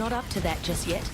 not up to that just yet.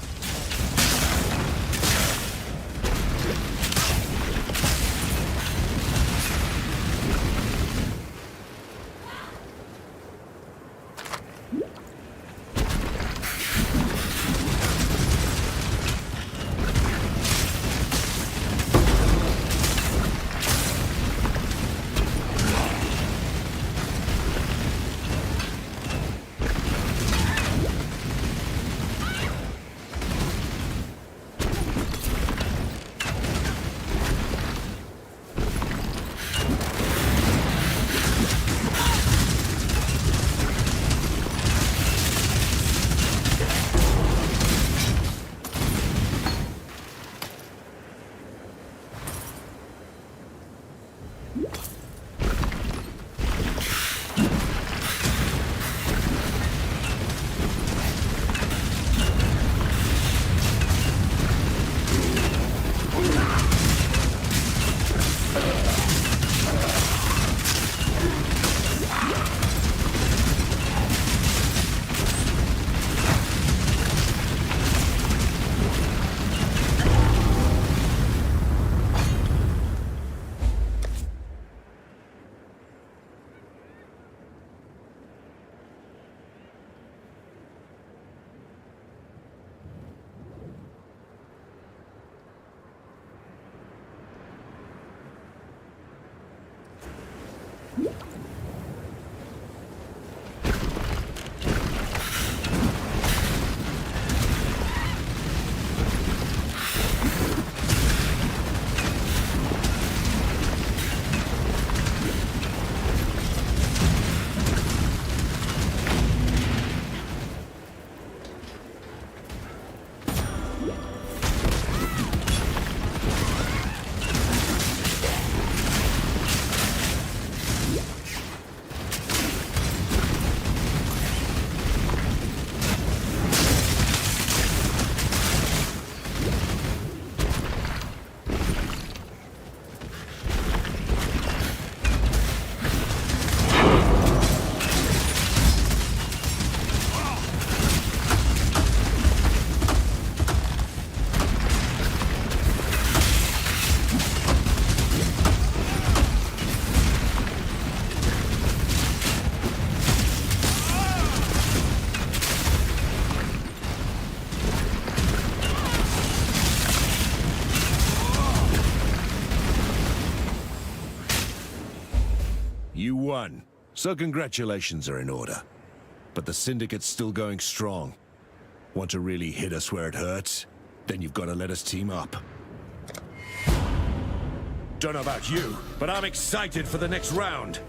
You won, so congratulations are in order. But the Syndicate's still going strong. Want to really hit us where it hurts? Then you've got to let us team up. Don't know about you, but I'm excited for the next round.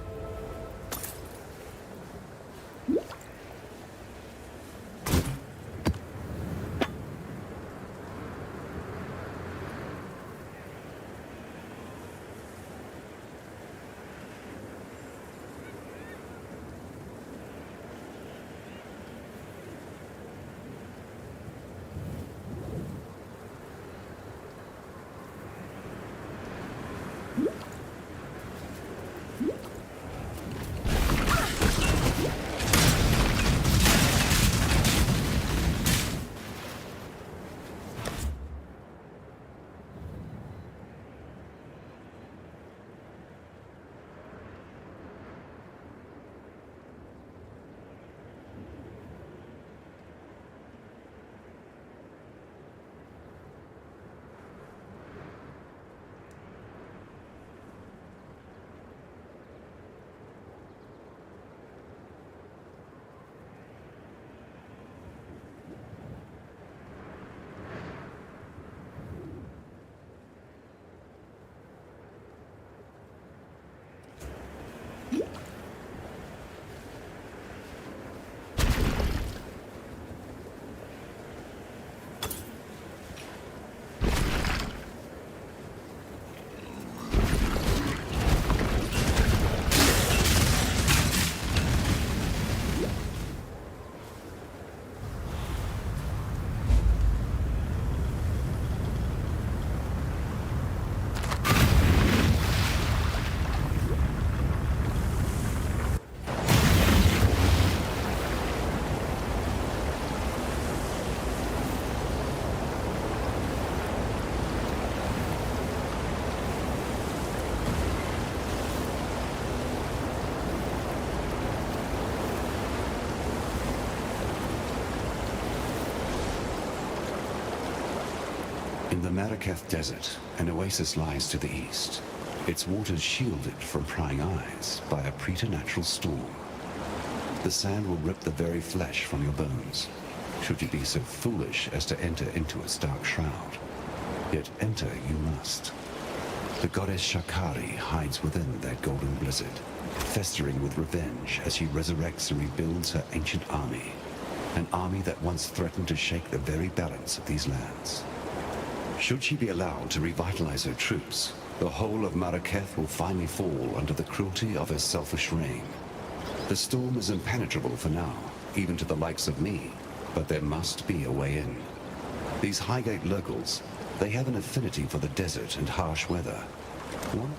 the Marraketh Desert, an oasis lies to the east. Its waters shielded from prying eyes by a preternatural storm. The sand will rip the very flesh from your bones, should you be so foolish as to enter into its dark shroud. Yet enter you must. The goddess Shakari hides within that golden blizzard, festering with revenge as she resurrects and rebuilds her ancient army. An army that once threatened to shake the very balance of these lands. Should she be allowed to revitalize her troops, the whole of Marraketh will finally fall under the cruelty of her selfish reign. The storm is impenetrable for now, even to the likes of me, but there must be a way in. These Highgate locals, they have an affinity for the desert and harsh weather. What?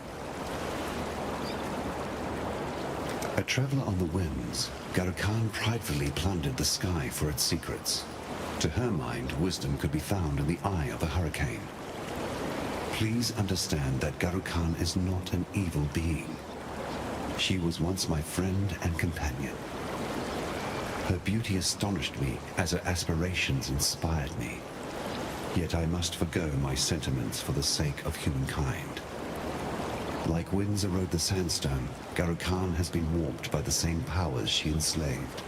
A traveler on the winds, Garo-Khan pridefully plundered the sky for its secrets. To her mind, wisdom could be found in the eye of a hurricane. Please understand that Garo-Khan is not an evil being. She was once my friend and companion. Her beauty astonished me as her aspirations inspired me. Yet I must forgo my sentiments for the sake of humankind. Like winds erode the sandstone, Garo-Khan has been warped by the same powers she enslaved.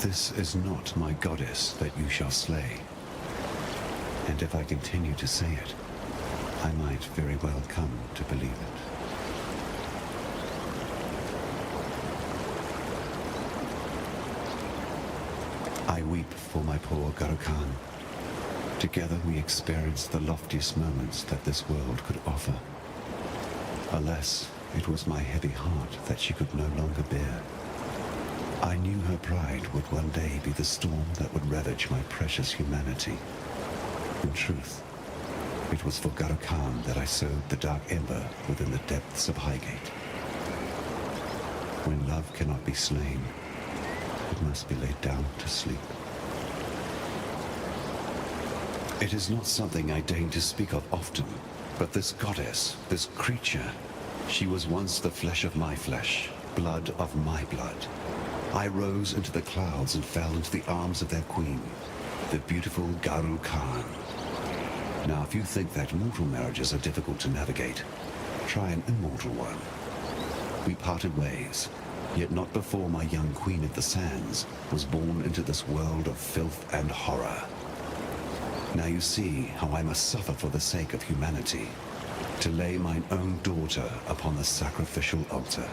This is not my goddess that you shall slay. And if I continue to say it, I might very well come to believe it. I weep for my poor Garo-Khan. Together we experienced the loftiest moments that this world could offer. Alas, it was my heavy heart that she could no longer bear. I knew her pride would one day be the storm that would ravage my precious humanity. In truth, it was for Garo-Khan that I sowed the dark ember within the depths of Highgate. When love cannot be slain, it must be laid down to sleep. It is not something I deign to speak of often, but this goddess, this creature, she was once the flesh of my flesh, blood of my blood. I rose into the clouds and fell into the arms of their queen, the beautiful Garo-Khan. Now, if you think that mortal marriages are difficult to navigate, try an immortal one. We parted ways, yet not before my young queen of the sands was born into this world of filth and horror. Now you see how I must suffer for the sake of humanity, to lay mine own daughter upon the sacrificial altar.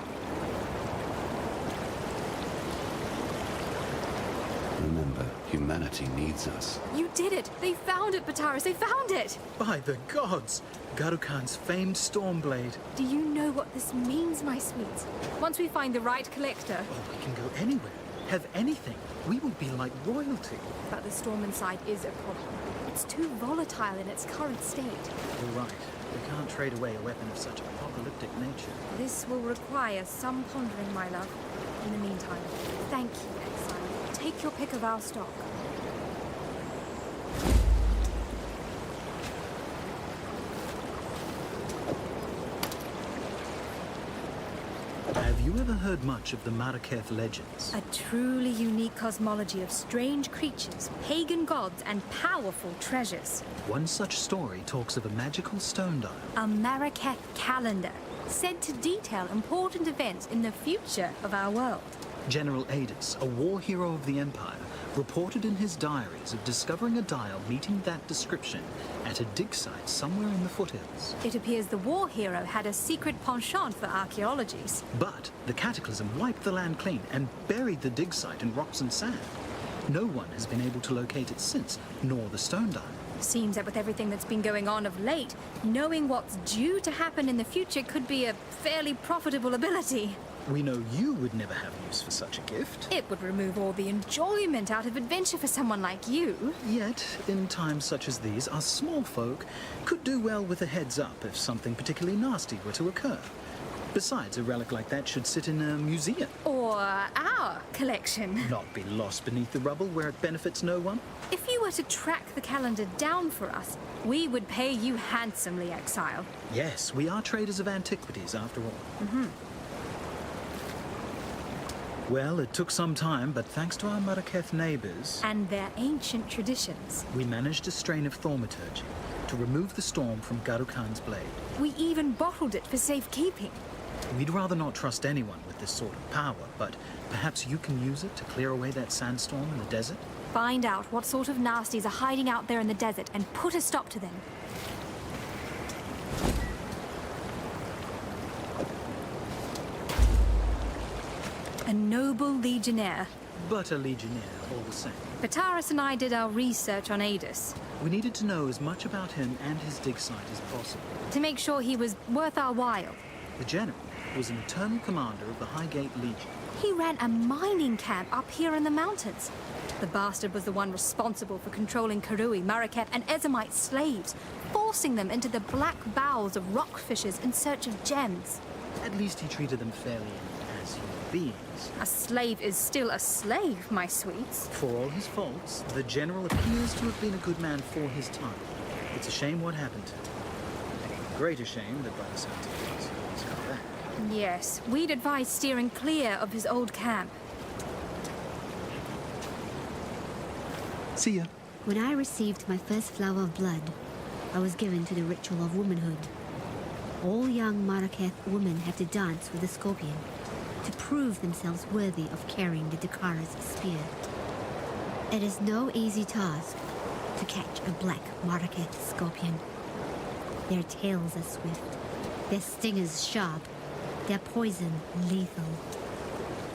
Remember, humanity needs us. You did it! They found it, Bataris! They found it! By the gods! Garo-Khan's famed Stormblade. Do you know what this means, my sweets? Once we find the right collector... Oh, we can go anywhere. Have anything. We will be like royalty. But the storm inside is a problem. It's too volatile in its current state. You're right. We can't trade away a weapon of such apocalyptic nature. This will require some pondering, my love. In the meantime, thank you, Exile. Take your pick of our stock. Have you ever heard much of the Marraketh legends? A truly unique cosmology of strange creatures, pagan gods, and powerful treasures. One such story talks of a magical stone dial. A Marraketh calendar, said to detail important events in the future of our world. General Adis, a war hero of the Empire, reported in his diaries of discovering a dial meeting that description at a dig site somewhere in the foothills. It appears the war hero had a secret penchant for archaeologies. But the cataclysm wiped the land clean and buried the dig site in rocks and sand. No one has been able to locate it since, nor the stone dial. Seems that with everything that's been going on of late, knowing what's due to happen in the future could be a fairly profitable ability. We know you would never have use for such a gift. It would remove all the enjoyment out of adventure for someone like you. Yet, in times such as these, us small folk could do well with a heads up if something particularly nasty were to occur. Besides, a relic like that should sit in a museum. Or our collection. Not be lost beneath the rubble where it benefits no one. If you were to track the calendar down for us, we would pay you handsomely, Exile. Yes, we are traders of antiquities after all. Well, it took some time, but thanks to our Marraketh neighbors... And their ancient traditions. We managed a strain of thaumaturgy. to remove the storm from Garukan's blade. We even bottled it for safekeeping. We'd rather not trust anyone with this sort of power, but perhaps you can use it to clear away that sandstorm in the desert? Find out what sort of nasties are hiding out there in the desert and put a stop to them. A noble legionnaire. But a legionnaire, all the same. Vitaris and I did our research on Adus We needed to know as much about him and his dig site as possible. to make sure he was worth our while. The general was an eternal commander of the Highgate Legion. He ran a mining camp up here in the mountains. The bastard was the one responsible for controlling Karui, Marraket, and Ezamite slaves, forcing them into the black bowels of rockfishes in search of gems. At least he treated them fairly as human beings. A slave is still a slave, my sweets. For all his faults, the general appears to have been a good man for his time. It's a shame what happened to him. A greater shame that by the sounds of things, he's come back. Yes, we'd advise steering clear of his old camp. See ya. When I received my first flower of blood, I was given to the ritual of womanhood. All young Marrakech women have to dance with the scorpion to prove themselves worthy of carrying the Dakara's spear. It is no easy task to catch a black Marrakech scorpion. Their tails are swift, their stingers sharp, their poison lethal.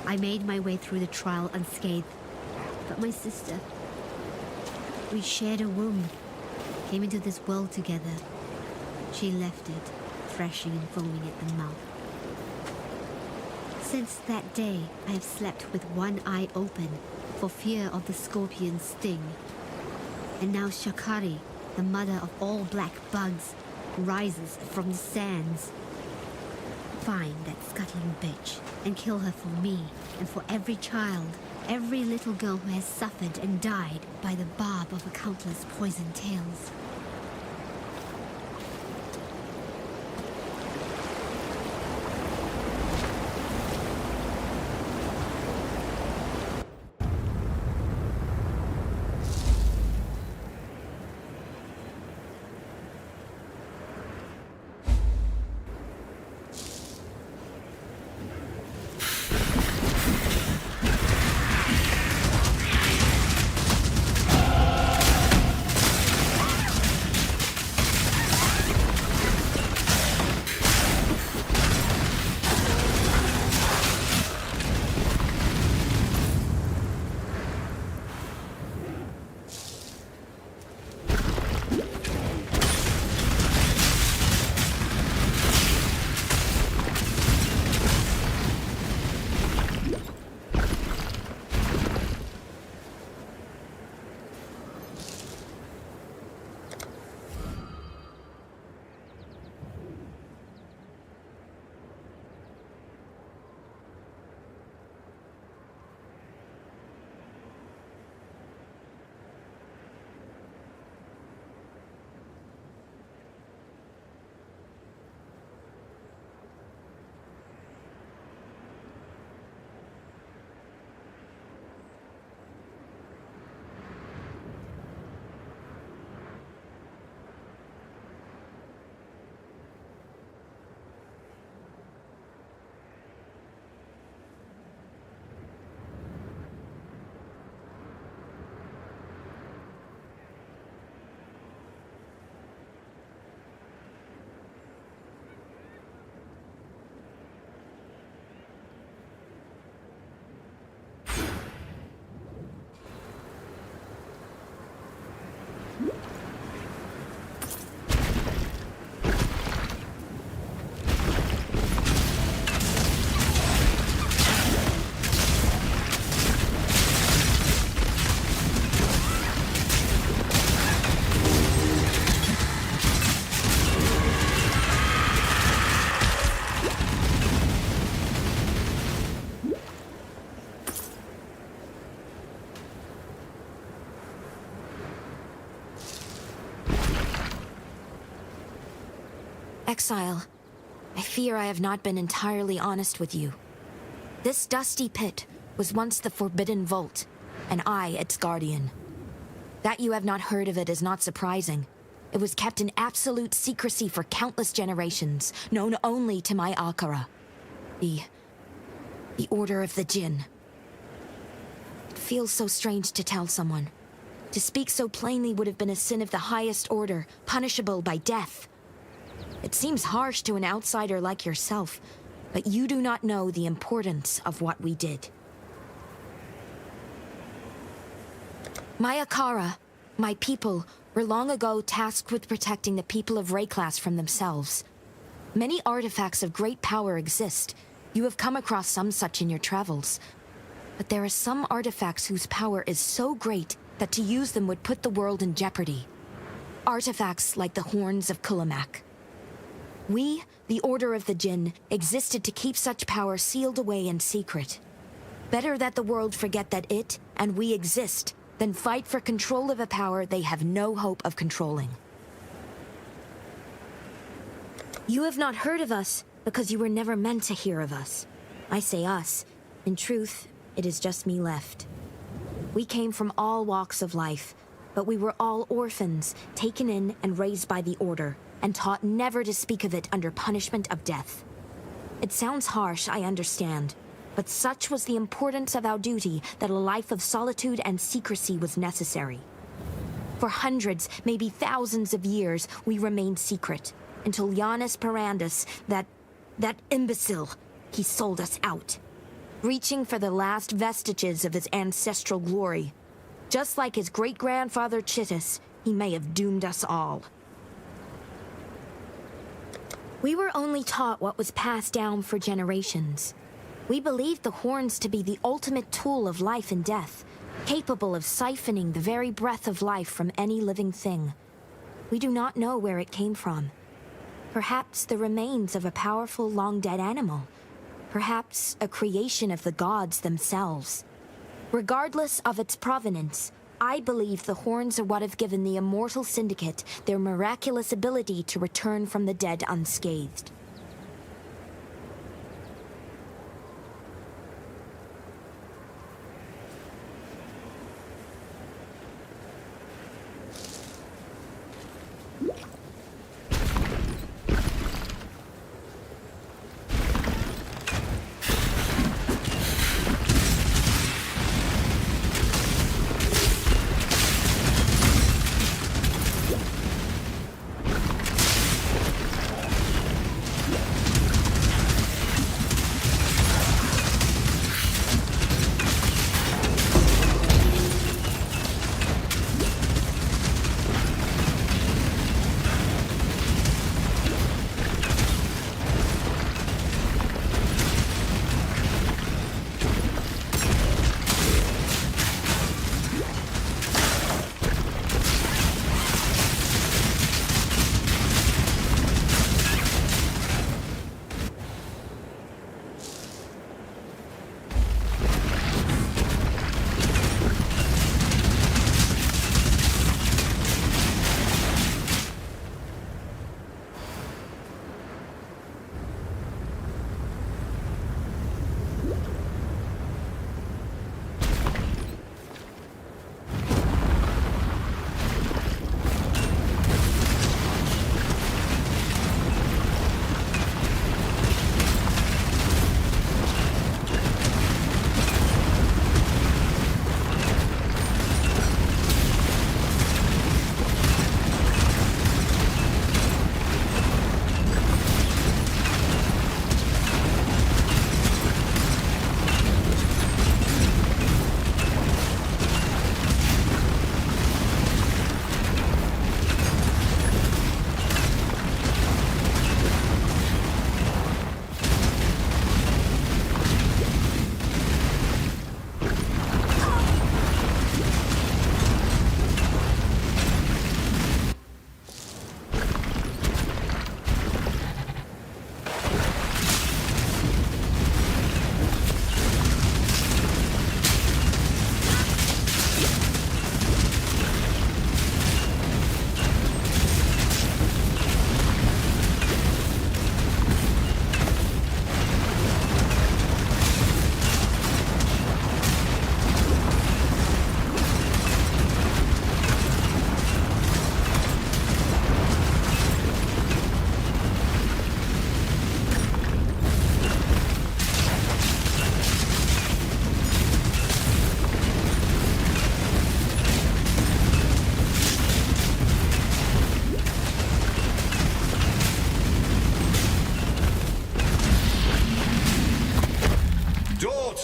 I made my way through the trial unscathed, but my sister, we shared a womb, came into this world together. She left it, thrashing and foaming at the mouth. Since that day, I have slept with one eye open for fear of the scorpion's sting. And now Shakari, the mother of all black bugs, rises from the sands. Find that scuttling bitch and kill her for me and for every child, every little girl who has suffered and died by the barb of countless poisoned tails. Exile, I fear I have not been entirely honest with you. This dusty pit was once the Forbidden Vault, and I its guardian. That you have not heard of it is not surprising. It was kept in absolute secrecy for countless generations, known only to my Akara. The Order of the Jinn. It feels so strange to tell someone. To speak so plainly would have been a sin of the highest order, punishable by death. It seems harsh to an outsider like yourself, but you do not know the importance of what we did. My Akara, my people, were long ago tasked with protecting the people of Rayclass from themselves. Many artifacts of great power exist. You have come across some such in your travels. But there are some artifacts whose power is so great that to use them would put the world in jeopardy. Artifacts like the Horns of Kulamak. We, the Order of the Jinn, existed to keep such power sealed away in secret. Better that the world forget that it, and we exist, than fight for control of a power they have no hope of controlling. You have not heard of us because you were never meant to hear of us. I say us. In truth, it is just me left. We came from all walks of life, but we were all orphans, taken in and raised by the Order, and taught never to speak of it under punishment of death. It sounds harsh, I understand, but such was the importance of our duty that a life of solitude and secrecy was necessary. For hundreds, maybe thousands of years, we remained secret, until Giannis Parandus, that imbecile, he sold us out, reaching for the last vestiges of his ancestral glory. Just like his great-grandfather Chittus, he may have doomed us all. We were only taught what was passed down for generations. We believed the horns to be the ultimate tool of life and death, capable of siphoning the very breath of life from any living thing. We do not know where it came from. Perhaps the remains of a powerful, long-dead animal. Perhaps a creation of the gods themselves. Regardless of its provenance, I believe the horns are what have given the Immortal Syndicate their miraculous ability to return from the dead unscathed.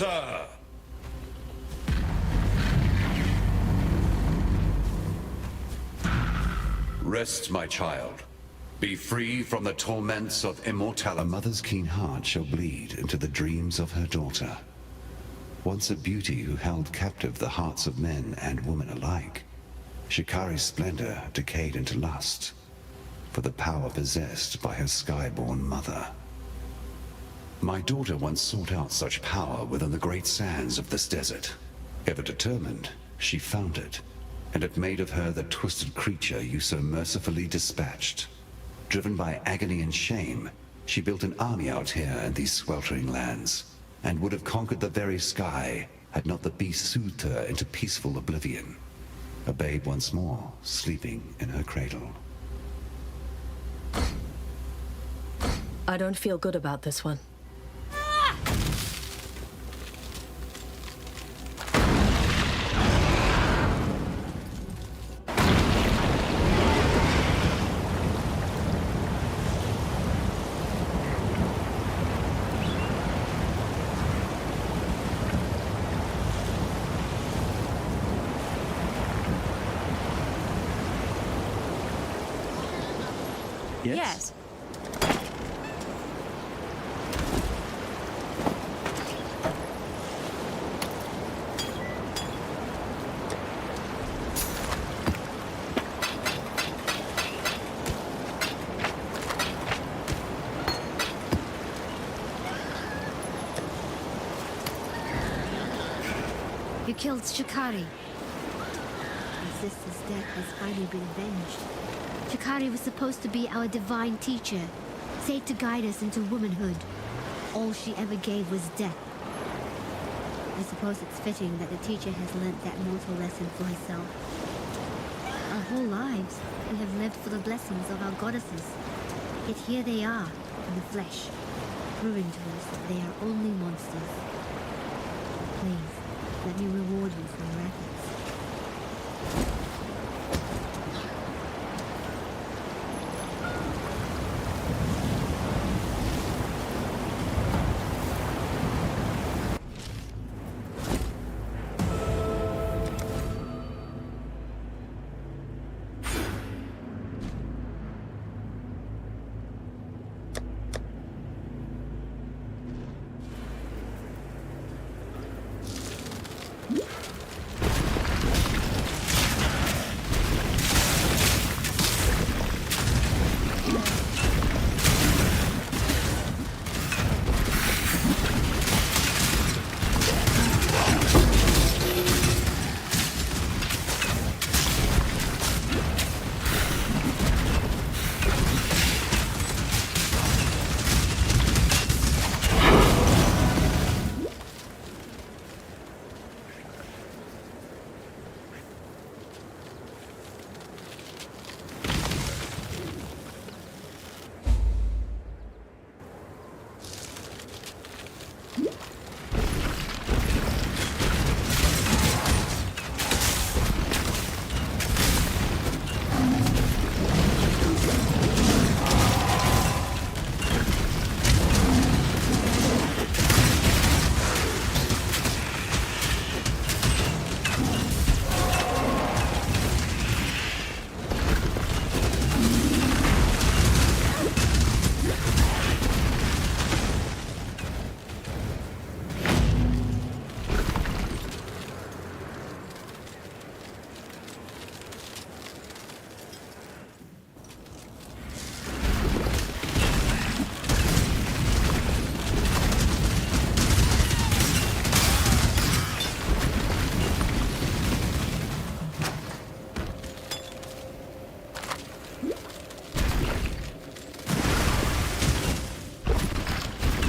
daughter! Rest, my child. Be free from the torments of immortality. A mother's keen heart shall bleed into the dreams of her daughter. Once a beauty who held captive the hearts of men and women alike, Shikari's splendor decayed into lust for the power possessed by her skyborn mother. My daughter once sought out such power within the great sands of this desert. Ever determined, she found it, and it made of her the twisted creature you so mercifully dispatched. Driven by agony and shame, she built an army out here in these sweltering lands, and would have conquered the very sky had not the beast soothed her into peaceful oblivion. A babe once more, sleeping in her cradle. I don't feel good about this one. Yes? You killed Shikari. My sister's death has finally been avenged. Shikari was supposed to be our divine teacher, said to guide us into womanhood. All she ever gave was death. I suppose it's fitting that the teacher has learnt that mortal lesson for herself. Our whole lives, we have lived for the blessings of our goddesses. Yet here they are, in the flesh, proving to us that they are only monsters. Please, let me reward you for your efforts.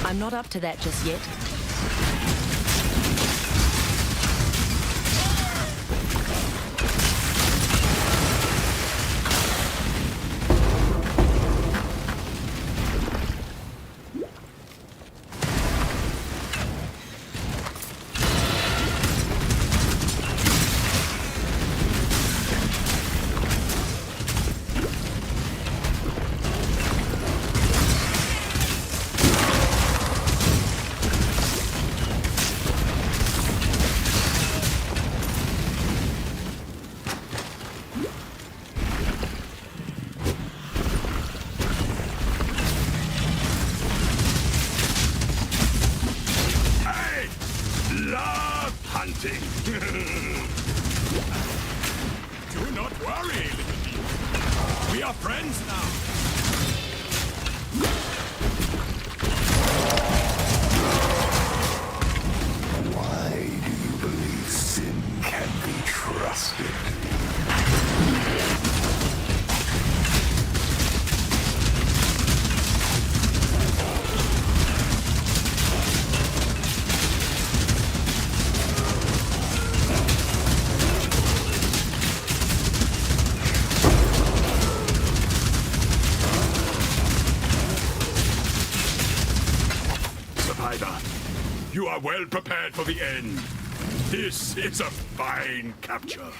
I'm not up to that just yet. interesting. Do not worry, little bee. We are friends now. Why do you believe sin can be trusted? You are well prepared for the end. This is a fine capture.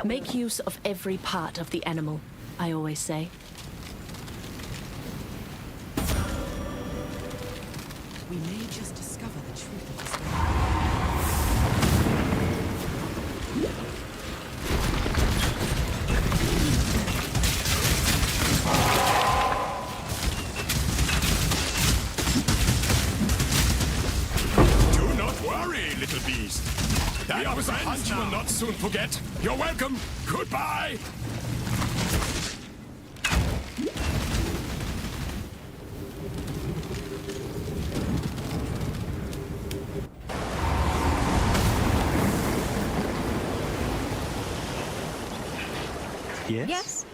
Make use of every part of the animal, I always say. We may just discover the truth of this Do not worry, little beast. That was a hunt you will not soon forget. You're welcome. Goodbye. Yes? Yes?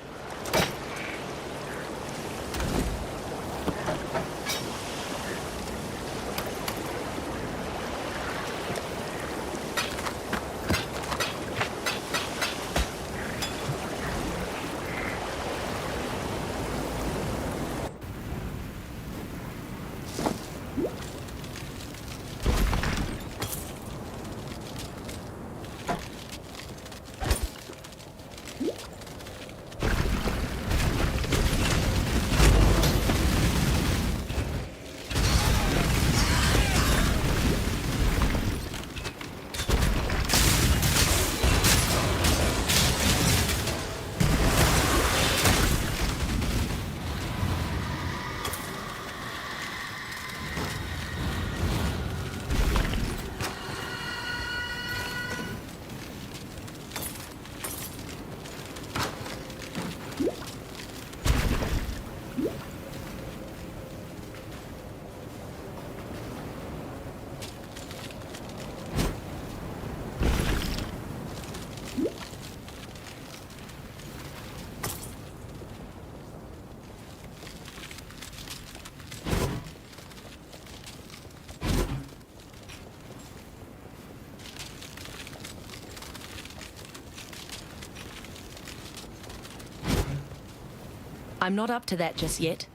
I'm not up to that just yet.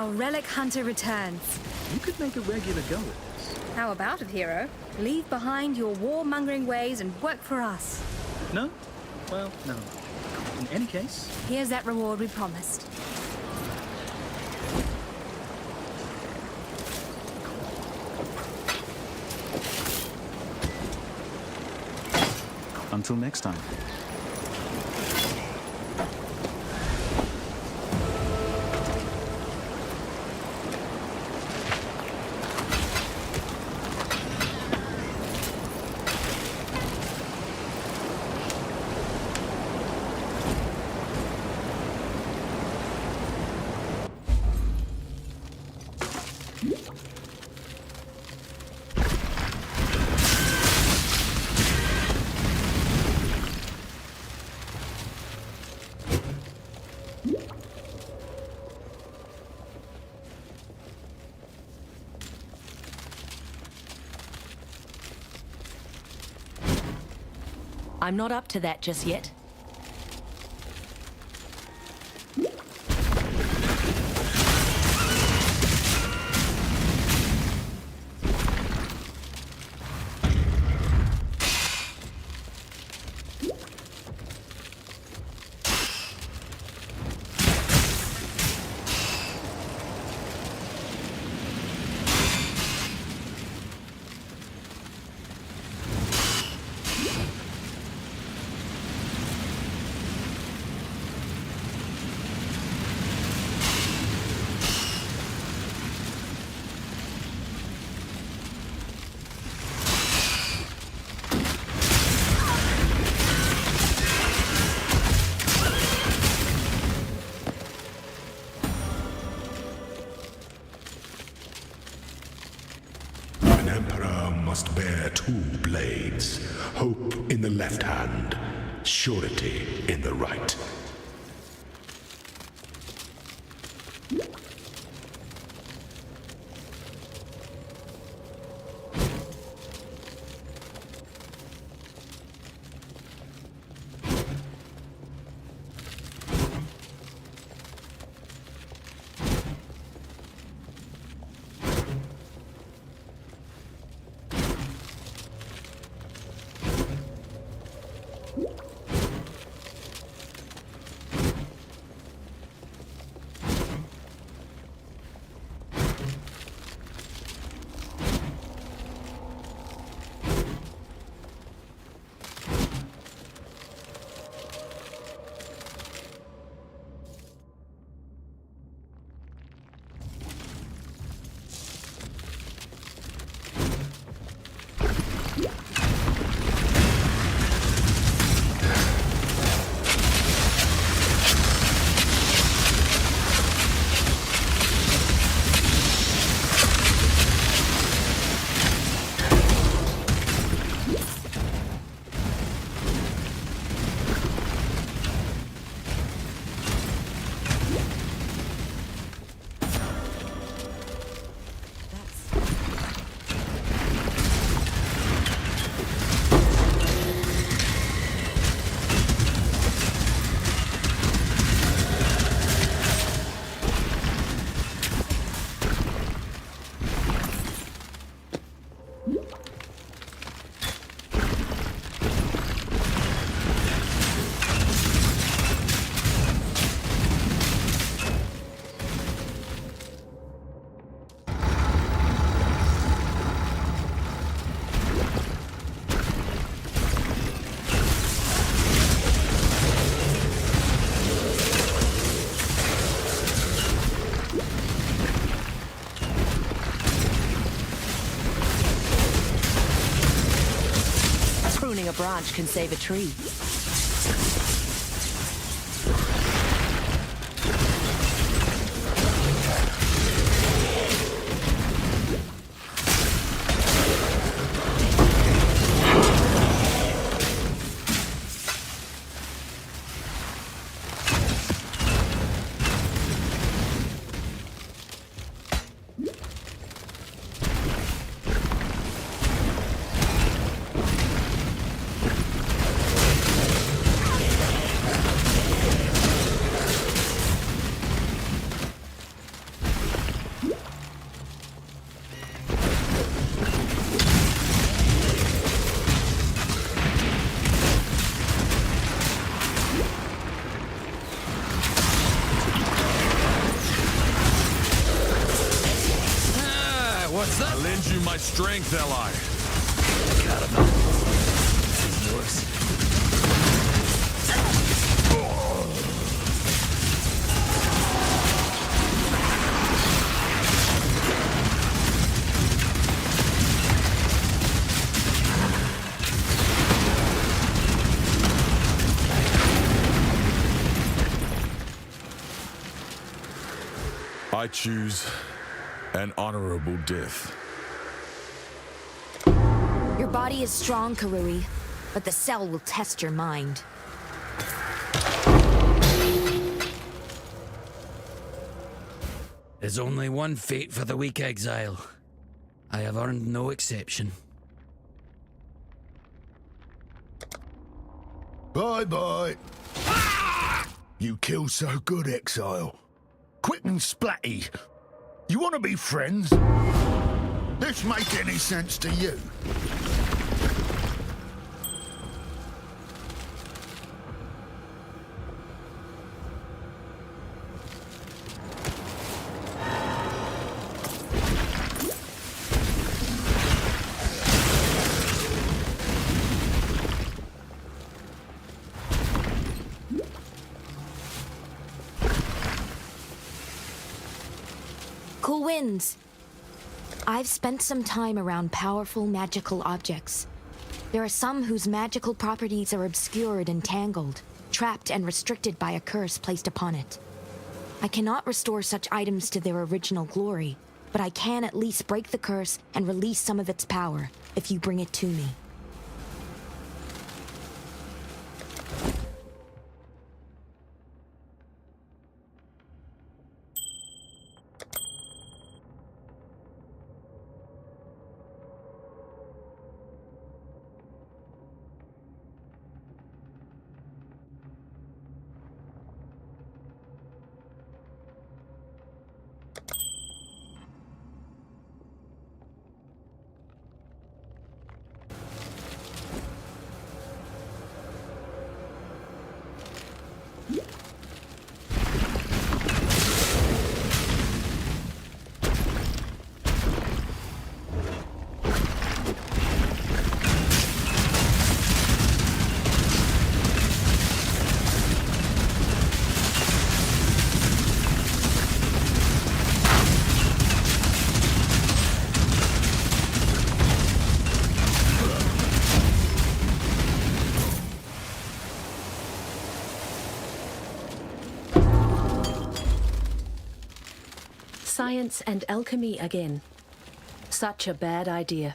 Our relic hunter returns. You could make a regular go at this. How about it, hero? Leave behind your warmongering ways and work for us. No? Well, no. In any case, Here's that reward we promised. until next time. I'm not up to that just yet. An emperor must bear two blades, hope in the left hand, surety in the right. Pruning a branch can save a tree. ally. Caravan. This is worse. I choose an honorable death. Your body is strong, Karui, but the cell will test your mind. There's only one fate for the weak, Exile. I have earned no exception. Bye-bye. You kill so good, Exile. Quick and splatty. You want to be friends? This make any sense to you? Cool winds. I've spent some time around powerful magical objects. There are some whose magical properties are obscured and tangled, trapped and restricted by a curse placed upon it. I cannot restore such items to their original glory, but I can at least break the curse and release some of its power, if you bring it to me. Science and alchemy again. Such a bad idea.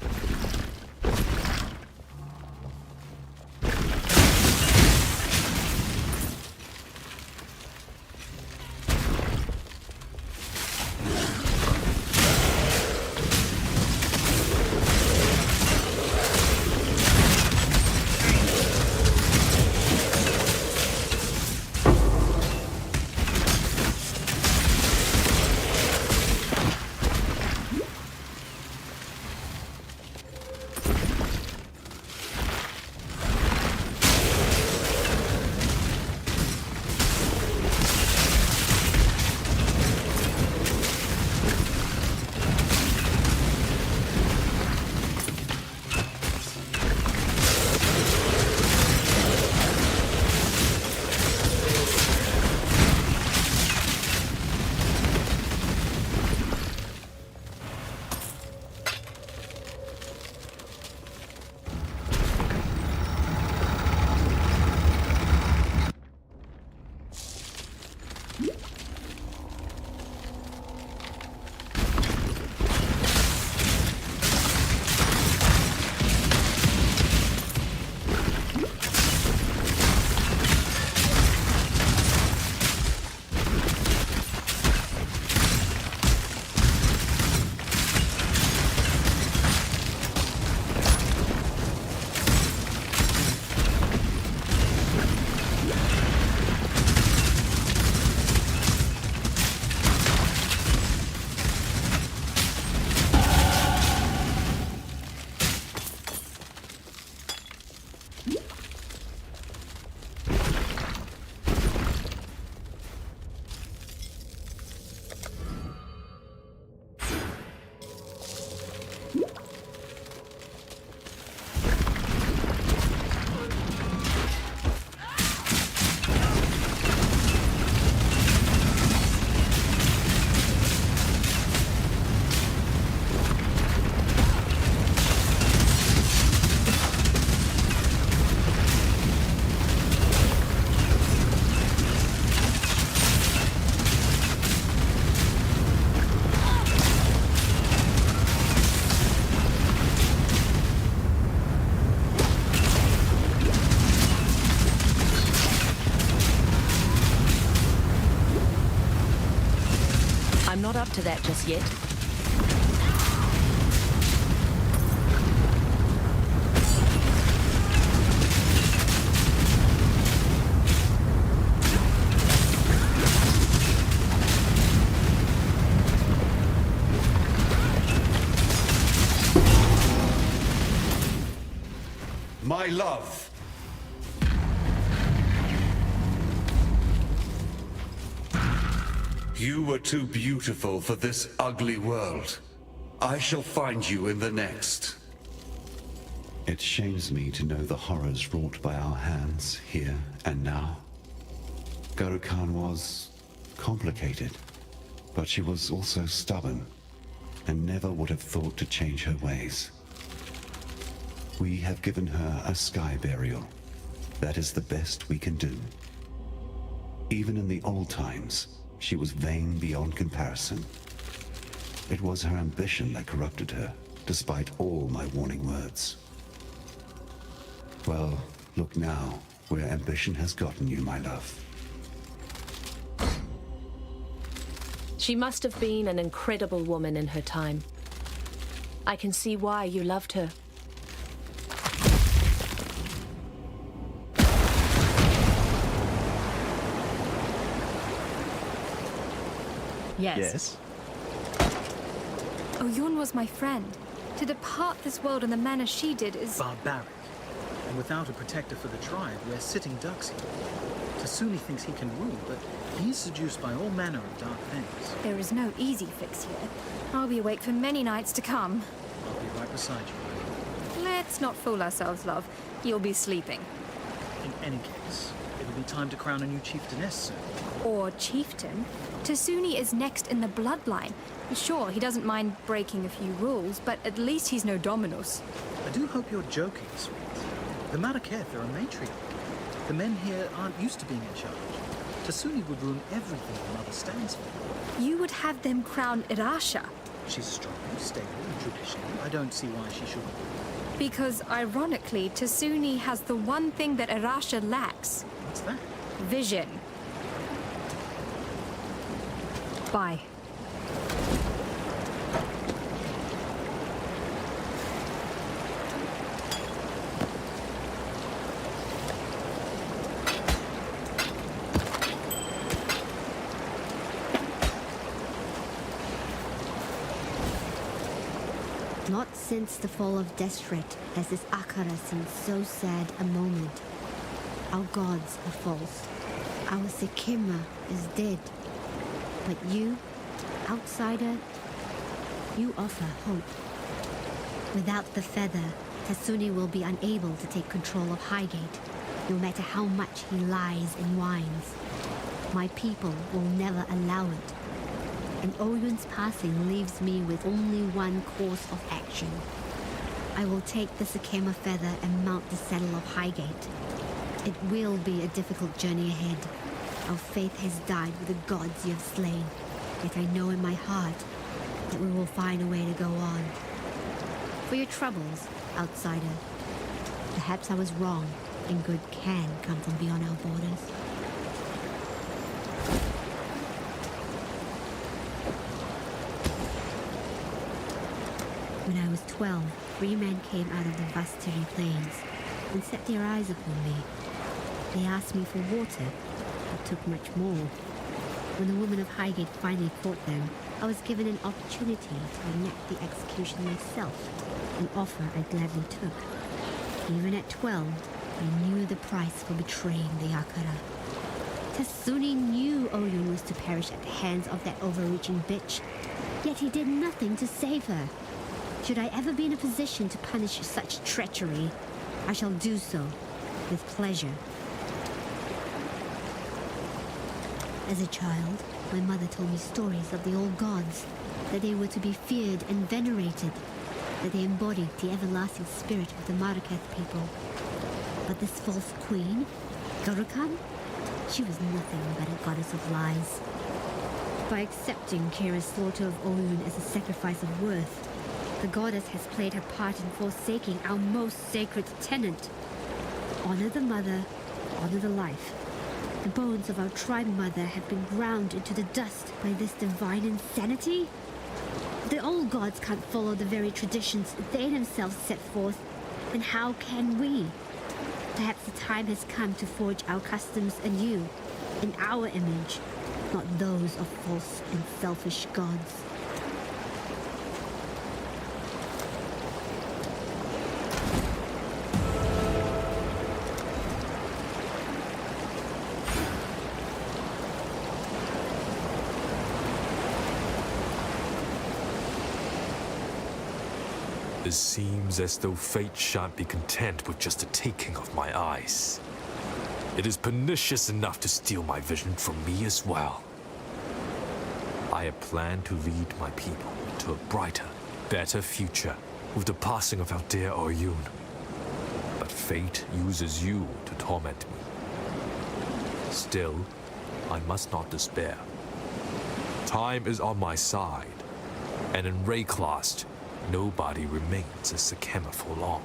not up to that just yet. My love. You were too beautiful for this ugly world. I shall find you in the next. It shames me to know the horrors wrought by our hands here and now. Gurukhan was complicated, but she was also stubborn and never would have thought to change her ways. We have given her a sky burial. That is the best we can do. Even in the old times, she was vain beyond comparison. It was her ambition that corrupted her, despite all my warning words. Well, look now, where ambition has gotten you, my love. She must have been an incredible woman in her time. I can see why you loved her. Yes. Oyun was my friend. To depart this world in the manner she did is... Barbaric. And without a protector for the tribe, we're sitting ducks here. Tasuni thinks he can rule, but he's seduced by all manner of dark things. There is no easy fix here. I'll be awake for many nights to come. I'll be right beside you. Let's not fool ourselves, love. You'll be sleeping. In any case, it'll be time to crown a new chieftainess soon. Or chieftain. Tasuni is next in the bloodline. Sure, he doesn't mind breaking a few rules, but at least he's no Dominus. I do hope you're joking, sweet. The Maraketh are a matriarch. The men here aren't used to being in charge. Tasuni would ruin everything the mother stands for. You would have them crown Irasha. She's strong, stable, and traditional. I don't see why she shouldn't. Because, ironically, Tasuni has the one thing that Irasha lacks. What's that? Vision. Bye. Not since the fall of Destret has this Akara seen so sad a moment. Our gods are false. Our Sekima is dead. But you, outsider, you offer hope. Without the feather, Tasuni will be unable to take control of Highgate, no matter how much he lies and whines. My people will never allow it. And Oyun's passing leaves me with only one course of action. I will take the Sekima feather and mount the saddle of Highgate. It will be a difficult journey ahead. Our faith has died with the gods you have slain. Yet I know in my heart that we will find a way to go on. For your troubles, outsider. Perhaps I was wrong, and good can come from beyond our borders. When I was 12, 3 men came out of the Vastiri plains and set their eyes upon me. They asked me for water. It took much more. When the woman of Highgate finally caught them, I was given an opportunity to enact the execution myself, an offer I gladly took. Even at 12, I knew the price for betraying the Akara. Tasuni knew Oyun was to perish at the hands of that overreaching bitch, yet he did nothing to save her. Should I ever be in a position to punish such treachery, I shall do so with pleasure. As a child, my mother told me stories of the old gods, that they were to be feared and venerated, that they embodied the everlasting spirit of the Maraketh people. But this false queen, Gurukhan, she was nothing but a goddess of lies. By accepting Kira's slaughter of Oyun as a sacrifice of worth, the goddess has played her part in forsaking our most sacred tenet. Honor the mother, honor the life. The bones of our tribe mother have been ground into the dust by this divine insanity? If the old gods can't follow the very traditions they themselves set forth, then how can we? Perhaps the time has come to forge our customs anew, in our image, not those of false and selfish gods. It seems as though fate shan't be content with just the taking of my eyes. It is pernicious enough to steal my vision from me as well. I had planned to lead my people to a brighter, better future with the passing of our dear Oyun. But fate uses you to torment me. Still, I must not despair. Time is on my side, and in Rayclast, nobody remains a Sekema for long.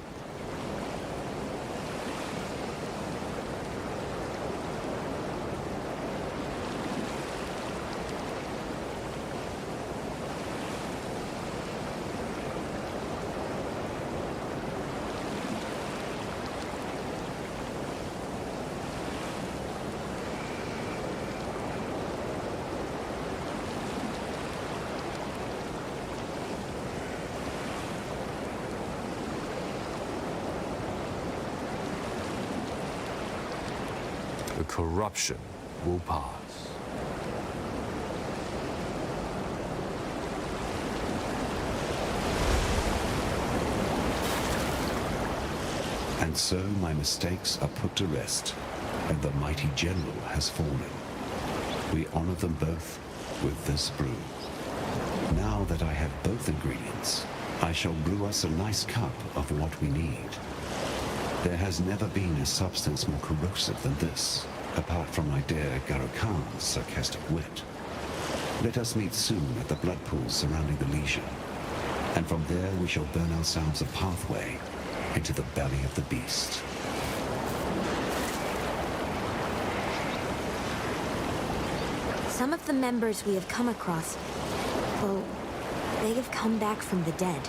The corruption will pass. And so my mistakes are put to rest, and the mighty general has fallen. We honor them both with this brew. Now that I have both ingredients, I shall brew us a nice cup of what we need. There has never been a substance more corrosive than this, apart from my dear Garokan's sarcastic wit. Let us meet soon at the blood pools surrounding the leisure, and from there we shall burn ourselves a pathway into the belly of the beast. Some of the members we have come across, well, they have come back from the dead.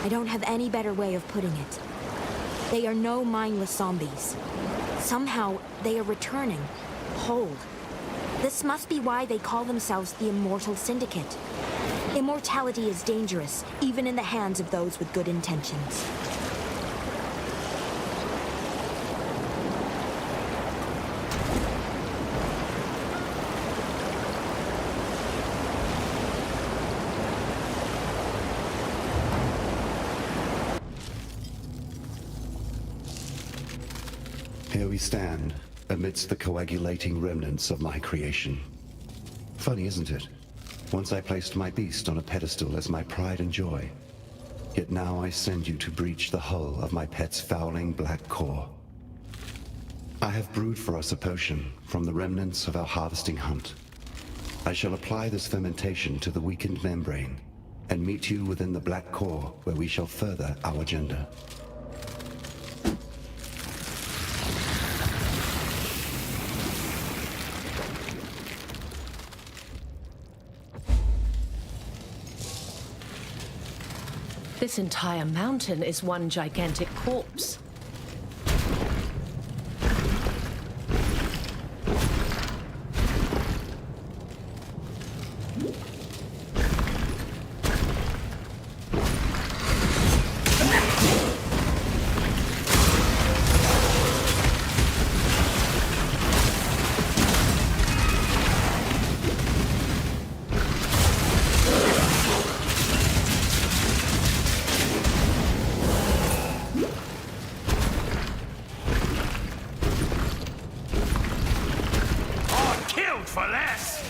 I don't have any better way of putting it. They are no mindless zombies. Somehow, they are returning, whole. This must be why they call themselves the Immortal Syndicate. Immortality is dangerous, even in the hands of those with good intentions. Here we stand, amidst the coagulating remnants of my creation. Funny, isn't it? Once I placed my beast on a pedestal as my pride and joy. Yet now I send you to breach the hull of my pet's fouling black core. I have brewed for us a potion from the remnants of our harvesting hunt. I shall apply this fermentation to the weakened membrane, and meet you within the black core where we shall further our agenda. This entire mountain is one gigantic corpse. For less!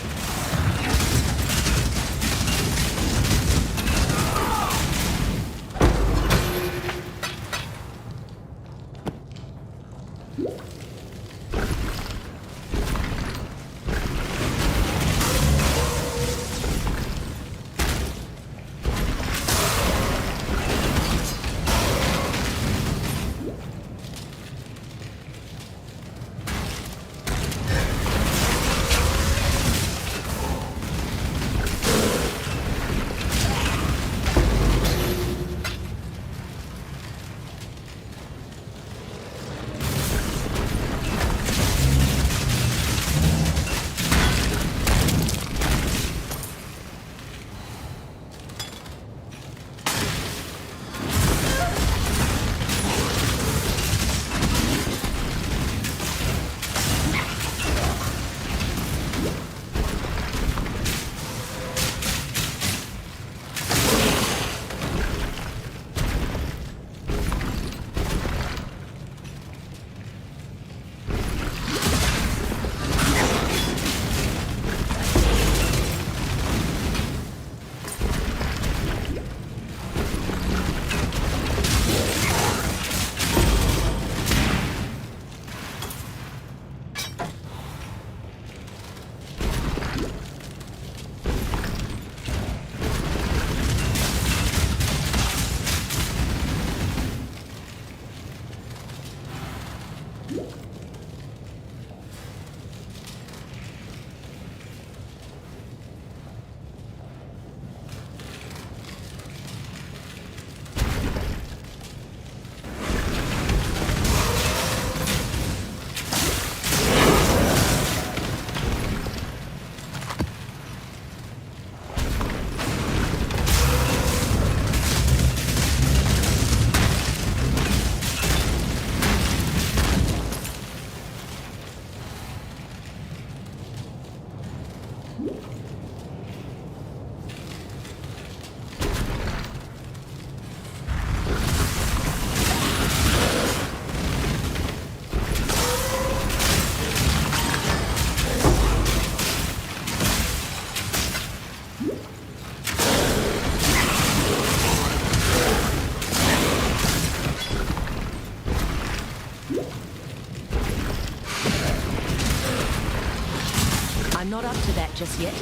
I'm not up to that just yet.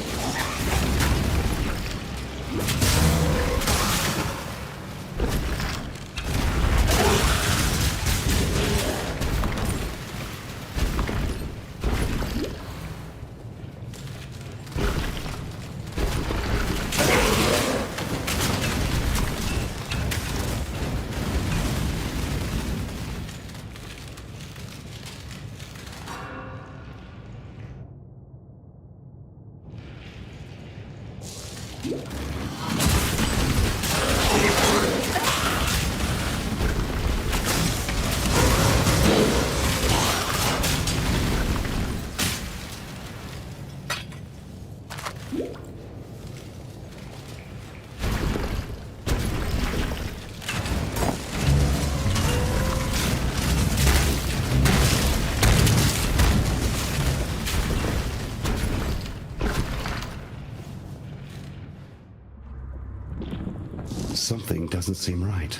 Something doesn't seem right.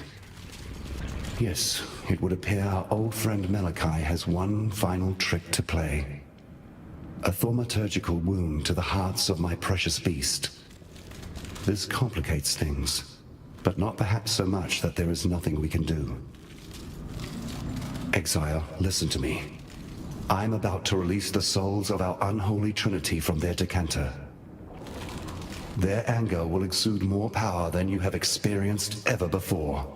Yes, it would appear our old friend Malachi has one final trick to play. A thaumaturgical wound to the hearts of my precious beast. This complicates things, but not perhaps so much that there is nothing we can do. Exile, listen to me. I'm about to release the souls of our unholy trinity from their decanter. Their anger will exude more power than you have experienced ever before.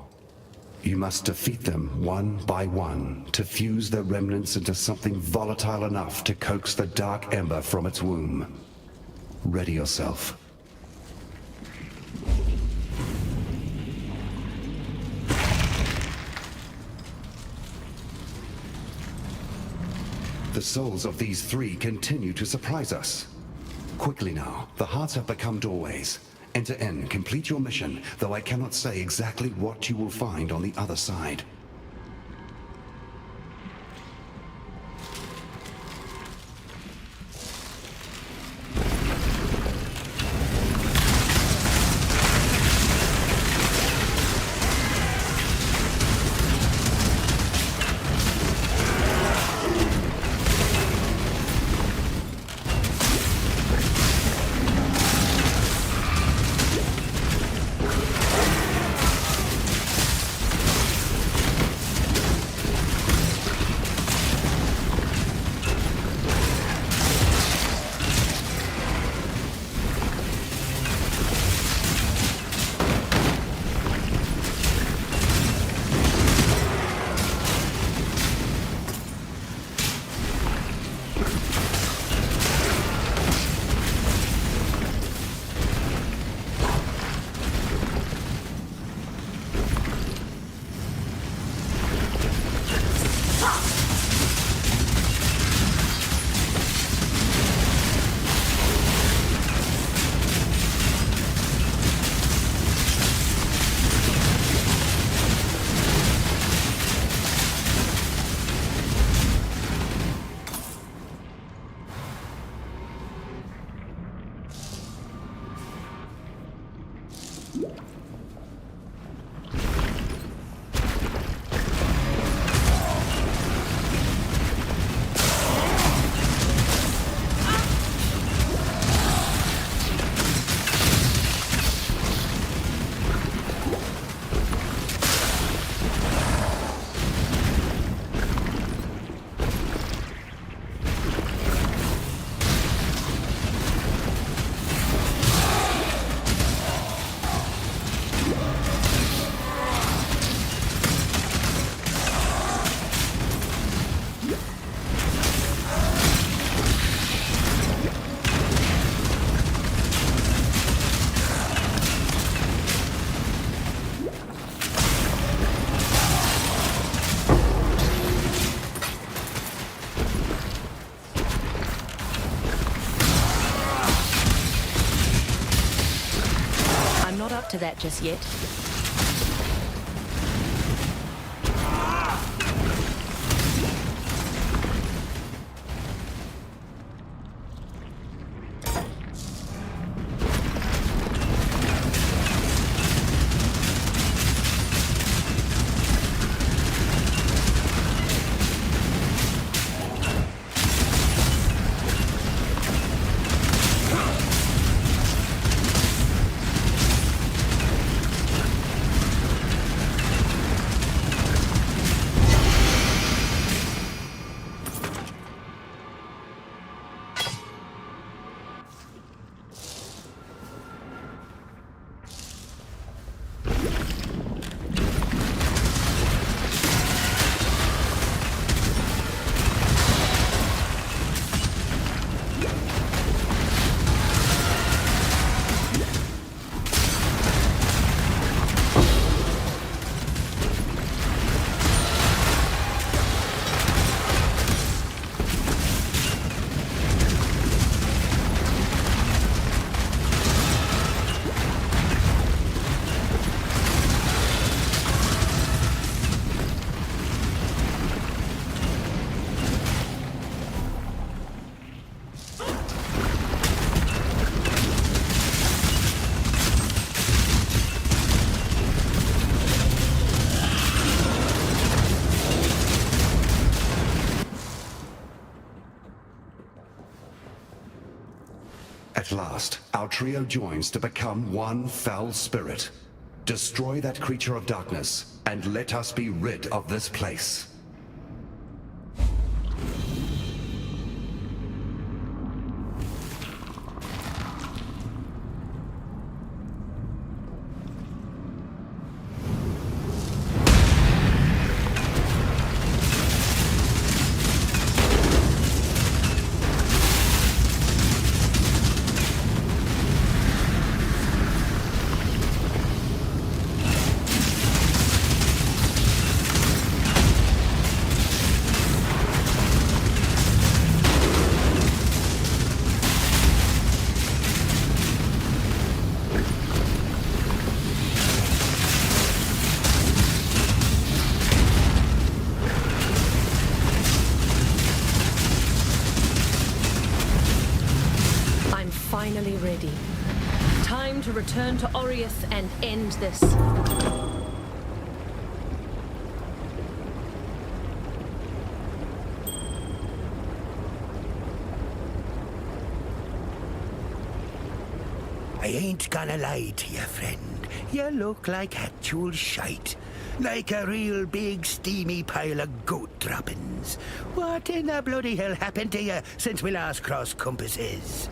You must defeat them one by one to fuse their remnants into something volatile enough to coax the dark ember from its womb. Ready yourself. The souls of these three continue to surprise us. Quickly now, the hearts have become doorways. Enter in, complete your mission, though I cannot say exactly what you will find on the other side. To that just yet. At last, our trio joins to become one foul spirit. Destroy that creature of darkness, and let us be rid of this place. Finally ready. Time to return to Oriath and end this. I ain't gonna lie to you, friend. You look like actual shite. Like a real big steamy pile of goat droppings. What in the bloody hell happened to you since we last crossed compasses?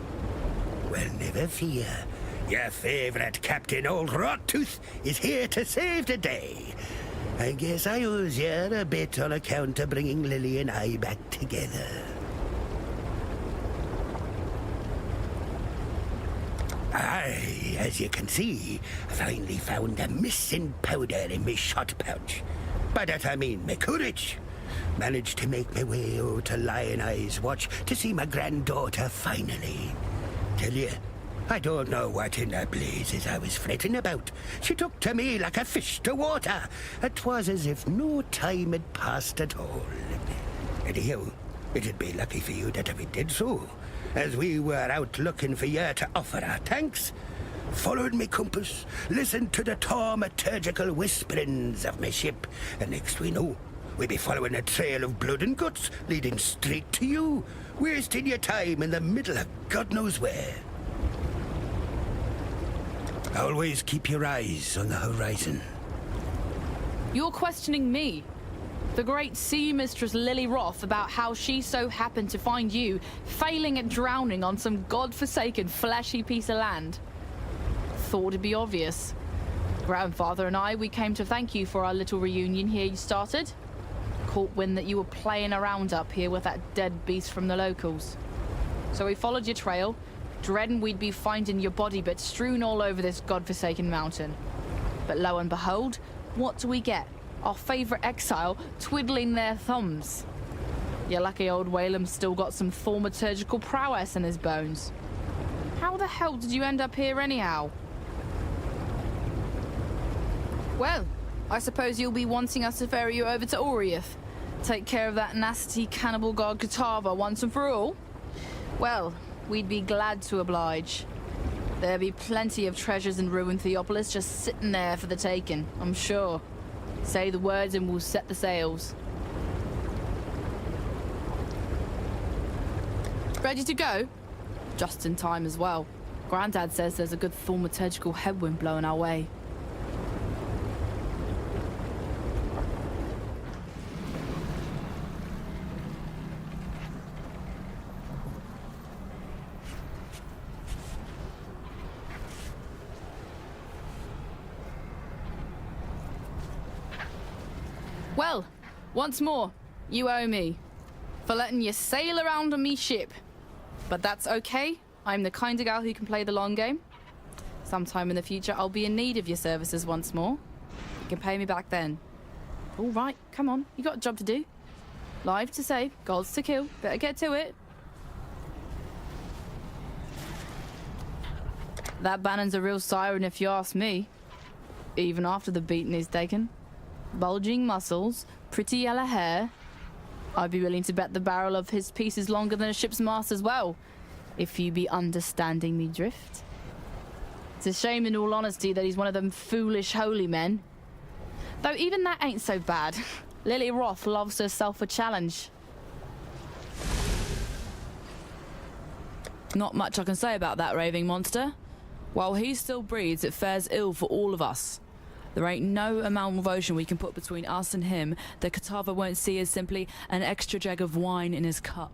Well, never fear. Your favourite Captain Old Rottooth is here to save the day. I guess I owes you a bit on account of bringing Lily and I back together. Aye, as you can see, I finally found a missing powder in my shot pouch. By that I mean my courage. Managed to make my way over to Lion Eye's watch to see my granddaughter finally. Tell you, I don't know what in the blazes I was fretting about. She took to me like a fish to water. It was as if no time had passed at all. Anyhow, it'd be lucky for you that we did so, as we were out looking for you to offer our thanks. Followed me compass, listened to the taumaturgical whisperings of my ship, and next we know, we'll be following a trail of blood and guts leading straight to you, wasting your time in the middle of God knows where. Always keep your eyes on the horizon. You're questioning me, the great sea mistress Lily Roth, about how she so happened to find you failing at drowning on some godforsaken fleshy piece of land. Thought it'd be obvious. Grandfather and I, we came to thank you for our little reunion here you started. Caught wind that you were playing around up here with that dead beast from the locals. So we followed your trail, dreading we'd be finding your body bits strewn all over this godforsaken mountain. But lo and behold, what do we get? Our favourite exile twiddling their thumbs. Your lucky old Whalem's still got some thaumaturgical prowess in his bones. How the hell did you end up here anyhow? Well, I suppose you'll be wanting us to ferry you over to Oriath. Take care of that nasty cannibal god Katava once and for all? Well, we'd be glad to oblige. There'll be plenty of treasures in ruined Theopolis just sitting there for the taking, I'm sure. Say the words and we'll set the sails. Ready to go? Just in time as well. Grandad says there's a good thaumaturgical headwind blowing our way. Well, once more, you owe me for letting you sail around on me ship. But that's okay. I'm the kind of gal who can play the long game. Sometime in the future, I'll be in need of your services once more. You can pay me back then. All right, come on. You got a job to do. Lives to save, goals to kill. Better get to it. That Bannon's a real siren if you ask me. Even after the beating he's taken. Bulging muscles, pretty yellow hair. I'd be willing to bet the barrel of his piece is longer than a ship's mast as well, if you be understanding me drift. It's a shame, in all honesty, that he's one of them foolish holy men. Though even that ain't so bad. Lily Roth loves herself a challenge. Not much I can say about that raving monster. While he still breathes, it fares ill for all of us. There ain't no amount of ocean we can put between us and him that Kitava won't see as simply an extra jug of wine in his cup.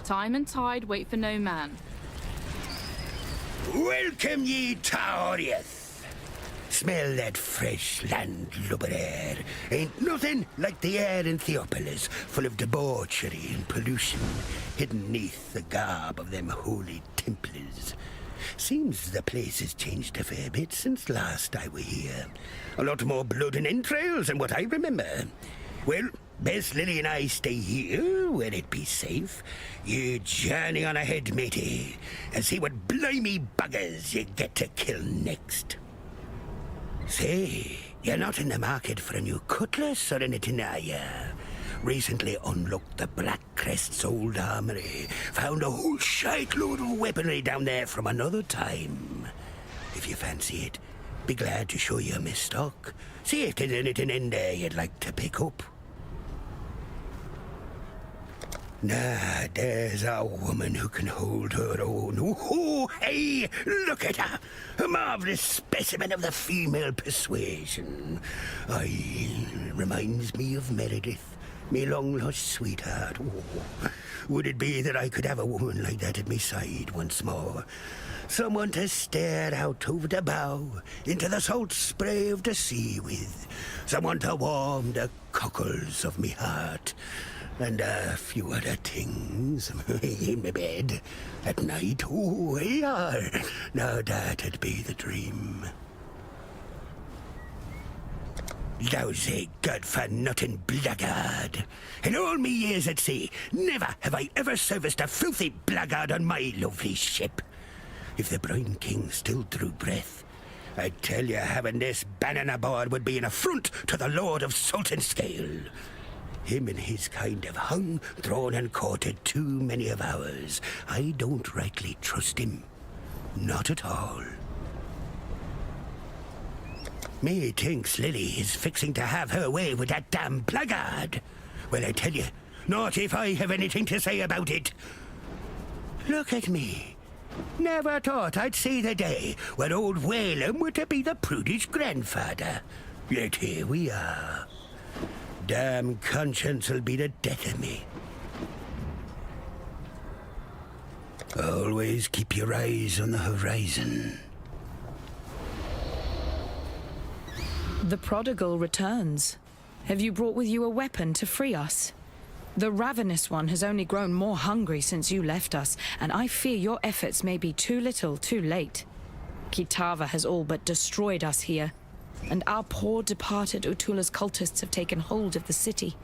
Time and tide wait for no man. Welcome ye to Oriath. Smell that fresh landlubber air. Ain't nothing like the air in Theopolis, full of debauchery and pollution, hidden neath the garb of them holy Templars. Seems the place has changed a fair bit since last I were here. A lot more blood and entrails than what I remember. Well, best Lily and I stay here, where it be safe. You journey on ahead, matey, and see what blimey buggers you get to kill next. Say, you're not in the market for a new cutlass or anything, are ya? Recently unlocked the Black Crest's old armory. Found a whole shite-load of weaponry down there from another time. If you fancy it, be glad to show you my stock. See if there's anything in there you'd like to pick up. Nah, there's a woman who can hold her own. Oh, hey, look at her. A marvelous specimen of the female persuasion. Reminds me of Meredith, me long-lost sweetheart. Oh, would it be that I could have a woman like that at my side once more? Someone to stare out over the bow into the salt spray of the sea with. Someone to warm the cockles of me heart. And a few other things in my bed at night. Oh, yeah. Now that'd be the dream. Lousy, good-for-nothing blackguard. In all me years at sea, never have I ever serviced a filthy blackguard on my lovely ship. If the Brine King still drew breath, I tell you, having this Bannon aboard would be an affront to the Lord of Salt and Scale. Him and his kind have hung, drawn and courted too many of ours. I don't rightly trust him. Not at all. Me thinks Lily is fixing to have her way with that damn blackguard. Well, I tell you, not if I have anything to say about it. Look at me. Never thought I'd see the day when old Whalem were to be the prudish grandfather. Yet here we are. Damn conscience will be the death of me. Always keep your eyes on the horizon. The prodigal returns. Have you brought with you a weapon to free us? The ravenous one has only grown more hungry since you left us, and I fear your efforts may be too little, too late. Kitava has all but destroyed us here, and our poor departed Utula's cultists have taken hold of the city.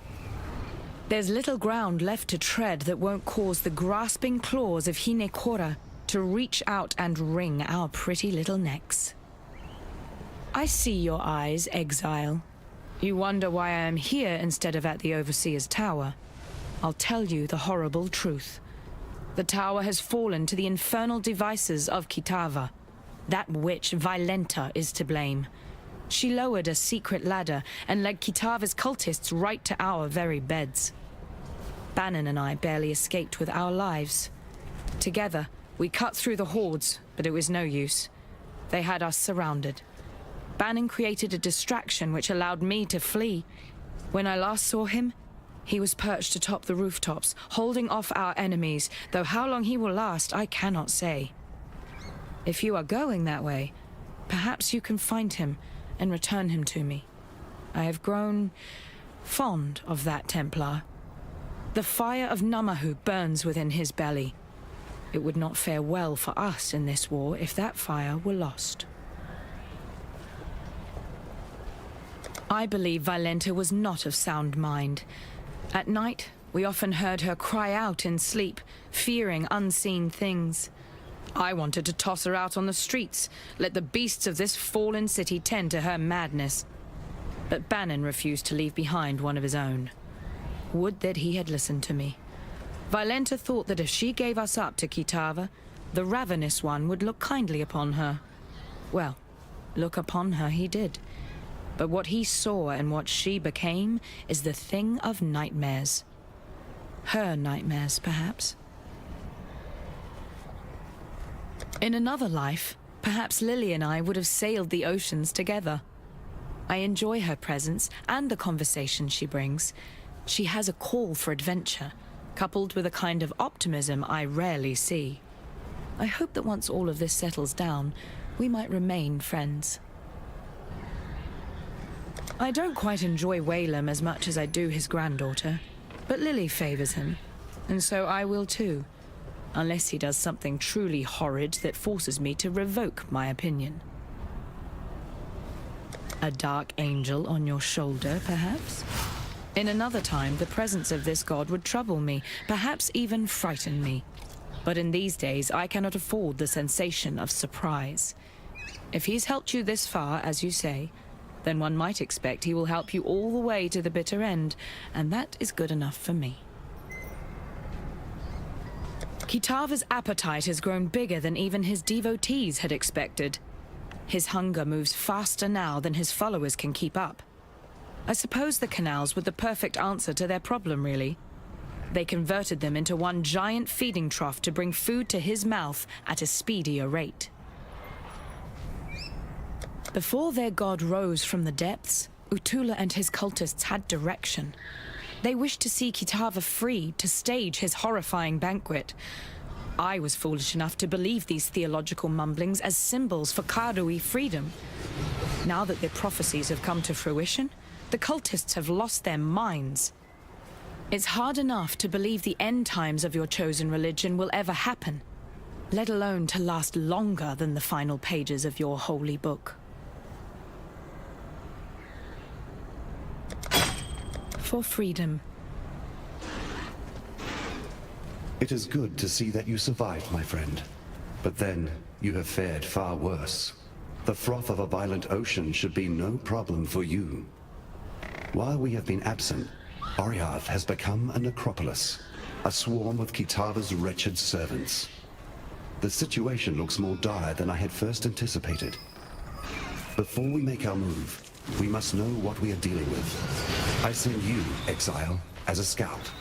There's little ground left to tread that won't cause the grasping claws of Hinekora to reach out and wring our pretty little necks. I see your eyes, Exile. You wonder why I am here instead of at the Overseer's Tower. I'll tell you the horrible truth. The tower has fallen to the infernal devices of Kitava. That witch, Violenta, is to blame. She lowered a secret ladder and led Kitava's cultists right to our very beds. Bannon and I barely escaped with our lives. Together, we cut through the hordes, but it was no use. They had us surrounded. Bannon created a distraction which allowed me to flee. When I last saw him, he was perched atop the rooftops, holding off our enemies, though how long he will last, I cannot say. If you are going that way, perhaps you can find him and return him to me. I have grown fond of that Templar. The fire of Namahu burns within his belly. It would not fare well for us in this war if that fire were lost. I believe Violenta was not of sound mind. At night, we often heard her cry out in sleep, fearing unseen things. I wanted to toss her out on the streets, let the beasts of this fallen city tend to her madness. But Bannon refused to leave behind one of his own. Would that he had listened to me. Violenta thought that if she gave us up to Kitava, the ravenous one would look kindly upon her. Well, look upon her he did. But what he saw and what she became is the thing of nightmares. Her nightmares, perhaps. In another life, perhaps Lily and I would have sailed the oceans together. I enjoy her presence and the conversation she brings. She has a call for adventure, coupled with a kind of optimism I rarely see. I hope that once all of this settles down, we might remain friends. I don't quite enjoy Whalem as much as I do his granddaughter, but Lily favors him, and so I will too, unless he does something truly horrid that forces me to revoke my opinion. A dark angel on your shoulder, perhaps? In another time, the presence of this god would trouble me, perhaps even frighten me. But in these days, I cannot afford the sensation of surprise. If he's helped you this far, as you say, then one might expect he will help you all the way to the bitter end, and that is good enough for me. Kitava's appetite has grown bigger than even his devotees had expected. His hunger moves faster now than his followers can keep up. I suppose the canals were the perfect answer to their problem, really. They converted them into one giant feeding trough to bring food to his mouth at a speedier rate. Before their god rose from the depths, Utula and his cultists had direction. They wished to see Kitava free to stage his horrifying banquet. I was foolish enough to believe these theological mumblings as symbols for Karui freedom. Now that their prophecies have come to fruition, the cultists have lost their minds. It's hard enough to believe the end times of your chosen religion will ever happen, let alone to last longer than the final pages of your holy book. For freedom. It is good to see that you survived, my friend. But then, you have fared far worse. The froth of a violent ocean should be no problem for you. While we have been absent, Oriath has become a necropolis, a swarm of Kitava's wretched servants. The situation looks more dire than I had first anticipated. Before we make our move, we must know what we are dealing with. I send you, Exile, as a scout.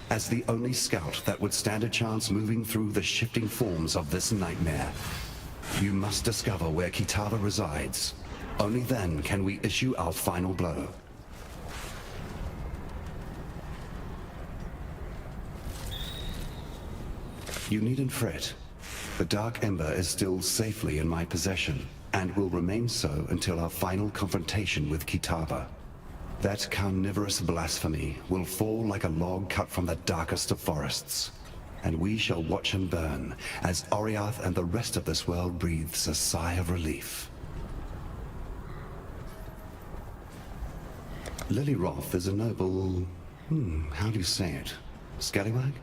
As the only scout that would stand a chance moving through the shifting forms of this nightmare. You must discover where Kitava resides. Only then can we issue our final blow. You needn't fret. The Dark Ember is still safely in my possession, and will remain so until our final confrontation with Kitava. That carnivorous blasphemy will fall like a log cut from the darkest of forests, and we shall watch him burn as Oriath and the rest of this world breathes a sigh of relief. Lily Roth is a noble... how do you say it? Scallywag?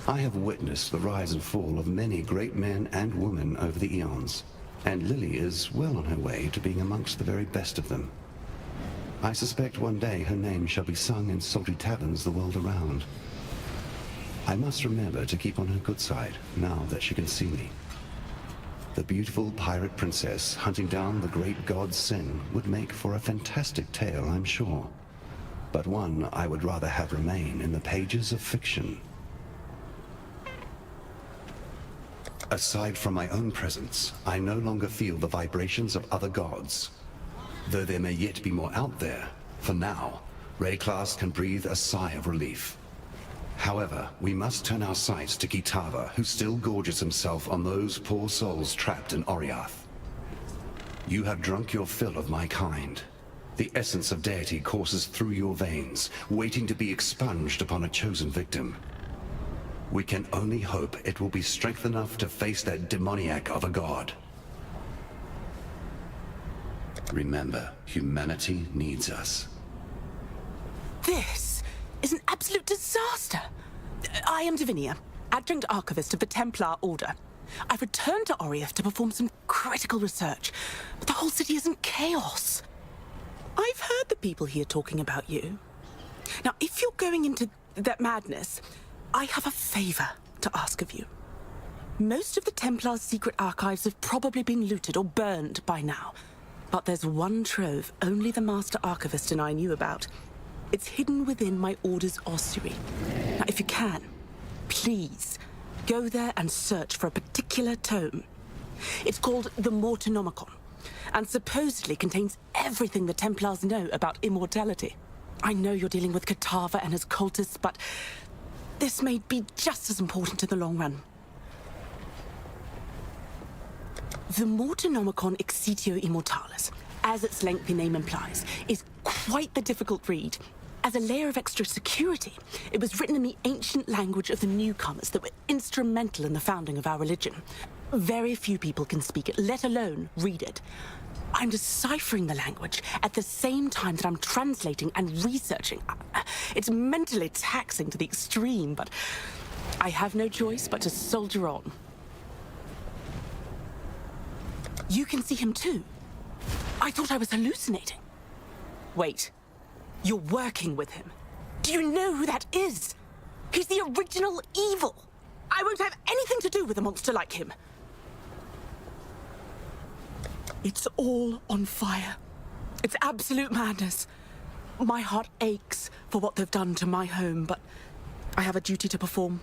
I have witnessed the rise and fall of many great men and women over the eons, and Lily is well on her way to being amongst the very best of them. I suspect one day her name shall be sung in salty taverns the world around. I must remember to keep on her good side, now that she can see me. The beautiful pirate princess hunting down the great god Sin would make for a fantastic tale, I'm sure. But one I would rather have remain in the pages of fiction. Aside from my own presence, I no longer feel the vibrations of other gods. Though there may yet be more out there, for now, Rayclass can breathe a sigh of relief. However, we must turn our sights to Kitava, who still gorges himself on those poor souls trapped in Oriath. You have drunk your fill of my kind. The essence of deity courses through your veins, waiting to be expunged upon a chosen victim. We can only hope it will be strength enough to face that demoniac of a god. Remember, humanity needs us. This is an absolute disaster. I am Divinia, Adjunct Archivist of the Templar Order. I've returned to Oriath to perform some critical research, but the whole city is in chaos. I've heard the people here talking about you. Now, if you're going into that madness, I have a favor to ask of you. Most of the Templar's secret archives have probably been looted or burned by now. But there's one trove only the Master Archivist and I knew about. It's hidden within my Order's ossuary. Now, Now, if you can, please go there and search for a particular tome. It's called the Mortonomicon, and supposedly contains everything the Templars know about immortality. I know you're dealing with Katava and his cultists, but this may be just as important in the long run. The Mortonomicon Exitio Immortalis, as its lengthy name implies, is quite the difficult read. As a layer of extra security, it was written in the ancient language of the newcomers that were instrumental in the founding of our religion. Very few people can speak it, let alone read it. I'm deciphering the language at the same time that I'm translating and researching. It's mentally taxing to the extreme, but I have no choice but to soldier on. You can see him too. I thought I was hallucinating. Wait, you're working with him. Do you know who that is? He's the original evil. I won't have anything to do with a monster like him. It's all on fire. It's absolute madness. My heart aches for what they've done to my home, but I have a duty to perform,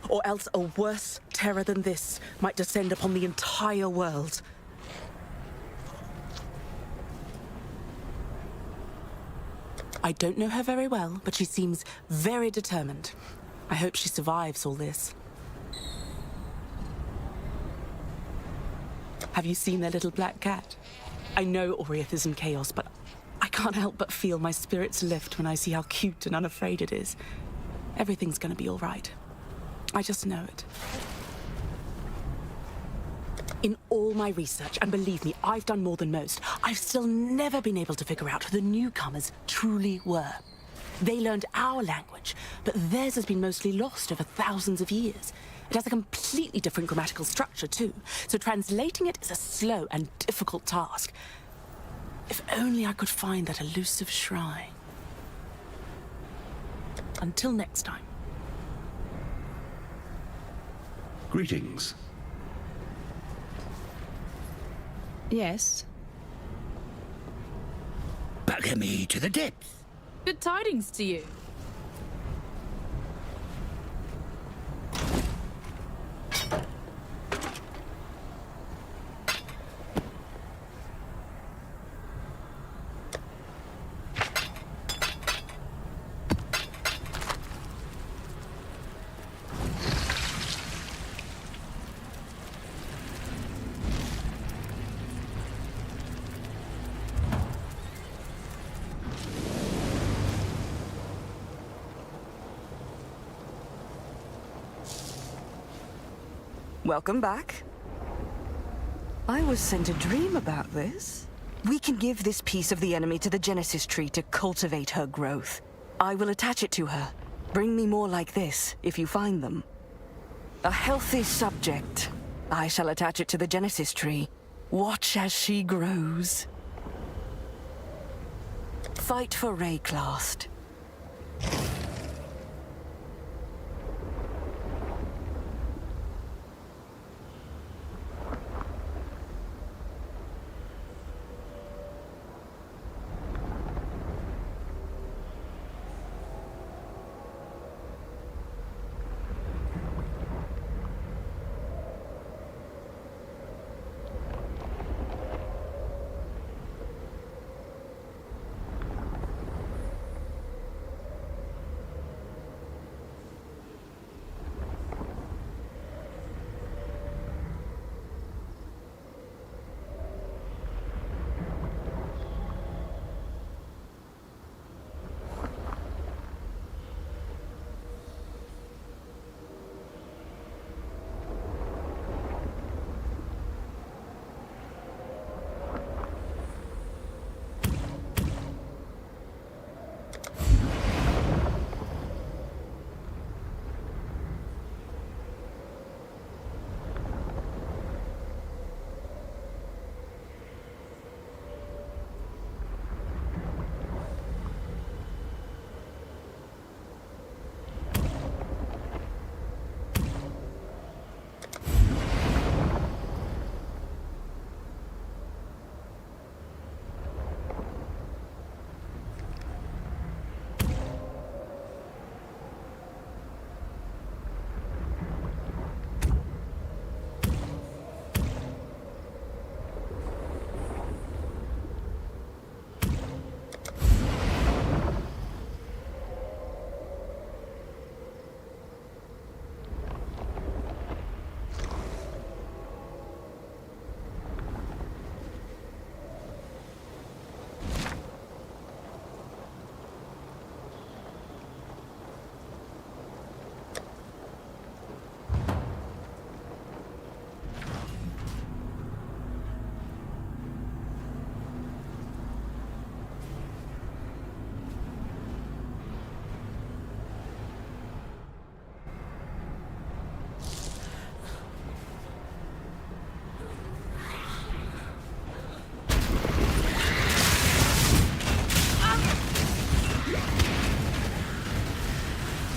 or else a worse terror than this might descend upon the entire world. I don't know her very well, but she seems very determined. I hope she survives all this. Have you seen their little black cat? I know Oriath is in chaos, but I can't help but feel my spirits lift when I see how cute and unafraid it is. Everything's gonna be all right. I just know it. In all my research, and believe me, I've done more than most, I've still never been able to figure out who the newcomers truly were. They learned our language, but theirs has been mostly lost over thousands of years. It has a completely different grammatical structure, too, so translating it is a slow and difficult task. If only I could find that elusive shrine. Until next time. Greetings. Yes? Bugger me to the depths. Good tidings to you. Welcome back. I was sent a dream about this. We can give this piece of the enemy to the Genesis tree to cultivate her growth. I will attach it to her. Bring me more like this, if you find them. A healthy subject. I shall attach it to the Genesis tree. Watch as she grows. Fight for Rayclast.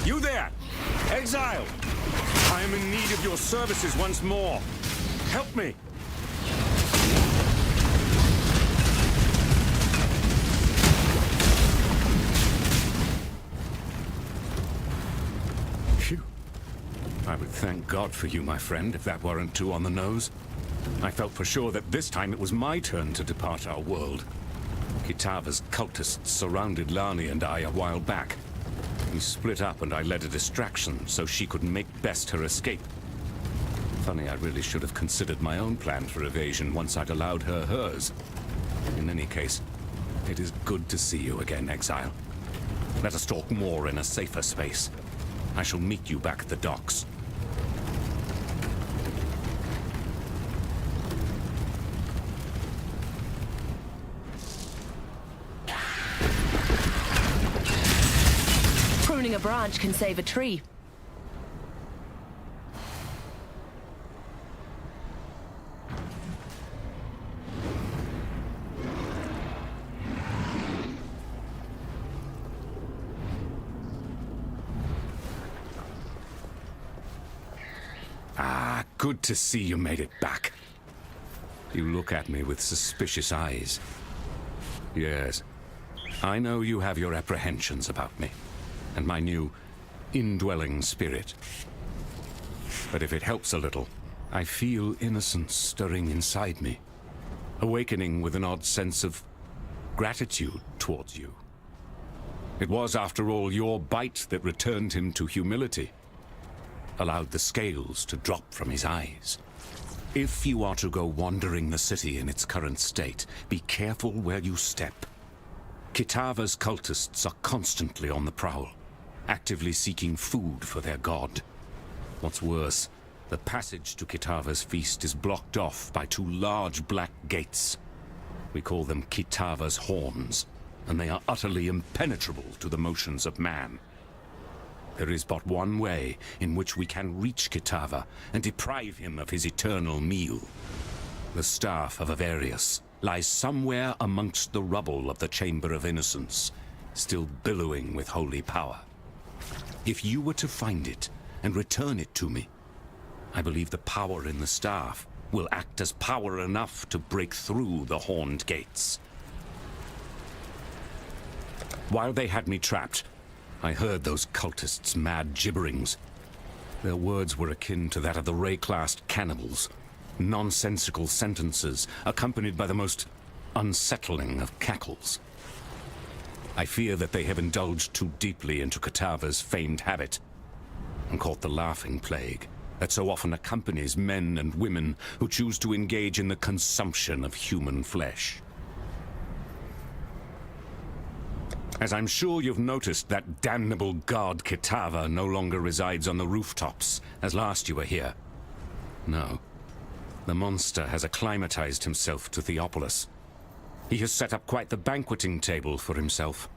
You there! Exile! I am in need of your services once more. Help me! Phew. I would thank God for you, my friend, if that weren't too on the nose. I felt for sure that this time it was my turn to depart our world. Kitava's cultists surrounded Lani and I a while back. We split up and I led a distraction so she could make best her escape. Funny, I really should have considered my own plan for evasion once I'd allowed her hers. In any case, it is good to see you again, Exile. Let us talk more in a safer space. I shall meet you back at the docks. Pruning a branch can save a tree. Ah, good to see you made it back. You look at me with suspicious eyes. Yes, I know you have your apprehensions about me, and my new indwelling spirit. But if it helps a little, I feel innocence stirring inside me, awakening with an odd sense of gratitude towards you. It was, after all, your bite that returned him to humility, allowed the scales to drop from his eyes. If you are to go wandering the city in its current state, be careful where you step. Kitava's cultists are constantly on the prowl, actively seeking food for their god. What's worse, the passage to Kitava's feast is blocked off by two large black gates. We call them Kitava's horns, and they are utterly impenetrable to the motions of man. There is but one way in which we can reach Kitava and deprive him of his eternal meal. The staff of Avarius lies somewhere amongst the rubble of the Chamber of Innocence, still billowing with holy power. If you were to find it and return it to me, I believe the power in the staff will act as power enough to break through the horned gates. While they had me trapped, I heard those cultists' mad gibberings. Their words were akin to that of the Ray-classed cannibals. Nonsensical sentences, accompanied by the most unsettling of cackles. I fear that they have indulged too deeply into Kitava's famed habit, and caught the laughing plague that so often accompanies men and women who choose to engage in the consumption of human flesh. As I'm sure you've noticed, that damnable god Kitava no longer resides on the rooftops, as last you were here. No. The monster has acclimatized himself to Theopolis. He has set up quite the banqueting table for himself.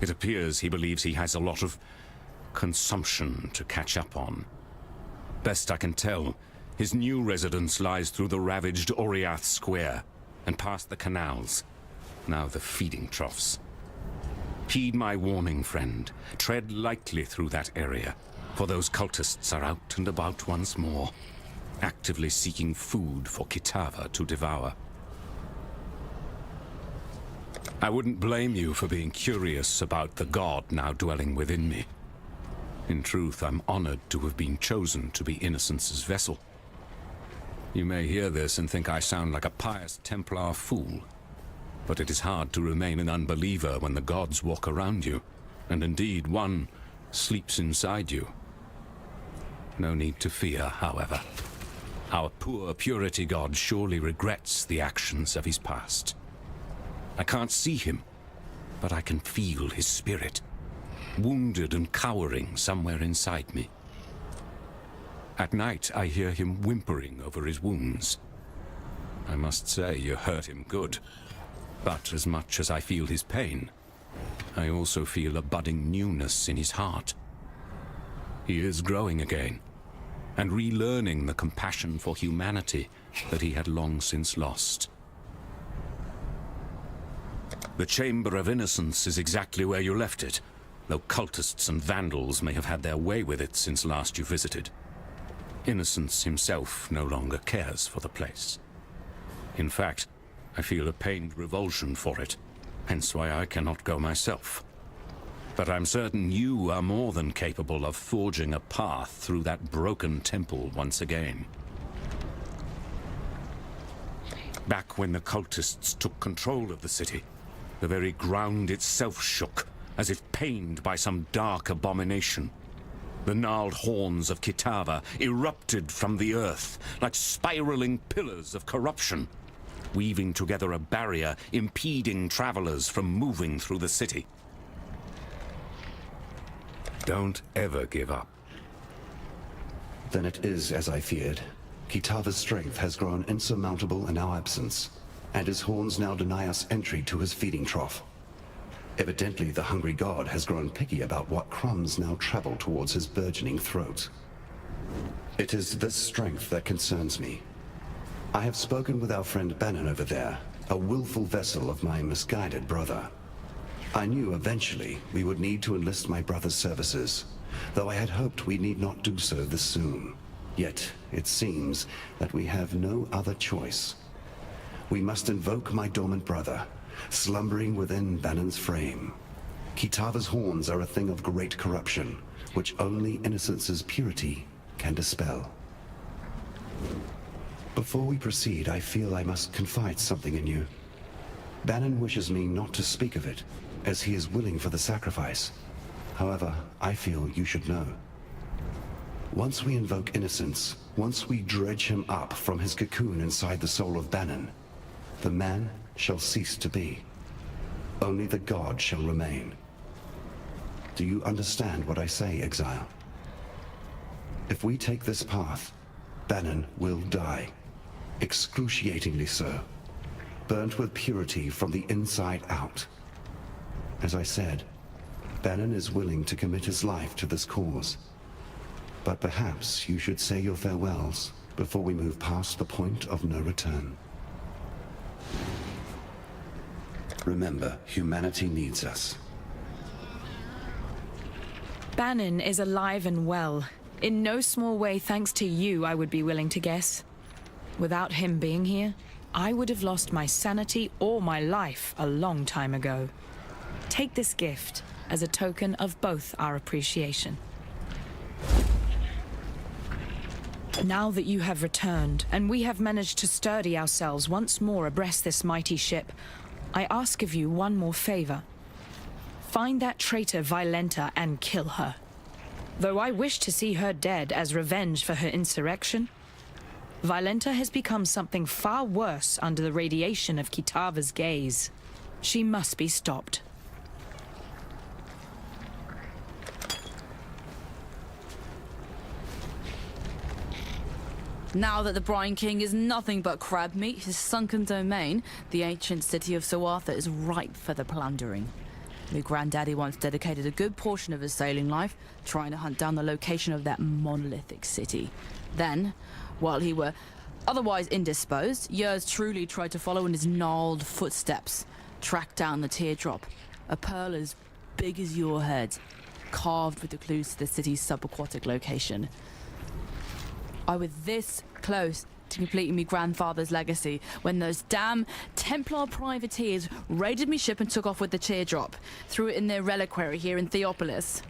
It appears he believes he has a lot of consumption to catch up on. Best I can tell, his new residence lies through the ravaged Oriath Square, and past the canals, now the feeding troughs. Heed my warning, friend. Tread lightly through that area, for those cultists are out and about once more, actively seeking food for Kitava to devour. I wouldn't blame you for being curious about the god now dwelling within me. In truth, I'm honored to have been chosen to be Innocence's vessel. You may hear this and think I sound like a pious Templar fool. But it is hard to remain an unbeliever when the gods walk around you, and indeed one sleeps inside you. No need to fear, however. Our poor purity god surely regrets the actions of his past. I can't see him, but I can feel his spirit, wounded and cowering somewhere inside me. At night, I hear him whimpering over his wounds. I must say, you hurt him good. But as much as I feel his pain, I also feel a budding newness in his heart. He is growing again, and relearning the compassion for humanity that he had long since lost. The Chamber of Innocence is exactly where you left it, though cultists and vandals may have had their way with it since last you visited. Innocence himself no longer cares for the place. In fact, I feel a pained revulsion for it, hence why I cannot go myself. But I'm certain you are more than capable of forging a path through that broken temple once again. Back when the cultists took control of the city, the very ground itself shook, as if pained by some dark abomination. The gnarled horns of Kitava erupted from the earth like spiraling pillars of corruption, weaving together a barrier impeding travelers from moving through the city. Don't ever give up. Then it is as I feared. Kitava's strength has grown insurmountable in our absence, and his horns now deny us entry to his feeding trough. Evidently, the hungry god has grown picky about what crumbs now travel towards his burgeoning throat. It is this strength that concerns me. I have spoken with our friend Bannon over there, a willful vessel of my misguided brother. I knew eventually we would need to enlist my brother's services, though I had hoped we need not do so this soon. Yet, it seems that we have no other choice. We must invoke my dormant brother, slumbering within Bannon's frame. Kitava's horns are a thing of great corruption, which only Innocence's purity can dispel. Before we proceed, I feel I must confide something in you. Bannon wishes me not to speak of it, as he is willing for the sacrifice. However, I feel you should know. Once we invoke Innocence, once we dredge him up from his cocoon inside the soul of Bannon, the man shall cease to be. Only the god shall remain. Do you understand what I say, Exile? If we take this path, Bannon will die. Excruciatingly so. Burnt with purity from the inside out. As I said, Bannon is willing to commit his life to this cause. But perhaps you should say your farewells before we move past the point of no return. Remember, humanity needs us. Bannon is alive and well. In no small way thanks to you, I would be willing to guess. Without him being here, I would have lost my sanity or my life a long time ago. Take this gift as a token of both our appreciation. Now that you have returned, and we have managed to sturdy ourselves once more abreast this mighty ship, I ask of you one more favor. Find that traitor Violenta and kill her. Though I wish to see her dead as revenge for her insurrection, Violenta has become something far worse under the radiation of Kitava's gaze. She must be stopped. Now that the Brine King is nothing but crab meat, his sunken domain, the ancient city of Soartha is ripe for the plundering. My granddaddy once dedicated a good portion of his sailing life trying to hunt down the location of that monolithic city. Then, while he were otherwise indisposed, yours truly tried to follow in his gnarled footsteps, track down the teardrop, a pearl as big as your head, carved with the clues to the city's subaquatic location. I was this close to completing my grandfather's legacy when those damn Templar privateers raided me ship and took off with the teardrop, threw it in their reliquary here in Theopolis.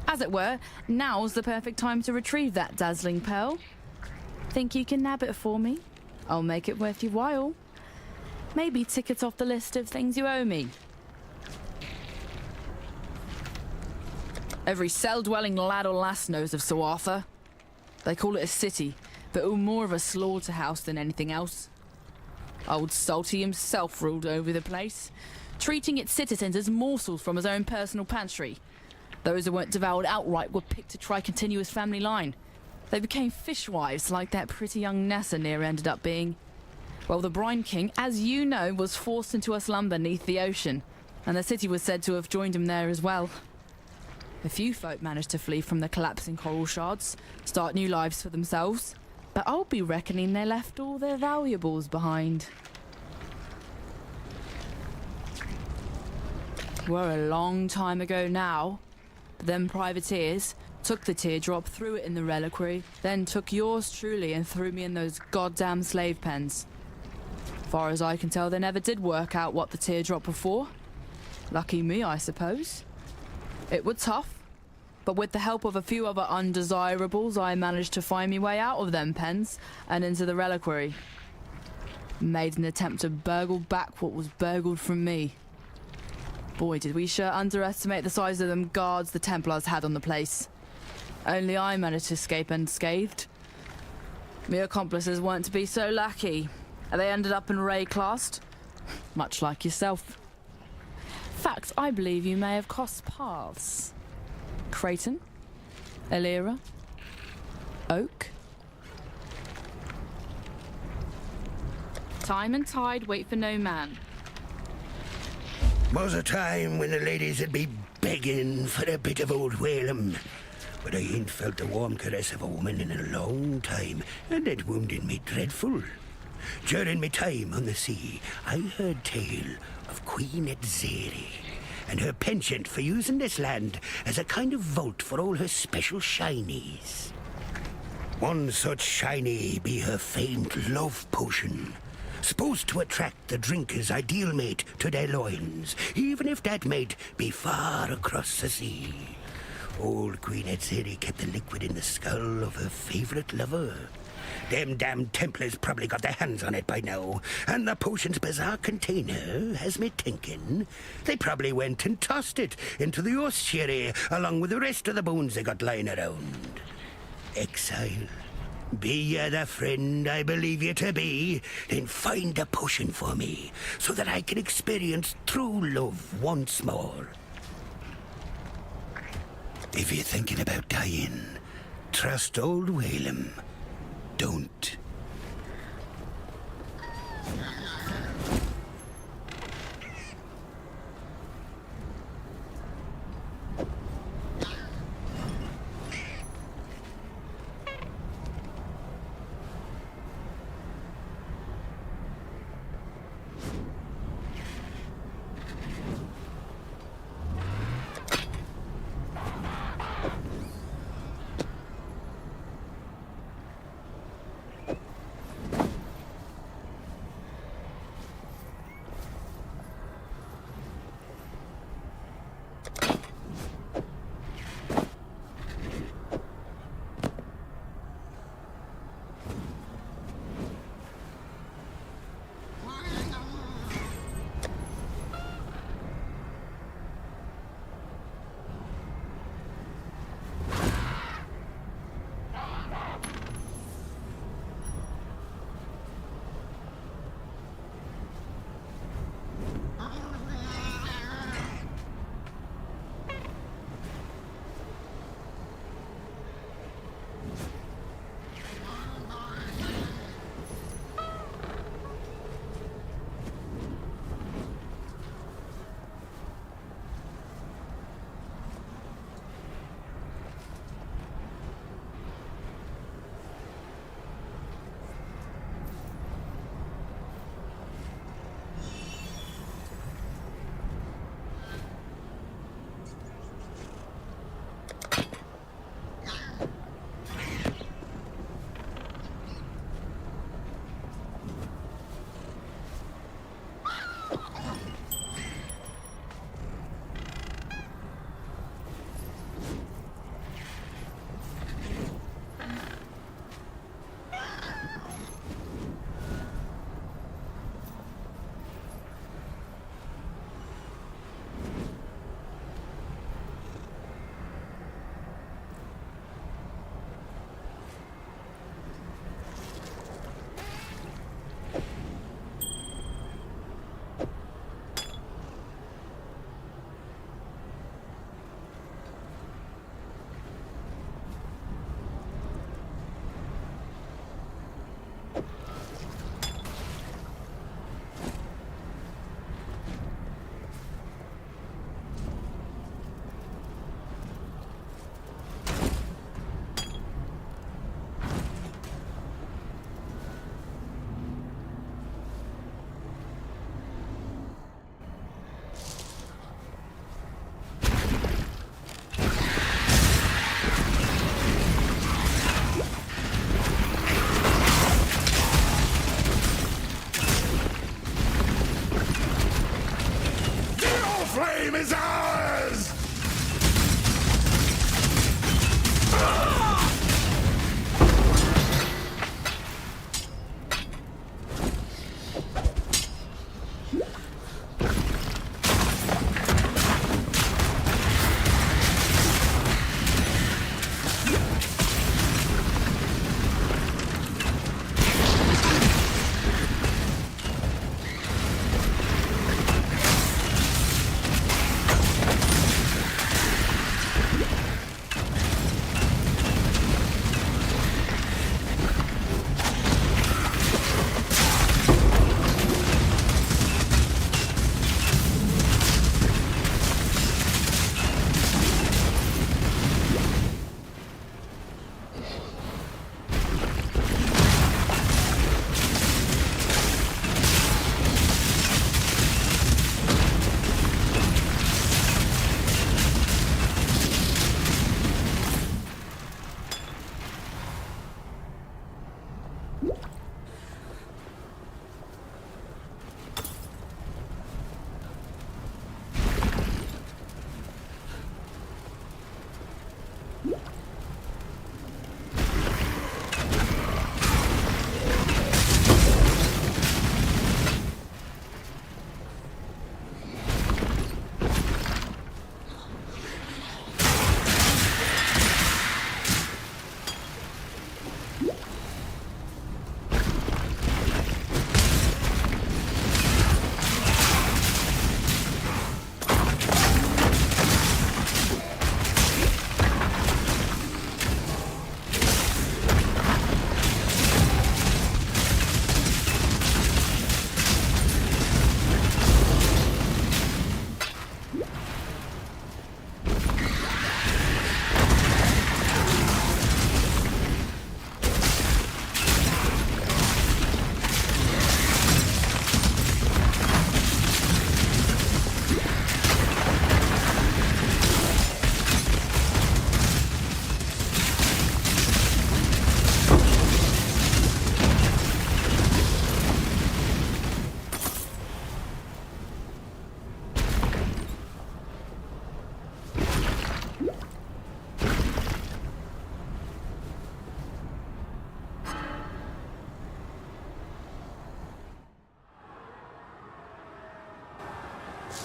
As it were, now's the perfect time to retrieve that dazzling pearl. Think you can nab it for me? I'll make it worth your while. Maybe tick it off the list of things you owe me. Every cell-dwelling lad or lass knows of Soartha. They call it a city, but more of a slaughterhouse than anything else. Old Salty himself ruled over the place, treating its citizens as morsels from his own personal pantry. Those who weren't devoured outright were picked to try continuous family line. They became fishwives like that pretty young Nessa near ended up being. Well, the Brine King, as you know, was forced into a slumber neath the ocean, and the city was said to have joined him there as well. A few folk managed to flee from the collapsing coral shards, start new lives for themselves, but I'll be reckoning they left all their valuables behind. We're a long time ago now, them privateers, took the teardrop, threw it in the reliquary, then took yours truly and threw me in those goddamn slave pens. Far as I can tell, they never did work out what the teardrop were for. Lucky me, I suppose. It was tough, but with the help of a few other undesirables, I managed to find me way out of them pens and into the reliquary. Made an attempt to burgle back what was burgled from me. Boy, did we sure underestimate the size of them guards the Templars had on the place. Only I managed to escape unscathed. My accomplices weren't to be so lucky. They ended up in Ray-classed, much like yourself. Fact, I believe you may have crossed paths. Creighton? Elira? Oak? Time and tide wait for no man. Was a time when the ladies would be begging for a bit of old Whalem. But I ain't felt the warm caress of a woman in a long time, and it wounded me dreadful. During my time on the sea, I heard tale of Queen Exile and her penchant for using this land as a kind of vault for all her special shinies. One such shiny be her famed love potion, supposed to attract the drinker's ideal mate to their loins, even if that mate be far across the sea. Old Queen Exile kept the liquid in the skull of her favorite lover. Them damn Templars probably got their hands on it by now, and the potion's bizarre container has me thinking they probably went and tossed it into the ossuary along with the rest of the bones they got lying around. Exile, be ye the friend I believe you to be, then find a potion for me so that I can experience true love once more. If you're thinking about dying, trust old Whalem. Don't.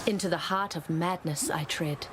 Into the heart of madness I tread.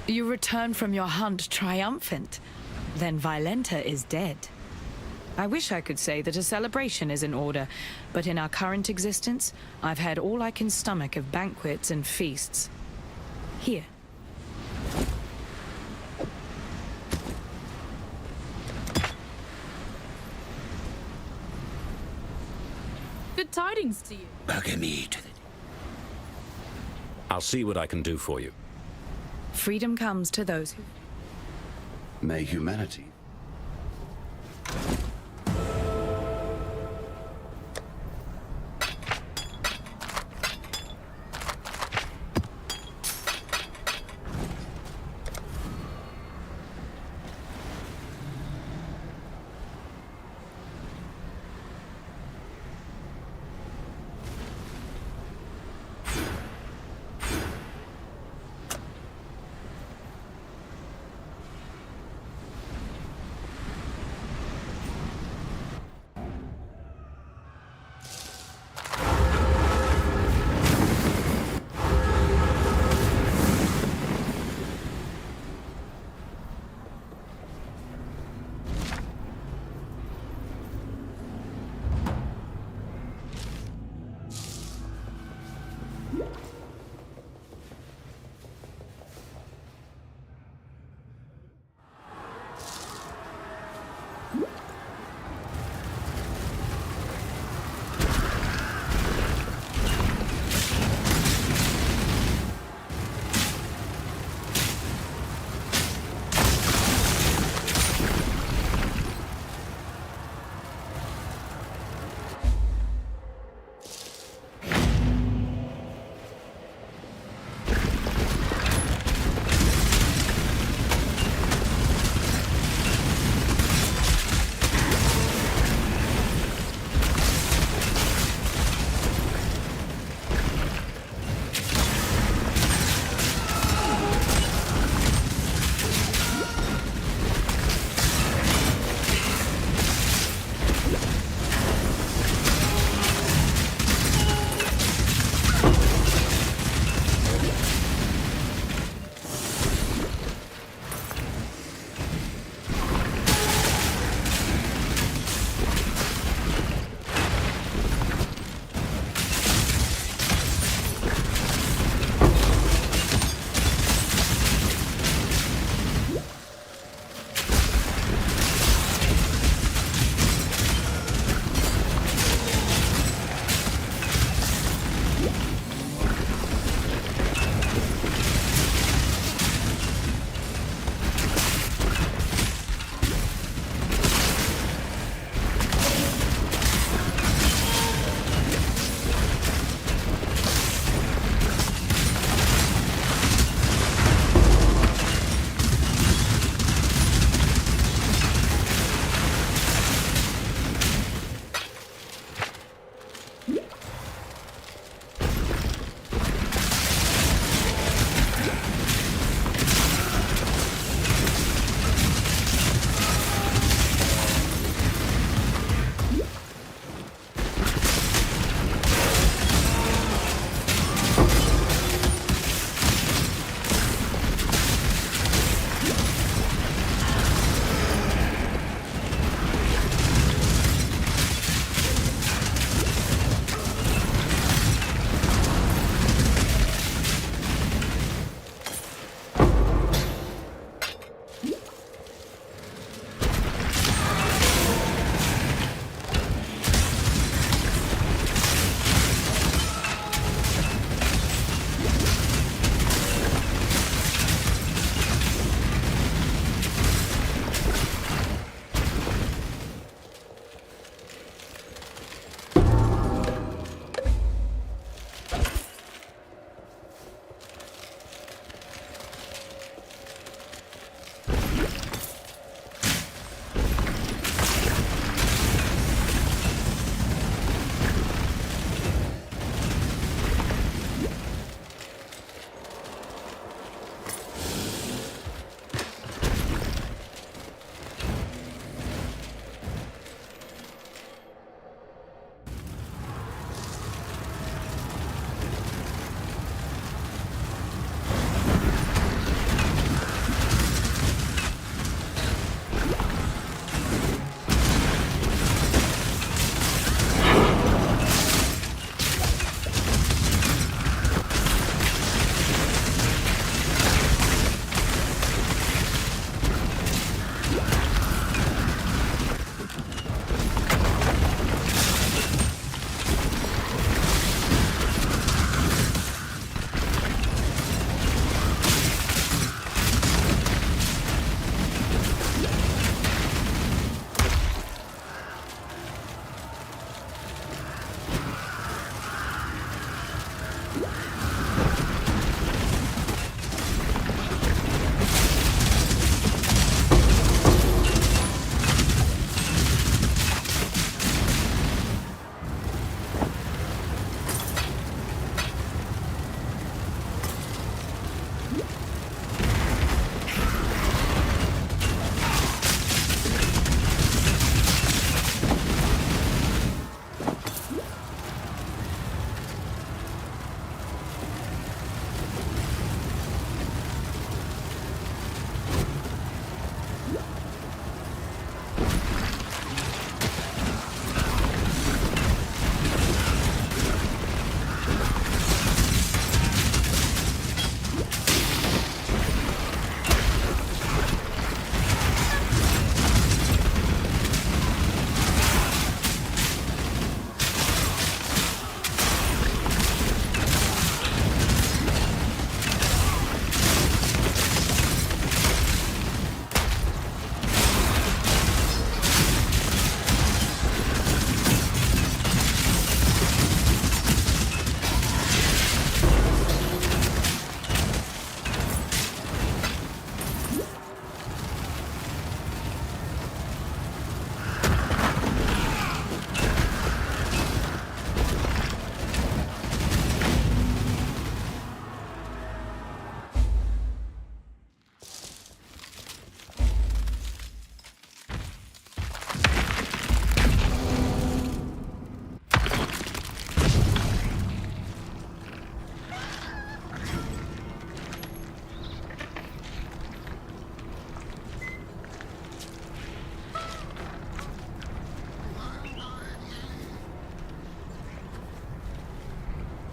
You return from your hunt triumphant. Then Violenta is dead. I wish I could say that a celebration is in order, but in our current existence, I've had all I can stomach of banquets and feasts. Here. Good tidings to you. Bugger me to I'll see what I can do for you. Freedom comes to those who... May humanity.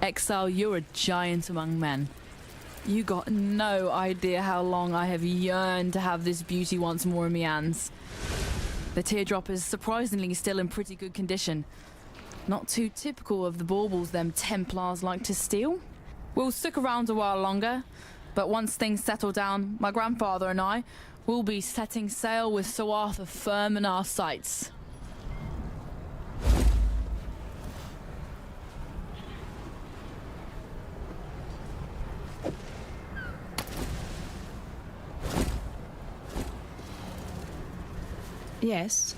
Exile, you're a giant among men. You got no idea how long I have yearned to have this beauty once more in my hands. The teardrop is surprisingly still in pretty good condition. Not too typical of the baubles them Templars like to steal. We'll stick around a while longer, but once things settle down, my grandfather and I will be setting sail with Sir Arthur firm in our sights. Yes.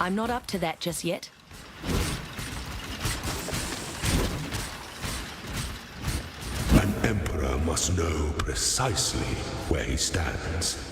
I'm not up to that just yet. An emperor must know precisely where he stands.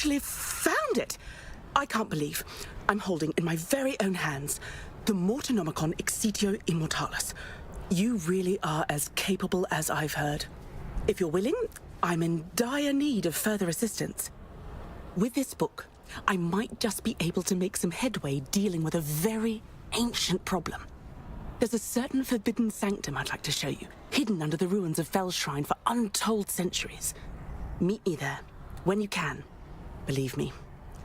actually found it! I can't believe I'm holding in my very own hands the Mortonomicon Exitio Immortalis. You really are as capable as I've heard. If you're willing, I'm in dire need of further assistance. With this book, I might just be able to make some headway dealing with a very ancient problem. There's a certain forbidden sanctum I'd like to show you, hidden under the ruins of Fel's Shrine for untold centuries. Meet me there, when you can. Believe me,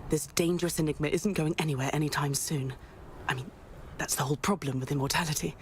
this dangerous enigma isn't going anywhere anytime soon. I mean, that's the whole problem with immortality.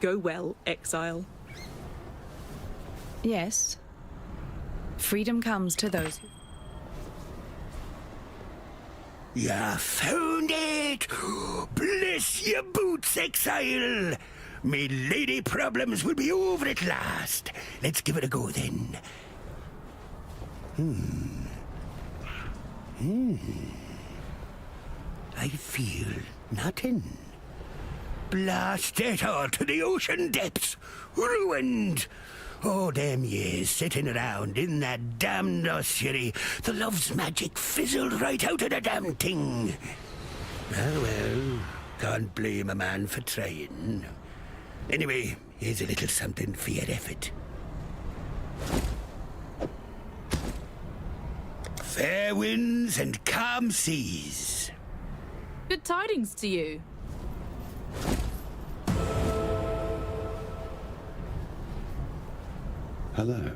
Go well, Exile. Yes. Freedom comes to those who... Ya found it! Bless your boots, Exile! Me lady problems will be over at last. Let's give it a go then. I feel nothing. Blast it all to the ocean depths. Ruined. All them years sitting around in that damned ossuary, the love's magic fizzled right out of the damn thing. Ah, well, can't blame a man for trying. Anyway, here's a little something for your effort. Fair winds and calm seas. Good tidings to you. Hello.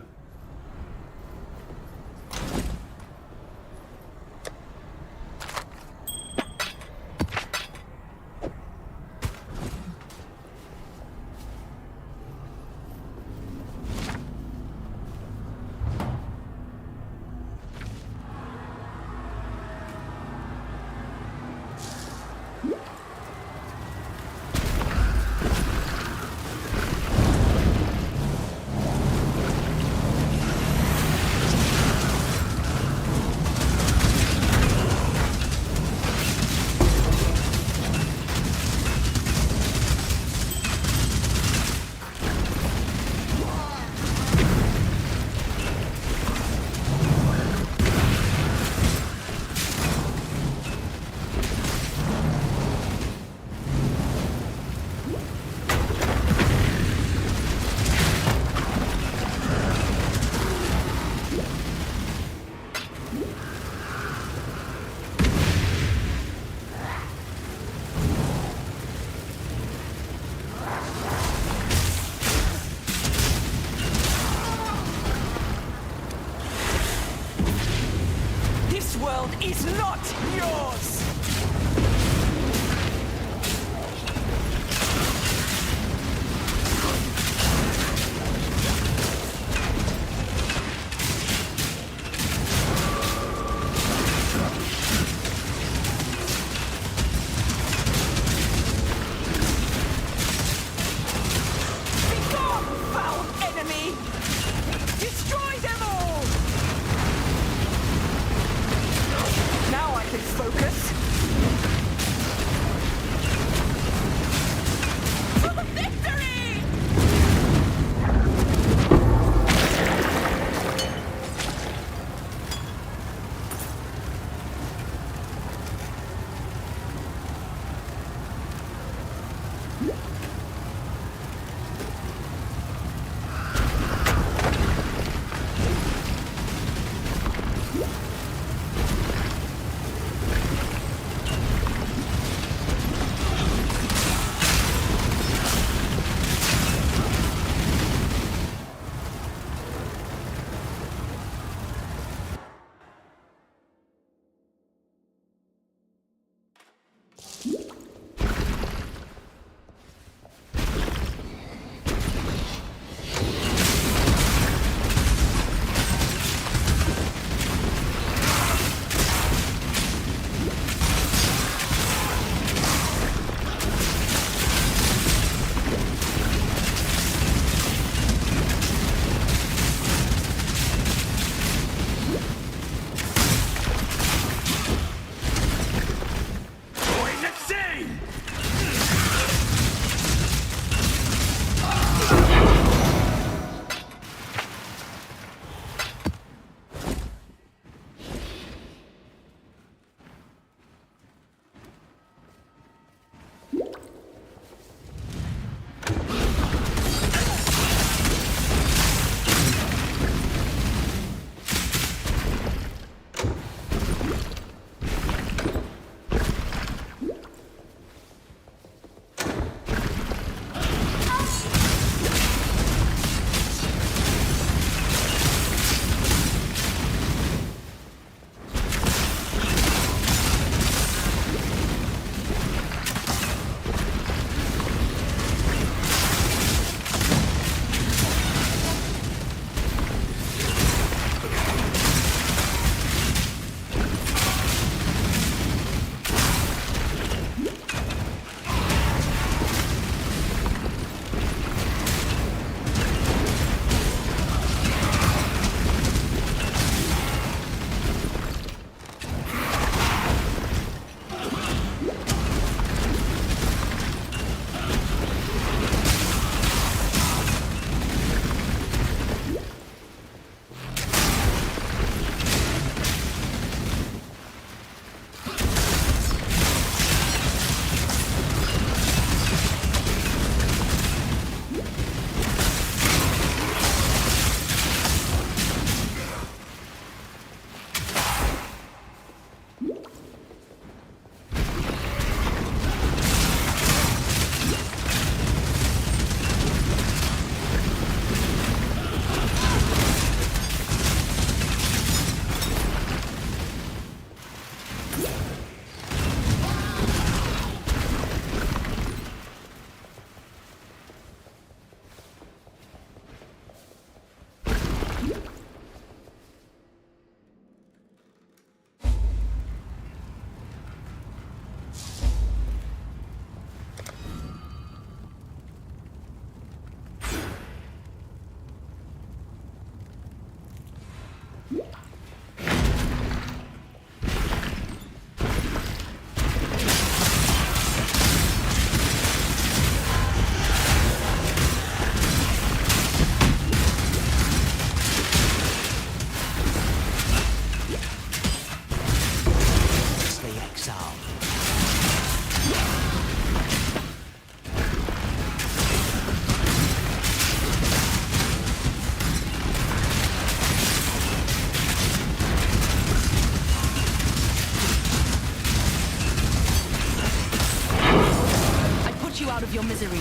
your misery.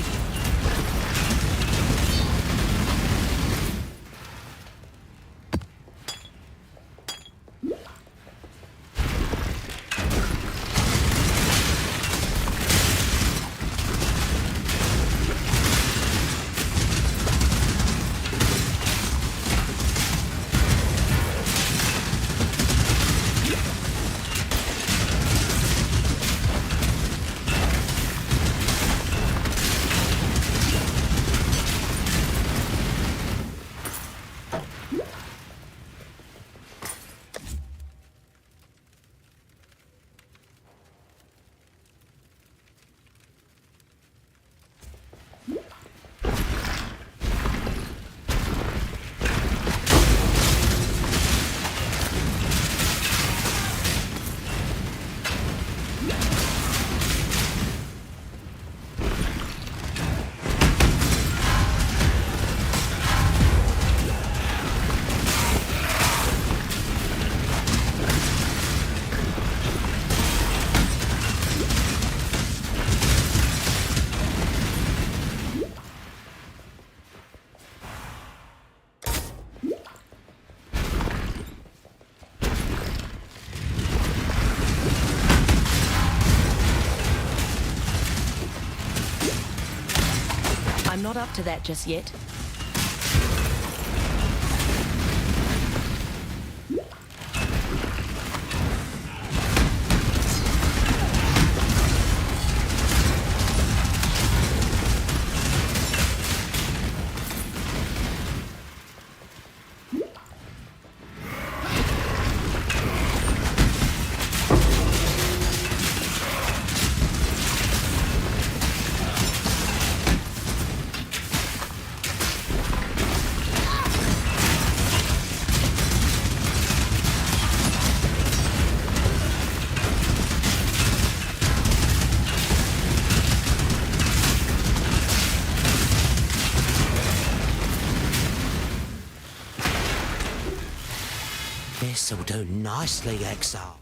I'm not up to that just yet. This'll do nicely, Exile.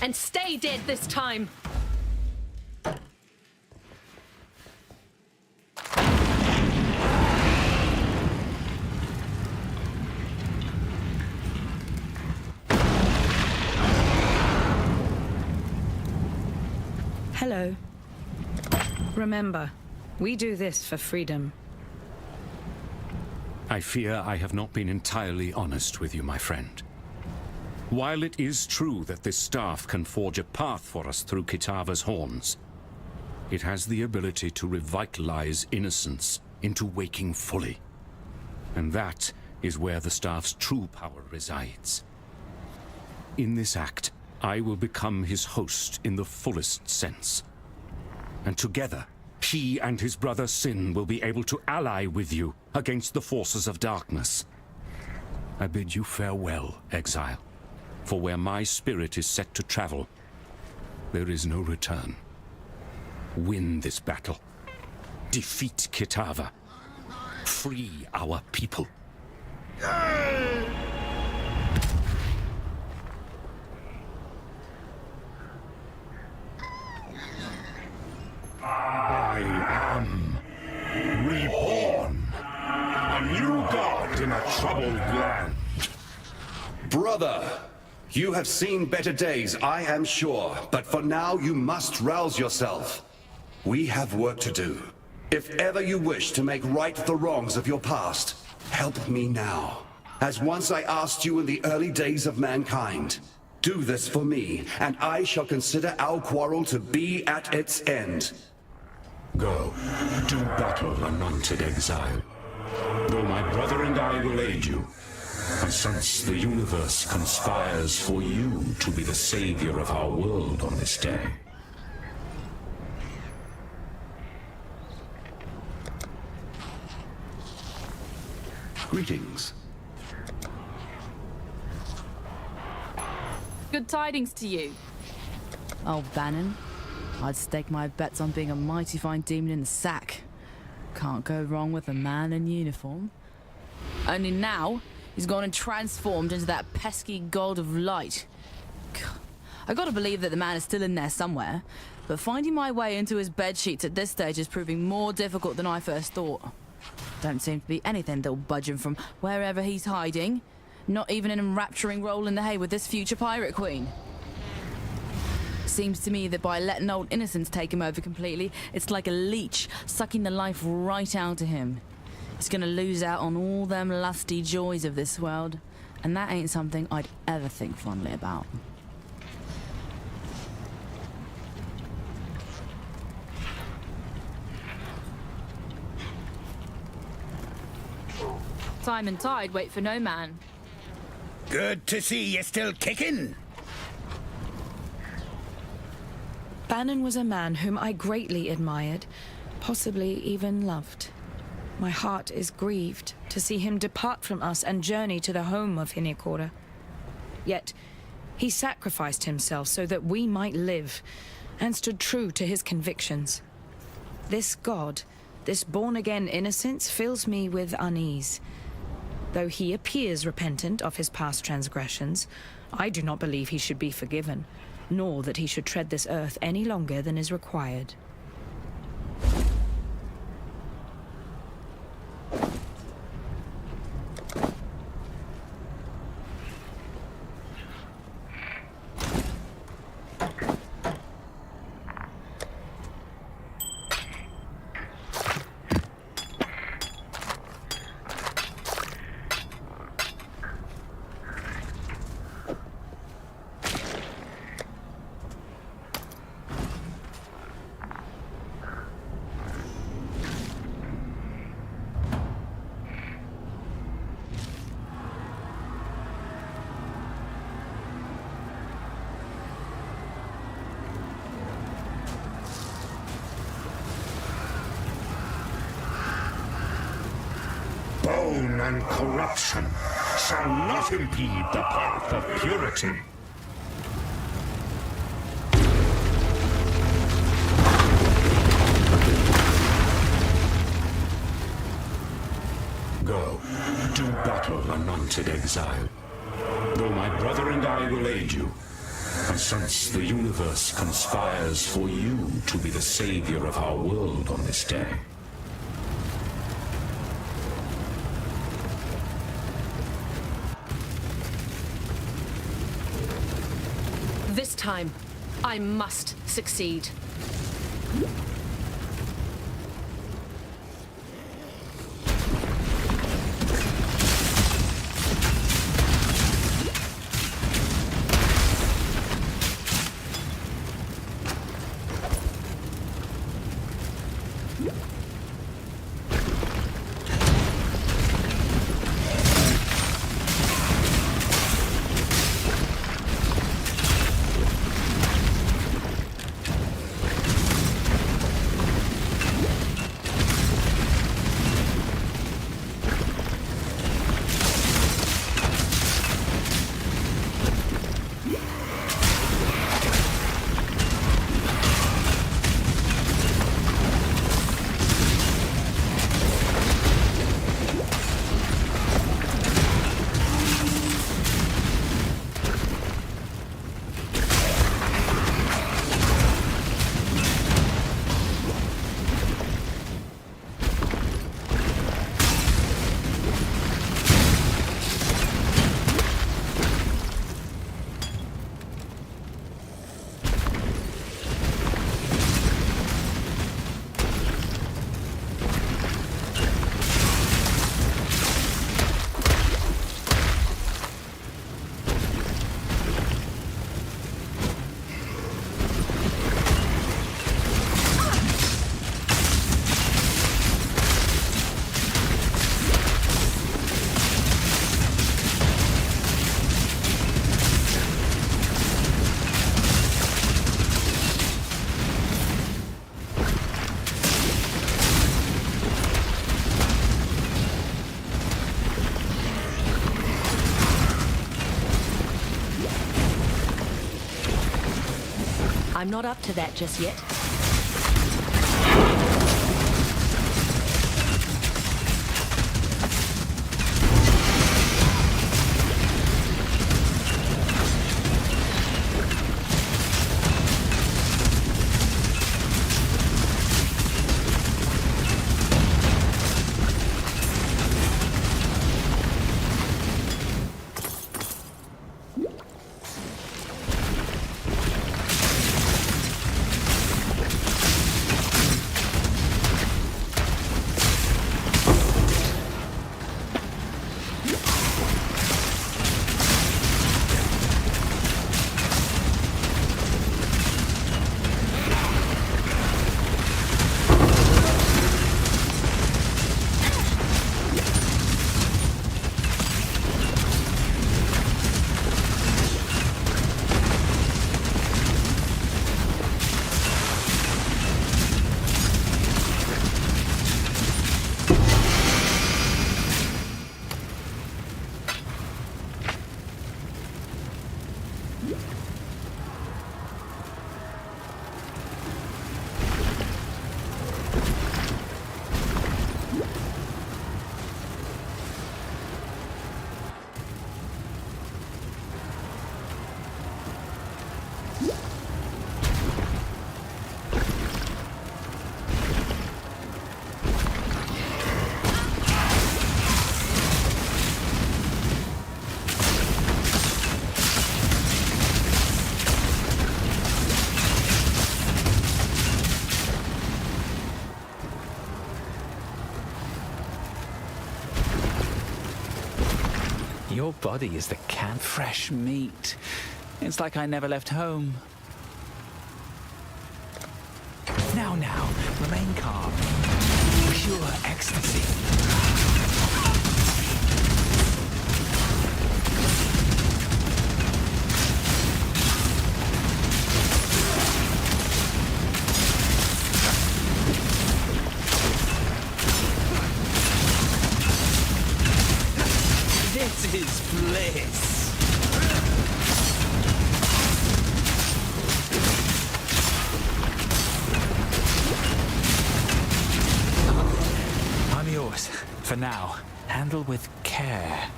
And stay dead this time! Hello. Remember, we do this for freedom. I fear I have not been entirely honest with you, my friend. While it is true that this staff can forge a path for us through Kitava's horns, it has the ability to revitalize innocence into waking fully. And that is where the staff's true power resides. In this act, I will become his host in the fullest sense. And together, he and his brother Sin will be able to ally with you against the forces of darkness. I bid you farewell, Exile. For where my spirit is set to travel, there is no return. Win this battle. Defeat Kitava. Free our people. Brother, you have seen better days, I am sure, but for now you must rouse yourself. We have work to do. If ever you wish to make right the wrongs of your past, help me now. As once I asked you in the early days of mankind. Do this for me, and I shall consider our quarrel to be at its end. Go, do battle, anointed exile. Though my brother and I will aid you, and since the universe conspires for you to be the savior of our world on this day. Greetings. Good tidings to you. Oh, Bannon. I'd stake my bets on being a mighty fine demon in the sack. Can't go wrong with a man in uniform. Only now, he's gone and transformed into that pesky god of light. I gotta believe that the man is still in there somewhere, but finding my way into his bedsheets at this stage is proving more difficult than I first thought. Don't seem to be anything that'll budge him from wherever he's hiding. Not even an enrapturing roll in the hay with this future pirate queen. Seems to me that by letting old innocence take him over completely, it's like a leech sucking the life right out of him. He's gonna lose out on all them lusty joys of this world, and that ain't something I'd ever think fondly about. Time and tide wait for no man. Good to see you still kicking. Bannon was a man whom I greatly admired, possibly even loved. My heart is grieved to see him depart from us and journey to the home of Hinekora. Yet, he sacrificed himself so that we might live, and stood true to his convictions. This god, this born-again innocence, fills me with unease. Though he appears repentant of his past transgressions, I do not believe he should be forgiven, nor that he should tread this earth any longer than is required. Bone and corruption shall not impede the path of purity. Go, do battle, anointed exile. Though my brother and I will aid you, and since the universe conspires for you to be the savior of our world on this day. This time, I must succeed. I'm not up to that just yet. Your body is the canned fresh meat. It's like I never left home. Now, remain calm. Pure ecstasy. This is bliss. I'm yours, for now. Handle with care.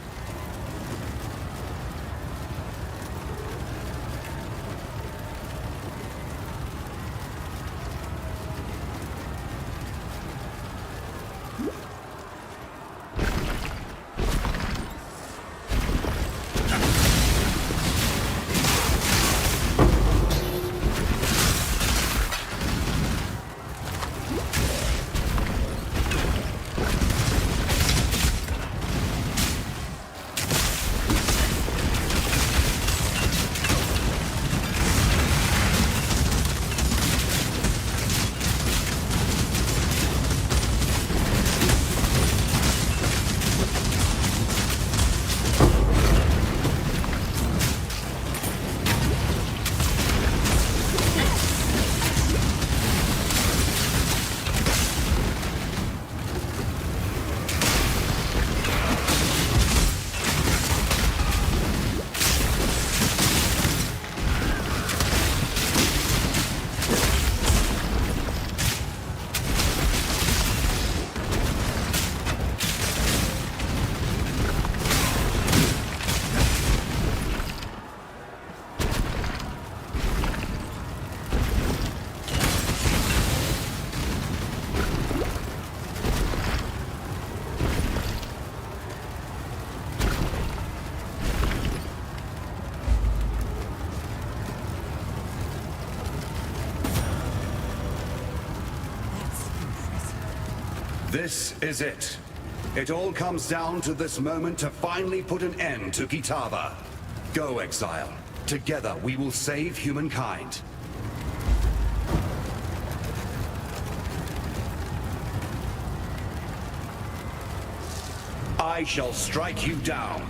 This is it. It all comes down to this moment to finally put an end to Kitava. Go, Exile. Together we will save humankind. I shall strike you down.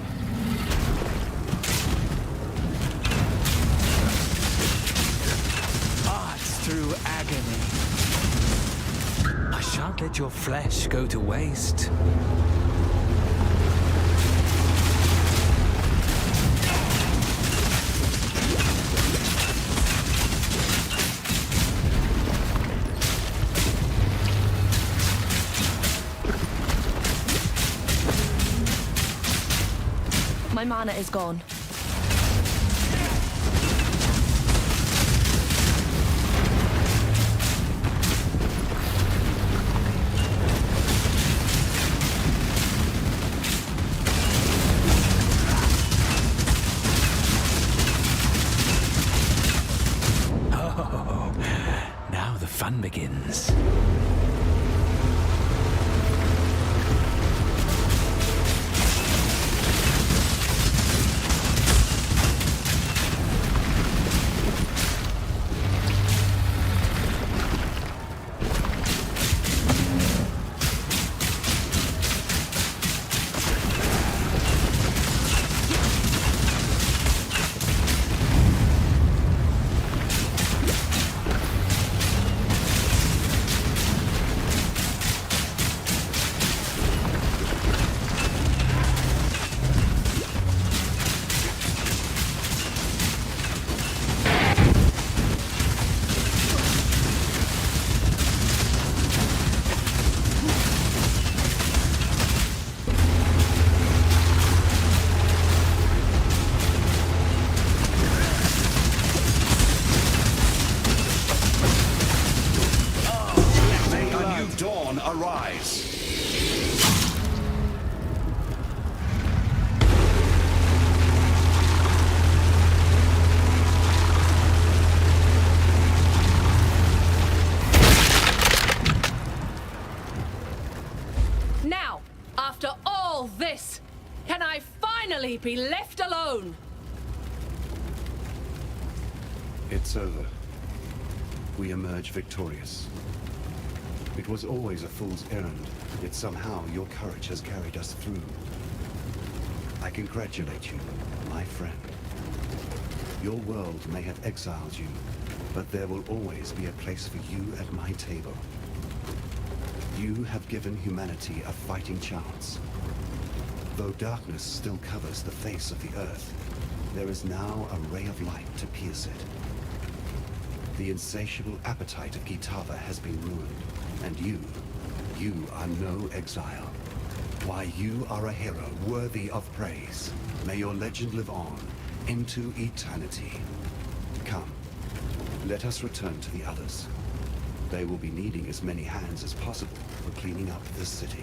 Arts through agony. I shan't let your flesh go to waste. My mana is gone. Oh, now the fun begins. Arise! Now, after all this, can I finally be left alone? It's over. We emerge victorious. It was always a fool's errand, yet somehow your courage has carried us through. I congratulate you, my friend. Your world may have exiled you, but there will always be a place for you at my table. You have given humanity a fighting chance. Though darkness still covers the face of the earth, there is now a ray of light to pierce it. The insatiable appetite of Kitava has been ruined, and you are no exile. Why, you are a hero worthy of praise. May your legend live on into eternity. Come, let us return to the others. They will be needing as many hands as possible for cleaning up this city.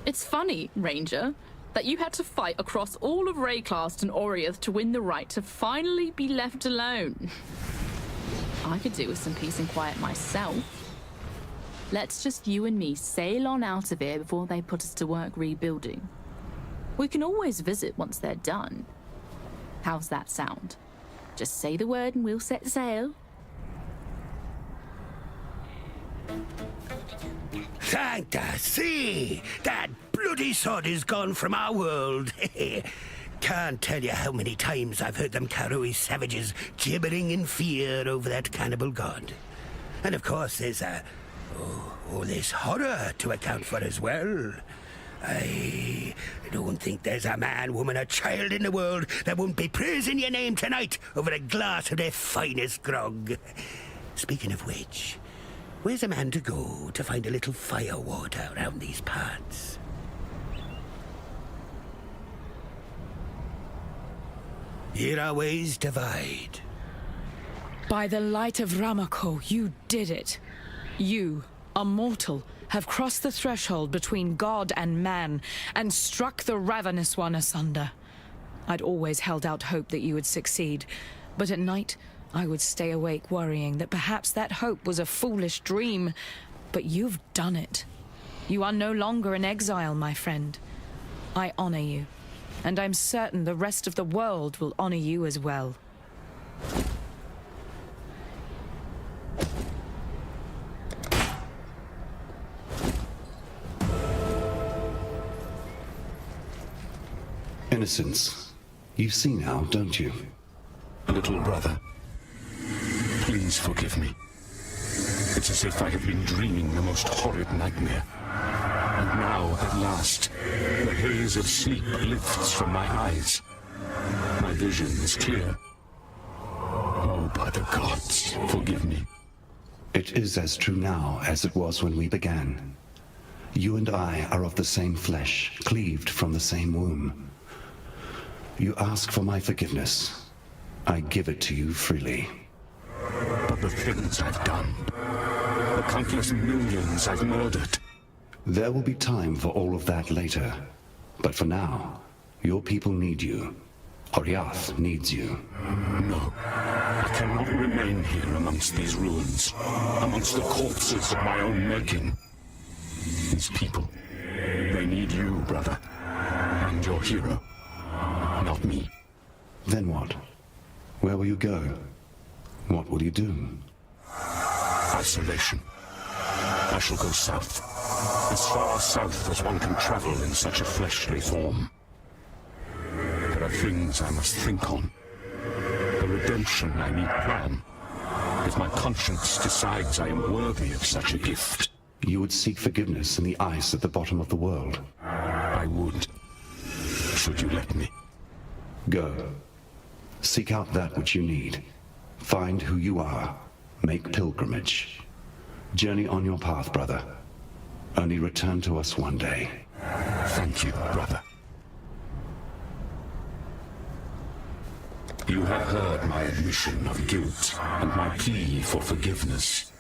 It's funny, Ranger, that you had to fight across all of Rayclast and Oriath to win the right to finally be left alone. I could do with some peace and quiet myself. Let's just you and me sail on out of here before they put us to work rebuilding. We can always visit once they're done. How's that sound? Just say the word and we'll set sail. Sancta, see! That bloody sod is gone from our world. Can't tell you how many times I've heard them Karui savages gibbering in fear over that cannibal god. And of course there's this horror to account for as well. I don't think there's a man, woman, or child in the world that won't be praising your name tonight over a glass of their finest grog. Speaking of which, where's a man to go to find a little fire water around these parts? Here our ways divide. By the light of Ramako, you did it. You, a mortal, have crossed the threshold between God and man and struck the ravenous one asunder. I'd always held out hope that you would succeed, but at night I would stay awake worrying that perhaps that hope was a foolish dream. But you've done it. You are no longer an exile, my friend. I honor you, and I'm certain the rest of the world will honor you as well. Innocence. You see now, don't you? Little brother. Please forgive me. It's as if I have been dreaming the most horrid nightmare. And now, at last, the haze of sleep lifts from my eyes. My vision is clear. Oh, by the gods, forgive me. It is as true now as it was when we began. You and I are of the same flesh, cleaved from the same womb. You ask for my forgiveness. I give it to you freely. But the things I've done, the countless millions I've murdered. There will be time for all of that later. But for now, your people need you. Oriath needs you. No, I cannot remain here amongst these ruins, amongst the corpses of my own making. These people, they need you, brother, and your hero, not me. Then what? Where will you go? What will you do? Isolation. I shall go south, as far south as one can travel in such a fleshly form. There are things I must think on. The redemption I need plan. If my conscience decides I am worthy of such a gift. You would seek forgiveness in the ice at the bottom of the world. I would, should you let me. Go. Seek out that which you need. Find who you are. Make pilgrimage. Journey on your path, brother. Only return to us one day. Thank you, brother. You have heard my admission of guilt and my plea for forgiveness.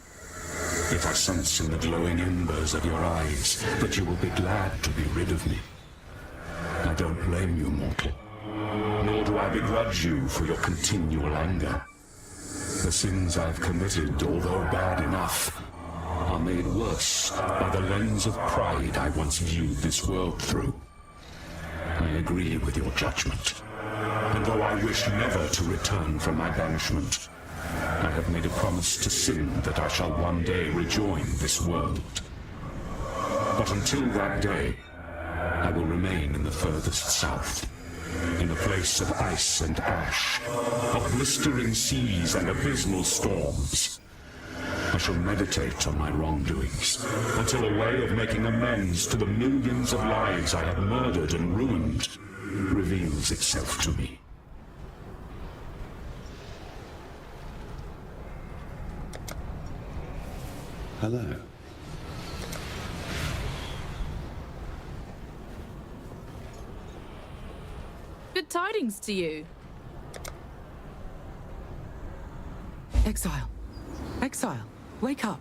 If I sense in the glowing embers of your eyes that you will be glad to be rid of me, I don't blame you, mortal. Nor do I begrudge you for your continual anger. The sins I've committed, although bad enough, are made worse by the lens of pride I once viewed this world through. I agree with your judgment. And though I wish never to return from my banishment, I have made a promise to sin that I shall one day rejoin this world. But until that day, I will remain in the furthest south, in a place of ice and ash, of blistering seas and abysmal storms. I shall meditate on my wrongdoings, until a way of making amends to the millions of lives I have murdered and ruined reveals itself to me. Hello. Good tidings to you. Exile. Exile, wake up.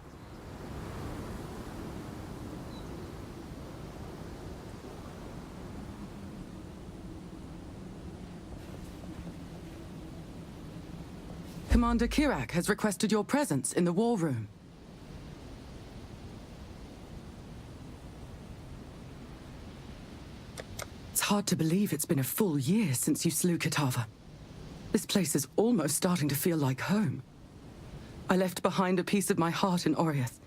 Commander Kirak has requested your presence in the war room. It's hard to believe it's been a full year since you slew Kitava. This place is almost starting to feel like home. I left behind a piece of my heart in Oriath,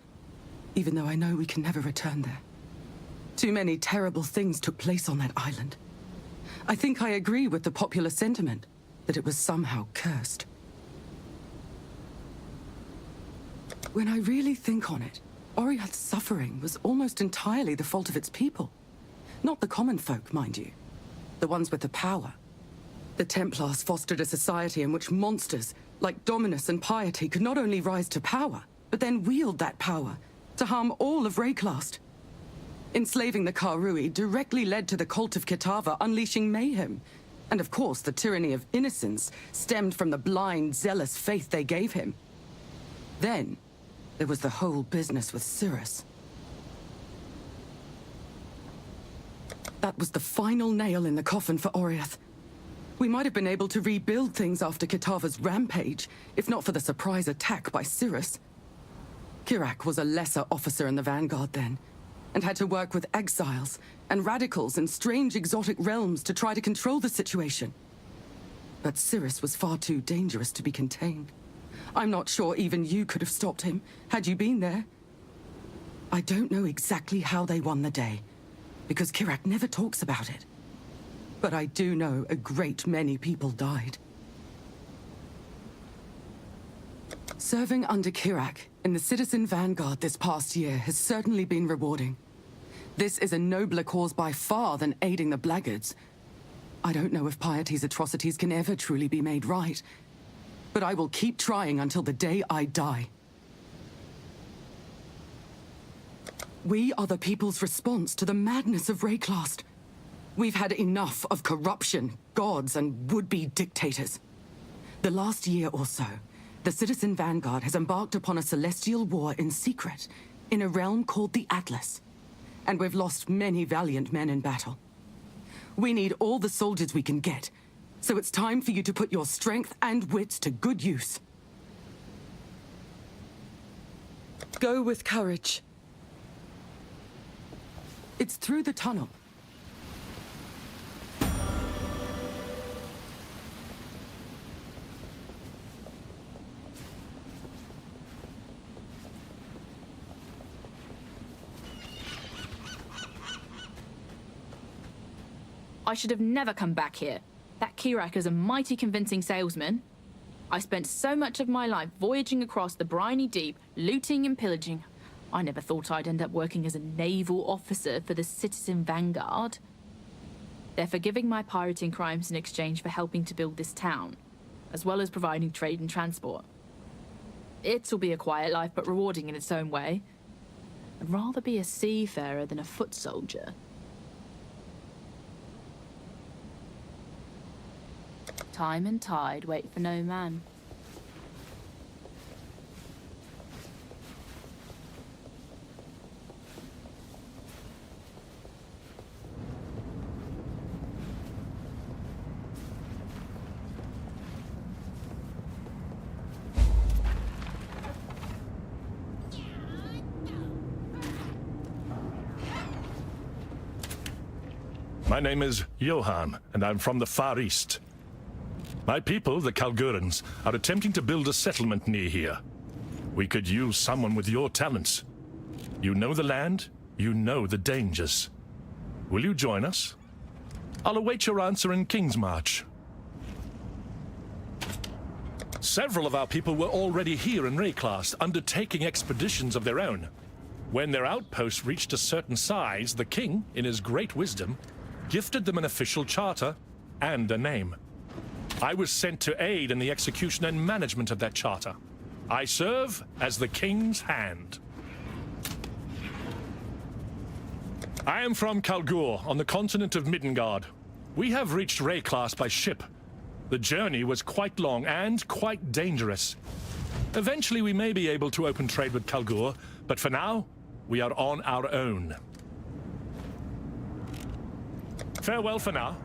even though I know we can never return there. Too many terrible things took place on that island. I think I agree with the popular sentiment that it was somehow cursed. When I really think on it, Oriath's suffering was almost entirely the fault of its people. Not the common folk, mind you. The ones with the power. The Templars fostered a society in which monsters, like Dominus and Piety, could not only rise to power, but then wield that power to harm all of Rayclast. Enslaving the Karui directly led to the cult of Kitava unleashing mayhem. And of course, the tyranny of innocence stemmed from the blind, zealous faith they gave him. Then, there was the whole business with Cirrus. That was the final nail in the coffin for Oriath. We might have been able to rebuild things after Kitava's rampage, if not for the surprise attack by Cirrus. Kirak was a lesser officer in the Vanguard then, and had to work with exiles and radicals in strange exotic realms to try to control the situation. But Cirrus was far too dangerous to be contained. I'm not sure even you could have stopped him, had you been there. I don't know exactly how they won the day, because Kirak never talks about it. But I do know a great many people died. Serving under Kirak In the Citizen Vanguard this past year has certainly been rewarding. This is a nobler cause by far than aiding the blackguards. I don't know if piety's atrocities can ever truly be made right, but I will keep trying until the day I die. We are the people's response to the madness of Rayclast. We've had enough of corruption, gods, and would-be dictators. The last year or so, the Citizen Vanguard has embarked upon a celestial war in secret, in a realm called the Atlas. And we've lost many valiant men in battle. We need all the soldiers we can get, so it's time for you to put your strength and wits to good use. Go with courage. It's through the tunnel. I should have never come back here. That Kirak is a mighty convincing salesman. I spent so much of my life voyaging across the briny deep, looting and pillaging. I never thought I'd end up working as a naval officer for the Citizen Vanguard. They're forgiving my pirating crimes in exchange for helping to build this town, as well as providing trade and transport. It'll be a quiet life, but rewarding in its own way. I'd rather be a seafarer than a foot soldier. Time and tide wait for no man. My name is Johan, and I'm from the Far East. My people, the Kalgurans, are attempting to build a settlement near here. We could use someone with your talents. You know the land, you know the dangers. Will you join us? I'll await your answer in Kingsmarch. Several of our people were already here in Rayclast, undertaking expeditions of their own. When their outposts reached a certain size, the king, in his great wisdom, gifted them an official charter and a name. I was sent to aid in the execution and management of that charter. I serve as the King's Hand. I am from Kalgur, on the continent of Midgard. We have reached Rayclast by ship. The journey was quite long and quite dangerous. Eventually we may be able to open trade with Kalgur, but for now, we are on our own. Farewell for now.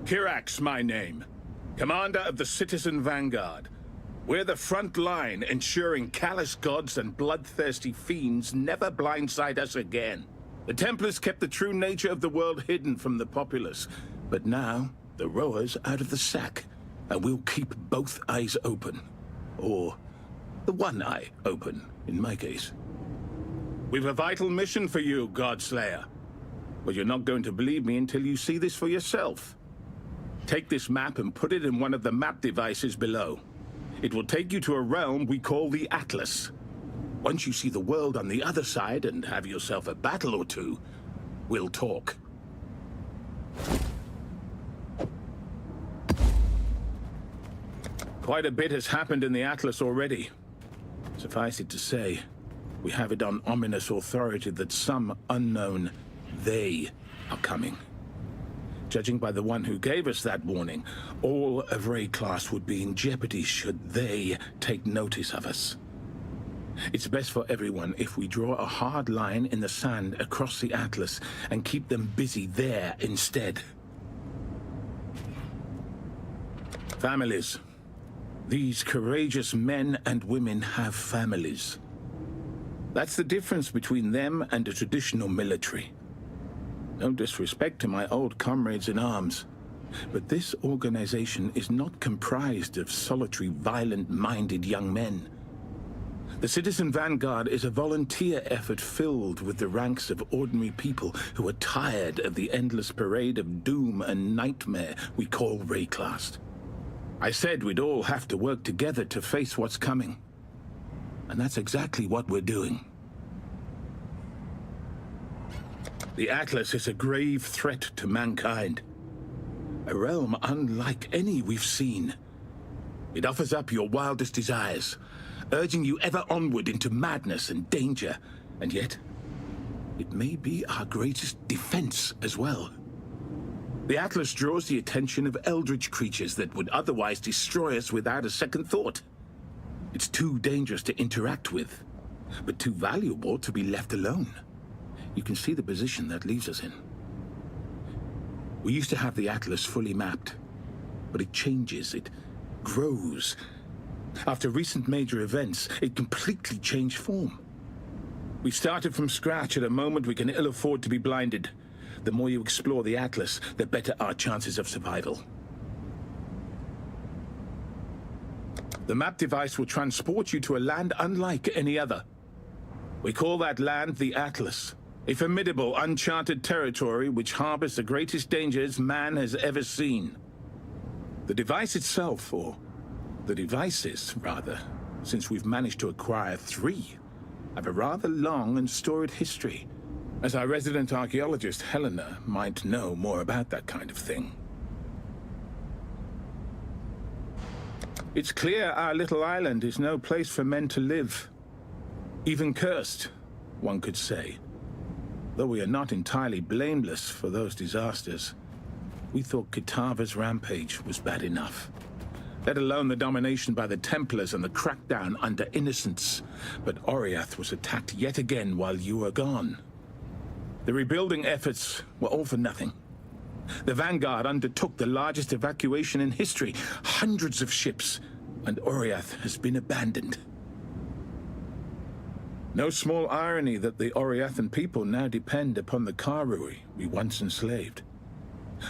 Kirak's my name, commander of the Citizen Vanguard. We're the front line, ensuring callous gods and bloodthirsty fiends never blindside us again. The Templars kept the true nature of the world hidden from the populace, but now the rower's out of the sack, and we'll keep both eyes open. Or the one eye open, in my case. We've a vital mission for you, Godslayer. But you're not going to believe me until you see this for yourself. Take this map and put it in one of the map devices below. It will take you to a realm we call the Atlas. Once you see the world on the other side and have yourself a battle or two, we'll talk. Quite a bit has happened in the Atlas already. Suffice it to say, we have it on ominous authority that some unknown they are coming. Judging by the one who gave us that warning, all of Rayclast would be in jeopardy should they take notice of us. It's best for everyone if we draw a hard line in the sand across the Atlas and keep them busy there instead. Families. These courageous men and women have families. That's the difference between them and a traditional military. No disrespect to my old comrades in arms, but this organization is not comprised of solitary, violent-minded young men. The Citizen Vanguard is a volunteer effort filled with the ranks of ordinary people who are tired of the endless parade of doom and nightmare we call Rayclast. I said we'd all have to work together to face what's coming. And that's exactly what we're doing. The Atlas is a grave threat to mankind. A realm unlike any we've seen. It offers up your wildest desires, urging you ever onward into madness and danger, and yet, it may be our greatest defense as well. The Atlas draws the attention of eldritch creatures that would otherwise destroy us without a second thought. It's too dangerous to interact with, but too valuable to be left alone. You can see the position that leaves us in. We used to have the Atlas fully mapped, but it changes, it grows. After recent major events, it completely changed form. We started from scratch at a moment we can ill afford to be blinded. The more you explore the Atlas, the better our chances of survival. The map device will transport you to a land unlike any other. We call that land the Atlas, a formidable, uncharted territory which harbors the greatest dangers man has ever seen. The device itself, or the devices, rather, since we've managed to acquire 3, have a rather long and storied history. As our resident archaeologist, Helena, might know more about that kind of thing. It's clear our little island is no place for men to live. Even cursed, one could say. Though we are not entirely blameless for those disasters, we thought Kitava's rampage was bad enough. Let alone the domination by the Templars and the crackdown under innocents. But Oriath was attacked yet again while you were gone. The rebuilding efforts were all for nothing. The Vanguard undertook the largest evacuation in history, hundreds of ships, and Oriath has been abandoned. No small irony that the Oriathan people now depend upon the Karui we once enslaved.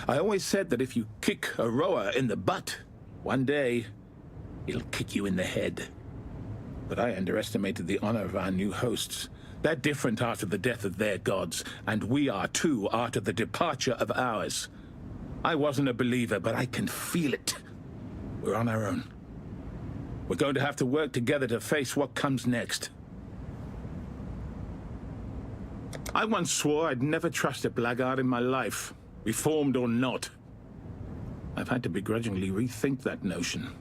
I always said that if you kick a rower in the butt, one day, it'll kick you in the head. But I underestimated the honor of our new hosts. They're different after the death of their gods, and we are too after the departure of ours. I wasn't a believer, but I can feel it. We're on our own. We're going to have to work together to face what comes next. I once swore I'd never trust a blackguard in my life, reformed or not. I've had to begrudgingly rethink that notion.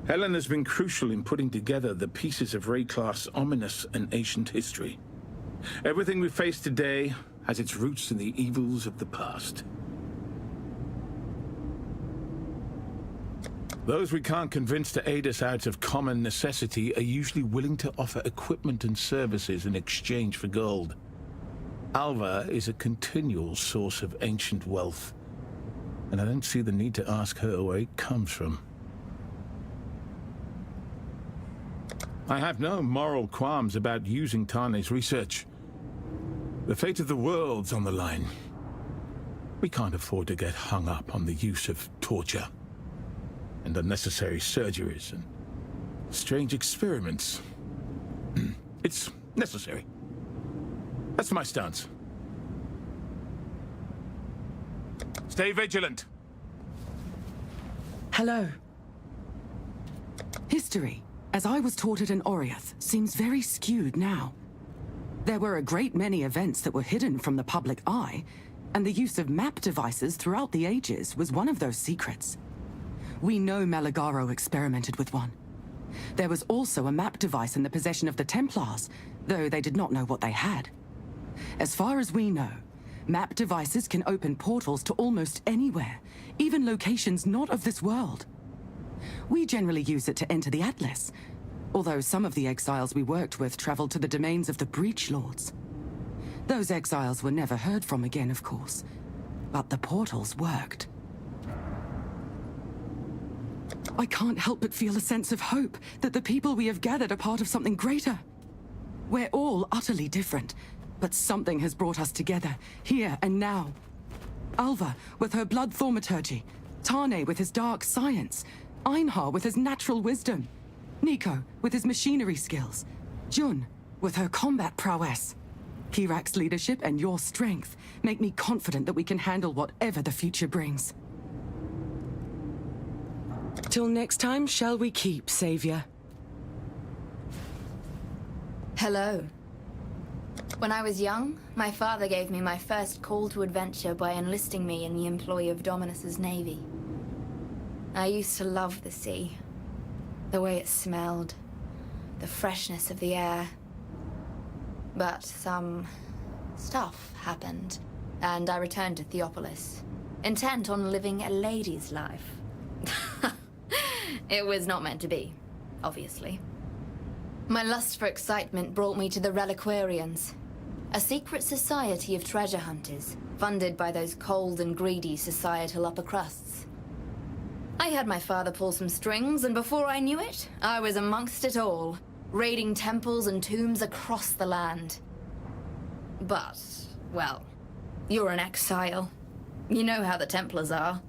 Helen has been crucial in putting together the pieces of Rayclast's ominous and ancient history. Everything we face today has its roots in the evils of the past. Those we can't convince to aid us out of common necessity are usually willing to offer equipment and services in exchange for gold. Alva is a continual source of ancient wealth, and I don't see the need to ask her where it comes from. I have no moral qualms about using Tane's research. The fate of the world's on the line. We can't afford to get hung up on the use of torture and unnecessary surgeries and strange experiments. It's necessary. That's my stance. Stay vigilant. Hello. History, as I was taught it in Oriath, seems very skewed now. There were a great many events that were hidden from the public eye, and the use of map devices throughout the ages was one of those secrets. We know Malagaro experimented with one. There was also a map device in the possession of the Templars, though they did not know what they had. As far as we know, map devices can open portals to almost anywhere, even locations not of this world. We generally use it to enter the Atlas, although some of the exiles we worked with traveled to the domains of the Breach Lords. Those exiles were never heard from again, of course, but the portals worked. I can't help but feel a sense of hope that the people we have gathered are part of something greater. We're all utterly different, but something has brought us together, here and now. Alva with her blood thaumaturgy, Tane with his dark science, Einhar with his natural wisdom. Nico, with his machinery skills. Jun, with her combat prowess. Kirak's leadership and your strength make me confident that we can handle whatever the future brings. Till next time, shall we keep, Savior? Hello. When I was young, my father gave me my first call to adventure by enlisting me in the employ of Dominus's navy. I used to love the sea. The way it smelled. The freshness of the air. But some stuff happened, and I returned to Theopolis, intent on living a lady's life. It was not meant to be, obviously. My lust for excitement brought me to the Reliquarians, a secret society of treasure hunters, funded by those cold and greedy societal upper crusts. I had my father pull some strings, and before I knew it, I was amongst it all, raiding temples and tombs across the land. But, well, you're an exile. You know how the Templars are.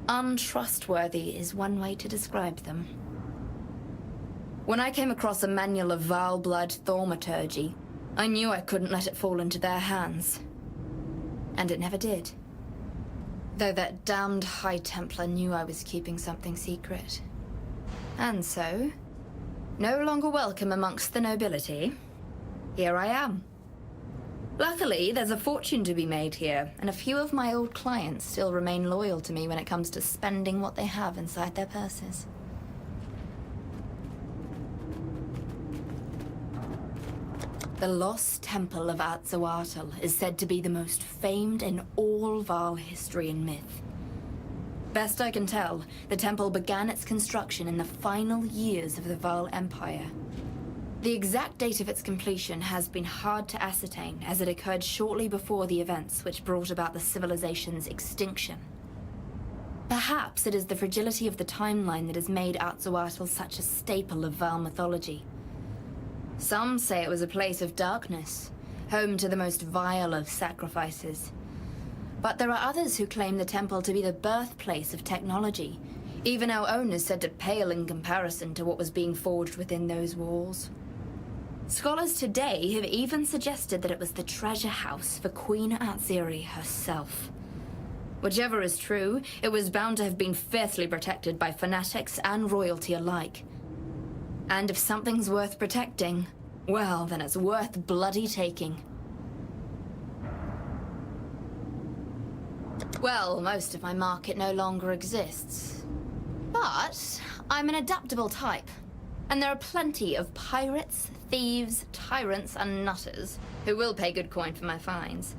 Untrustworthy is one way to describe them. When I came across a manual of vile blood thaumaturgy, I knew I couldn't let it fall into their hands. And it never did. Though that damned High Templar knew I was keeping something secret. And so, no longer welcome amongst the nobility, here I am. Luckily, there's a fortune to be made here, and a few of my old clients still remain loyal to me when it comes to spending what they have inside their purses. The Lost Temple of Atzoatl is said to be the most famed in all Val history and myth. Best I can tell, the temple began its construction in the final years of the Val Empire. The exact date of its completion has been hard to ascertain, as it occurred shortly before the events which brought about the civilization's extinction. Perhaps it is the fragility of the timeline that has made Atzoatl such a staple of Val mythology. Some say it was a place of darkness, home to the most vile of sacrifices. But there are others who claim the temple to be the birthplace of technology. Even our own is said to pale in comparison to what was being forged within those walls. Scholars today have even suggested that it was the treasure house for Queen Atziri herself. Whichever is true, it was bound to have been fiercely protected by fanatics and royalty alike. And if something's worth protecting, well, then it's worth bloody taking. Well, most of my market no longer exists. But I'm an adaptable type. And there are plenty of pirates, thieves, tyrants, and nutters who will pay good coin for my finds.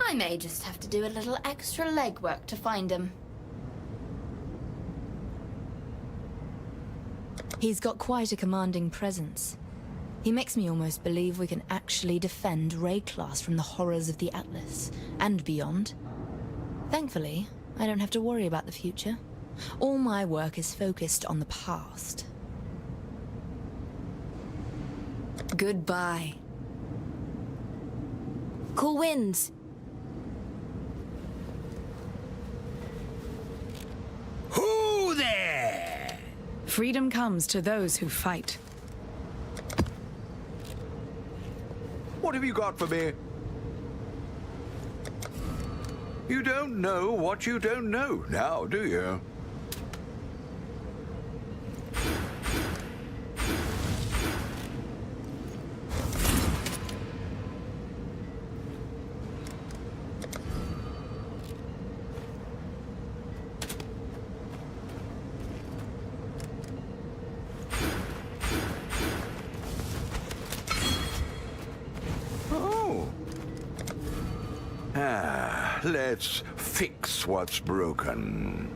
I may just have to do a little extra legwork to find them. He's got quite a commanding presence. He makes me almost believe we can actually defend Rayclass from the horrors of the Atlas, and beyond. Thankfully, I don't have to worry about the future. All my work is focused on the past. Goodbye. Cool winds. Who there? Freedom comes to those who fight. What have you got for me? You don't know what you don't know now, do you? Let's fix what's broken.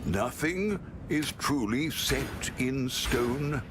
Nothing is truly set in stone.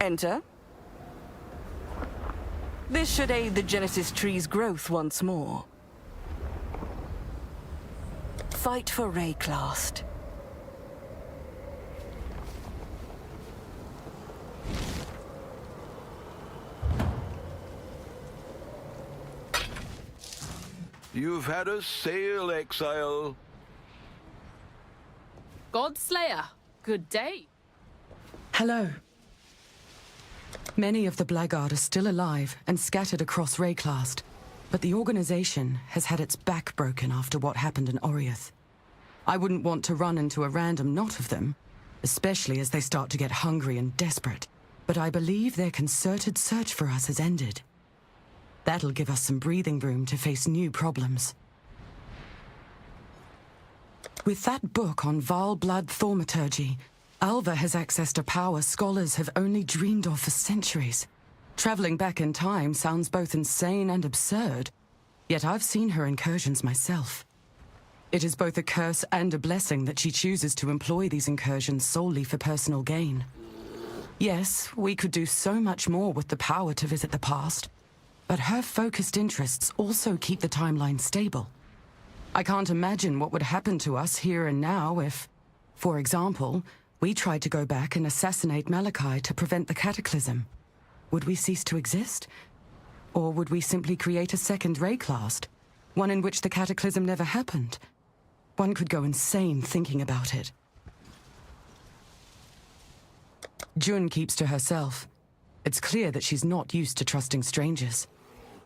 Enter. This should aid the Genesis tree's growth once more. Fight for Rayclast. You've had a sail, Exile. Godslayer, good day. Hello. Many of the Blackguard are still alive and scattered across Rayclast, but the organization has had its back broken after what happened in Oriath. I wouldn't want to run into a random knot of them, especially as they start to get hungry and desperate, but I believe their concerted search for us has ended. That'll give us some breathing room to face new problems. With that book on vile blood thaumaturgy, Alva has access to power scholars have only dreamed of for centuries. Traveling back in time sounds both insane and absurd, yet I've seen her incursions myself. It is both a curse and a blessing that she chooses to employ these incursions solely for personal gain. Yes, we could do so much more with the power to visit the past, but her focused interests also keep the timeline stable. I can't imagine what would happen to us here and now if, for example, we tried to go back and assassinate Malachi to prevent the cataclysm. Would we cease to exist? Or would we simply create a second Rayclast, one in which the cataclysm never happened? One could go insane thinking about it. Jun keeps to herself. It's clear that she's not used to trusting strangers.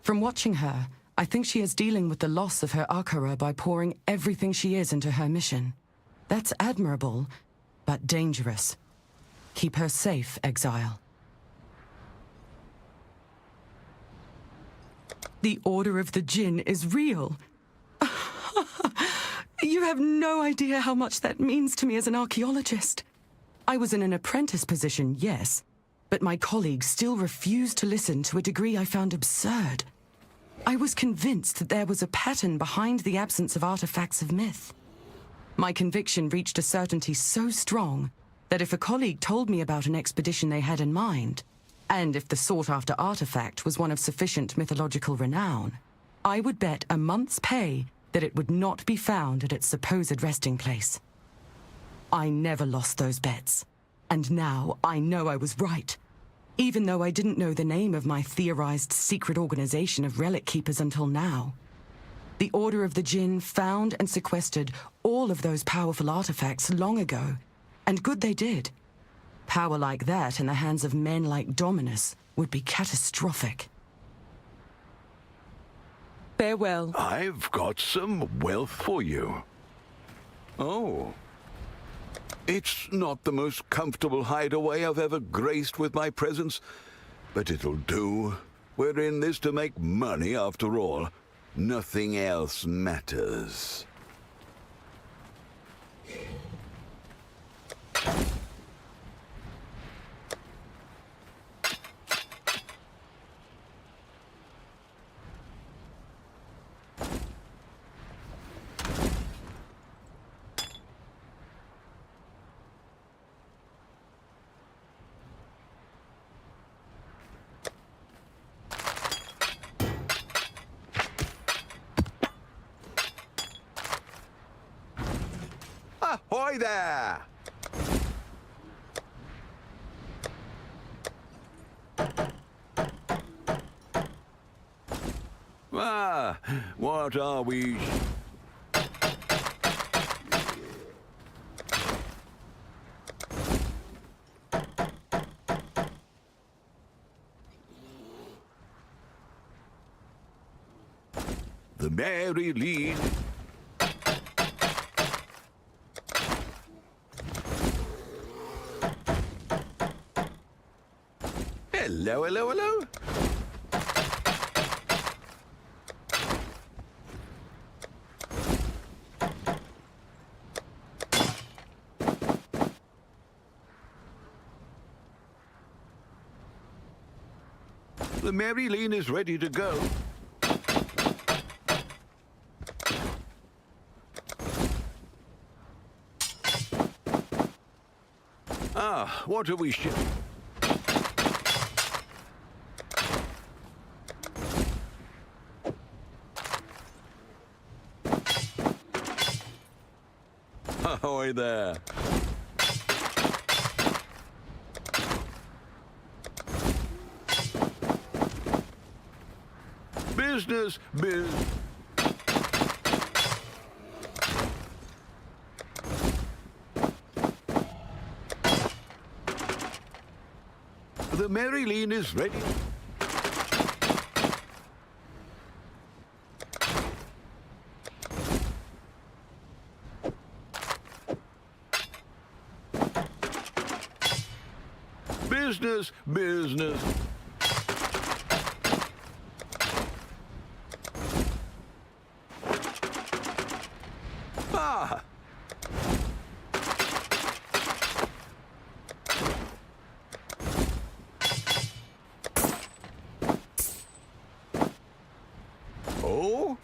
From watching her, I think she is dealing with the loss of her Akara by pouring everything she is into her mission. That's admirable, but dangerous. Keep her safe, Exile. The Order of the Jinn is real. You have no idea how much that means to me as an archaeologist. I was in an apprentice position, yes, but my colleagues still refused to listen to a degree I found absurd. I was convinced that there was a pattern behind the absence of artifacts of myth. My conviction reached a certainty so strong that if a colleague told me about an expedition they had in mind, and if the sought-after artifact was one of sufficient mythological renown, I would bet a month's pay that it would not be found at its supposed resting place. I never lost those bets, and now I know I was right, even though I didn't know the name of my theorized secret organization of relic keepers until now. The Order of the Jinn found and sequestered all of those powerful artifacts long ago, and good they did. Power like that in the hands of men like Dominus would be catastrophic. Farewell. I've got some wealth for you. Oh. It's not the most comfortable hideaway I've ever graced with my presence, but it'll do. We're in this to make money after all. Nothing else matters. Ahoy there! Ah, what are we? The Mary Lee. Hello, hello, hello. The Mary Lean is ready to go. Ah, what are we shipping? Ahoy there. Business, The Mary Lean is ready. Business. Ah! Oh?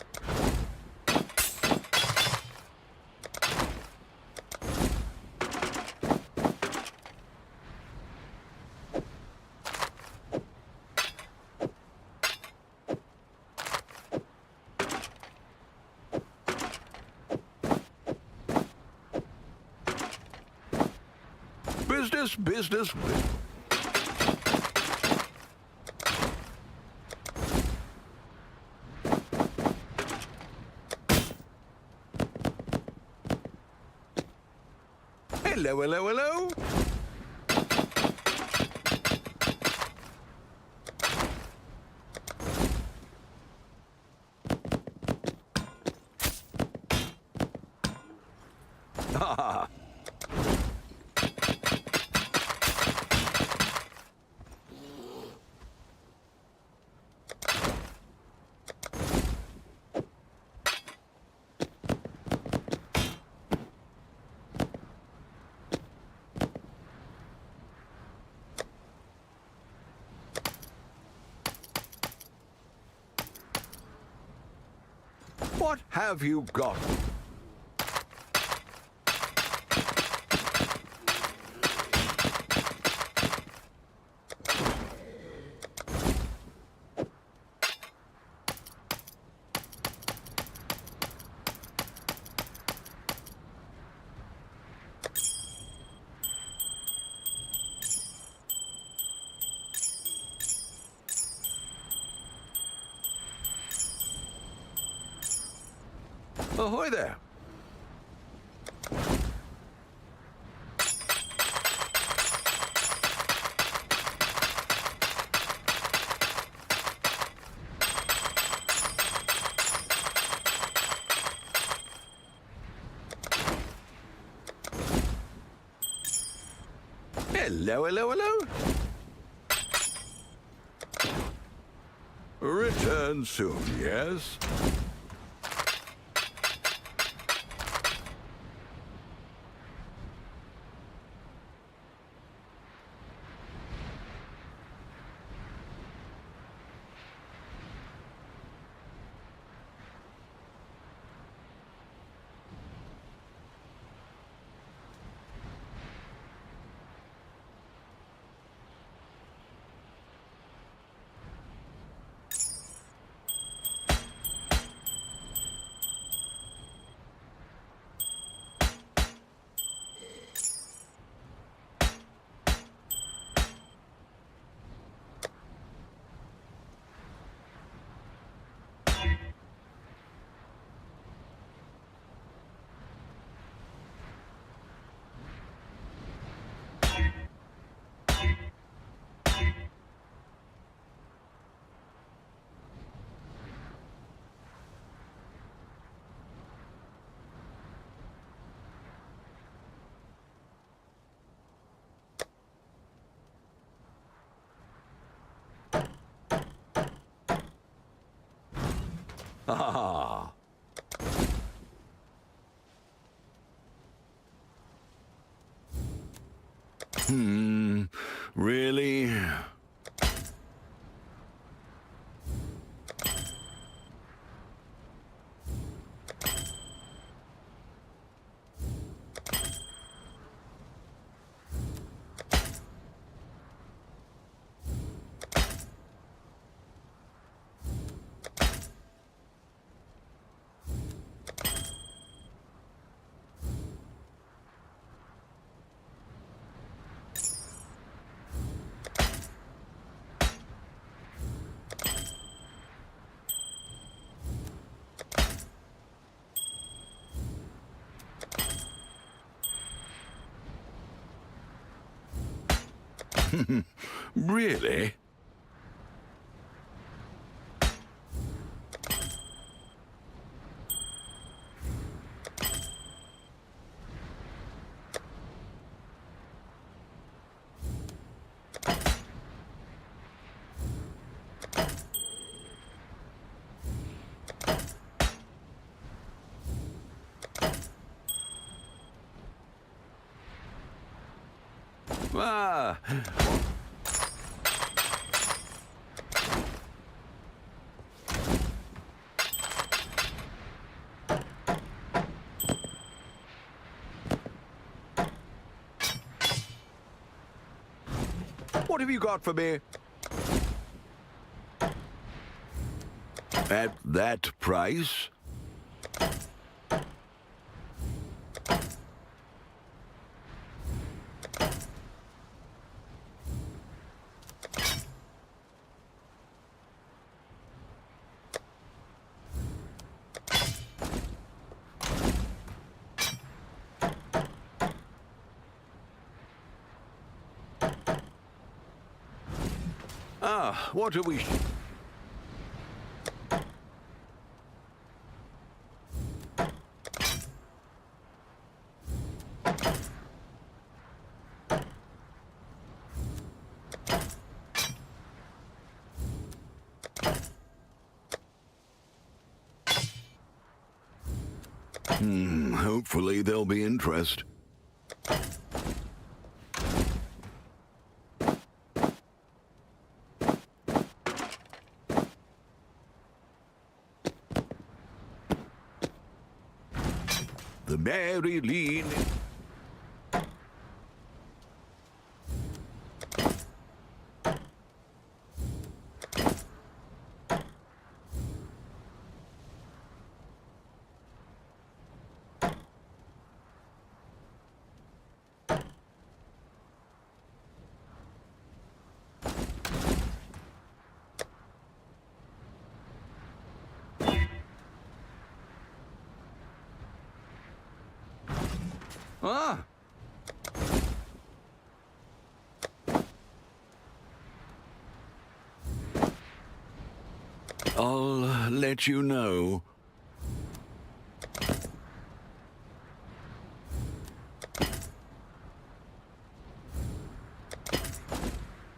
Business. Hello. Ah. What have you got? Ahoy there. Hello, hello, hello. Return soon, yes? Ah. Really? Really? Ah. What have you got for me? At that price? Ah, what are we... Hopefully there'll be interest. The Mary Lean... Ah! I'll let you know.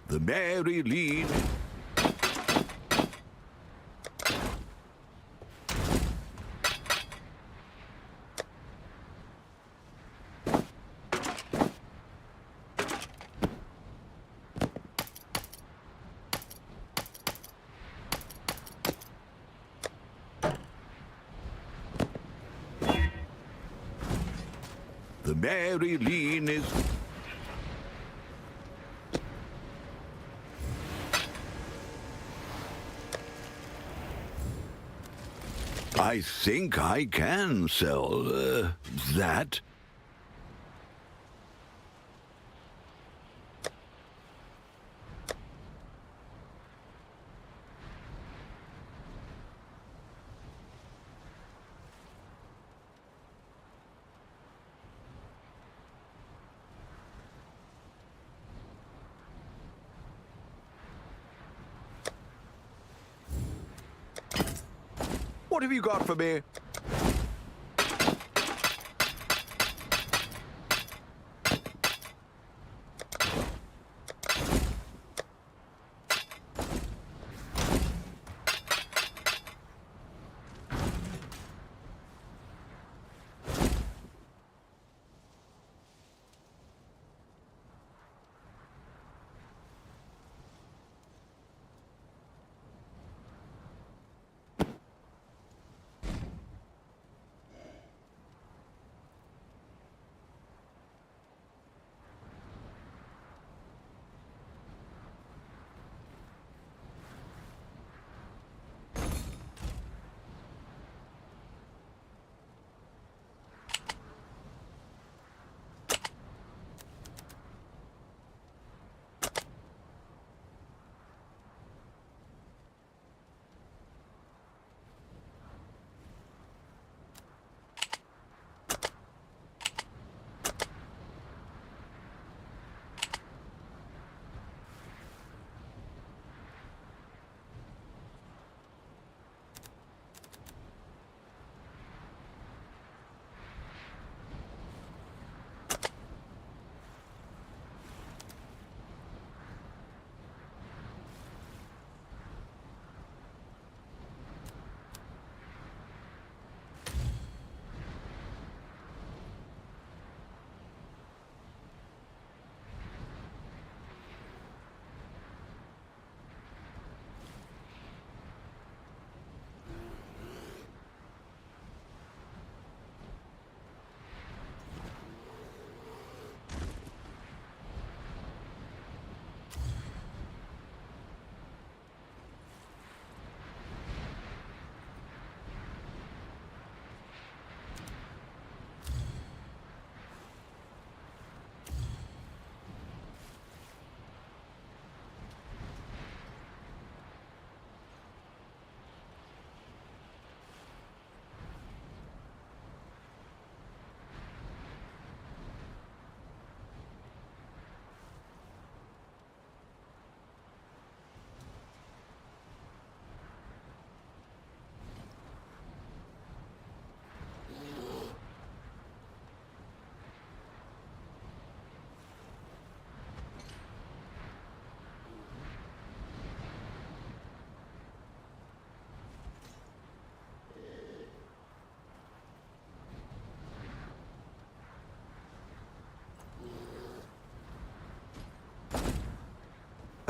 The Mary Lean... The Mary Lean is... I think I can sell, that. What have you got for me?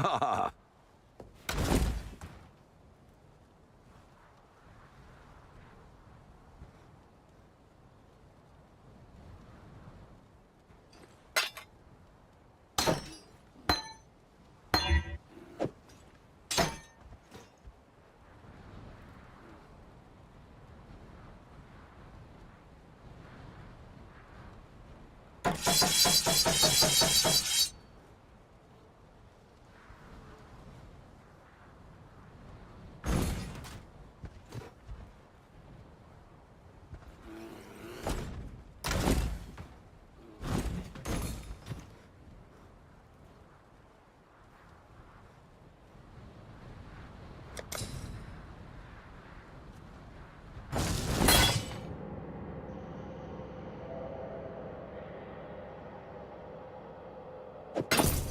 Ah!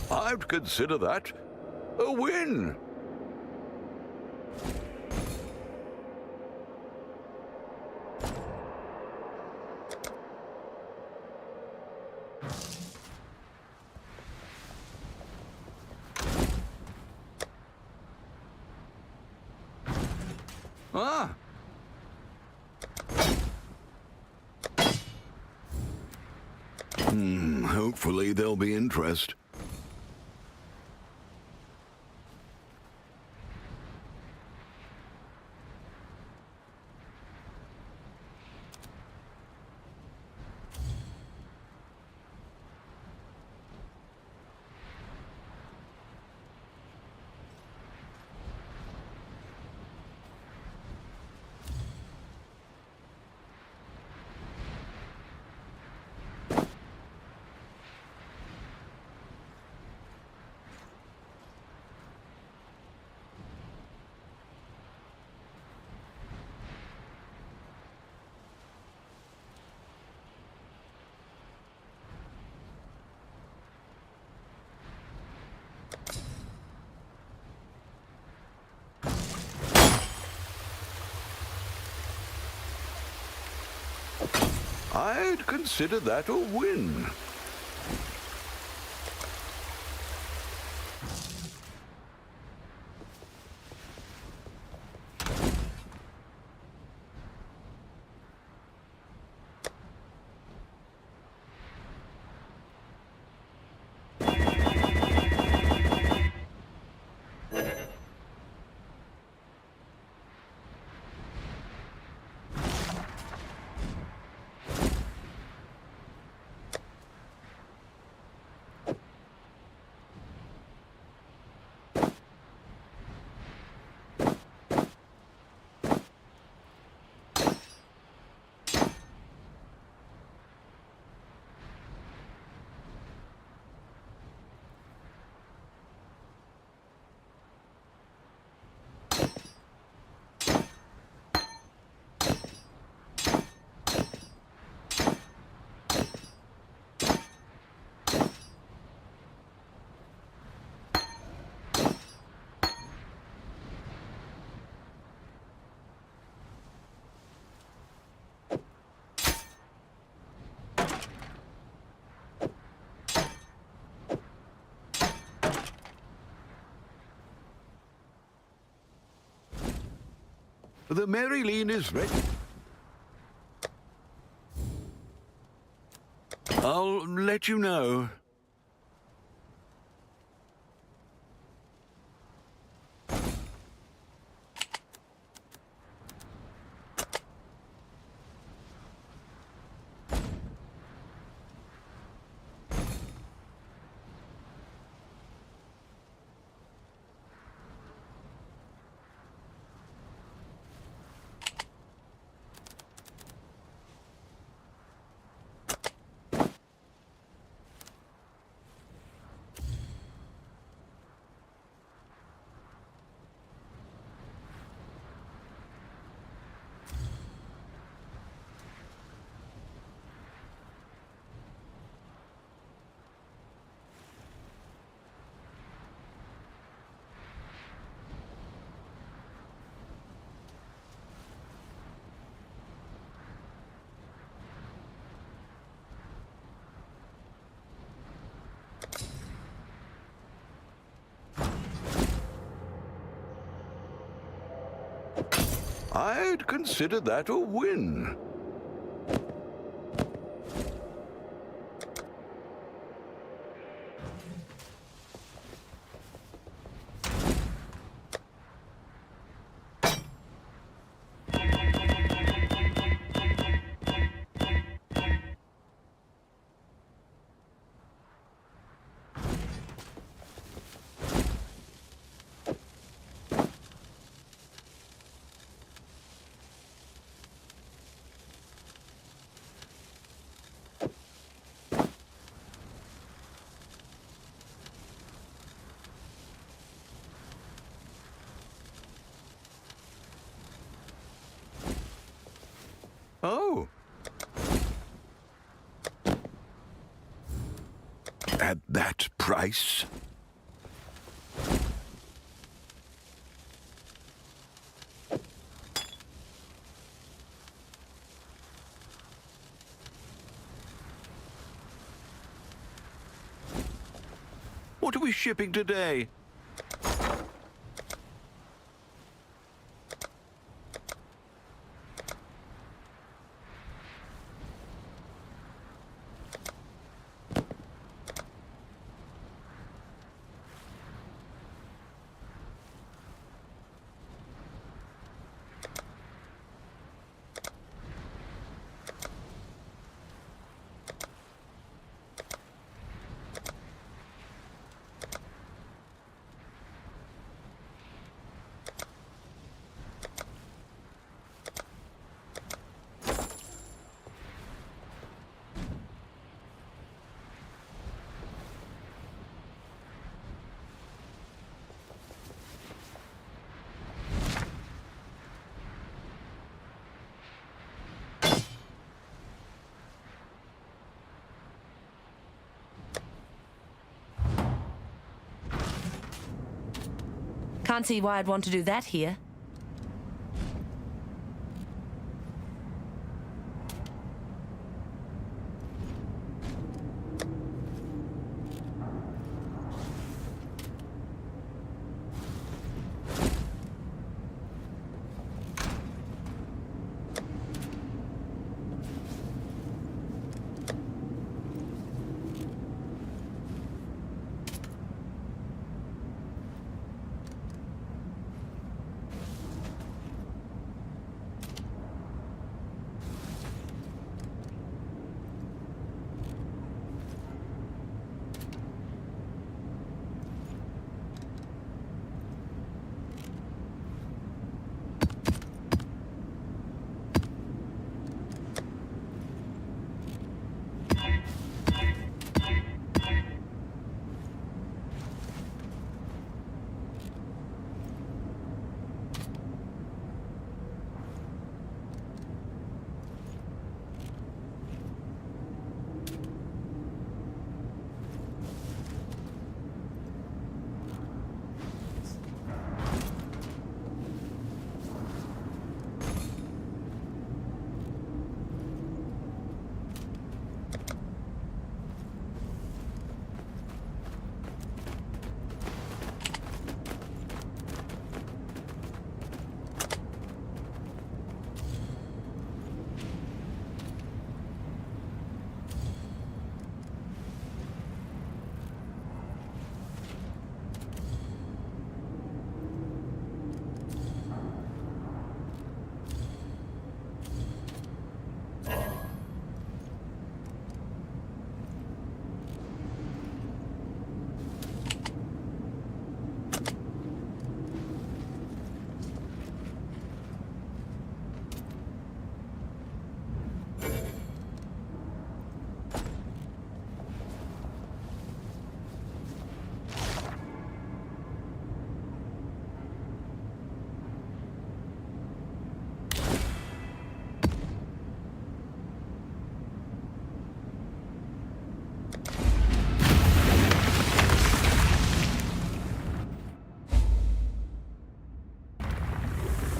I'd consider that a win. Ah. Hopefully there'll be interest. I'd consider that a win. The Maryleen is ready. I'll let you know. I'd consider that a win. Oh. At that price? What are we shipping today? Can't see why I'd want to do that here.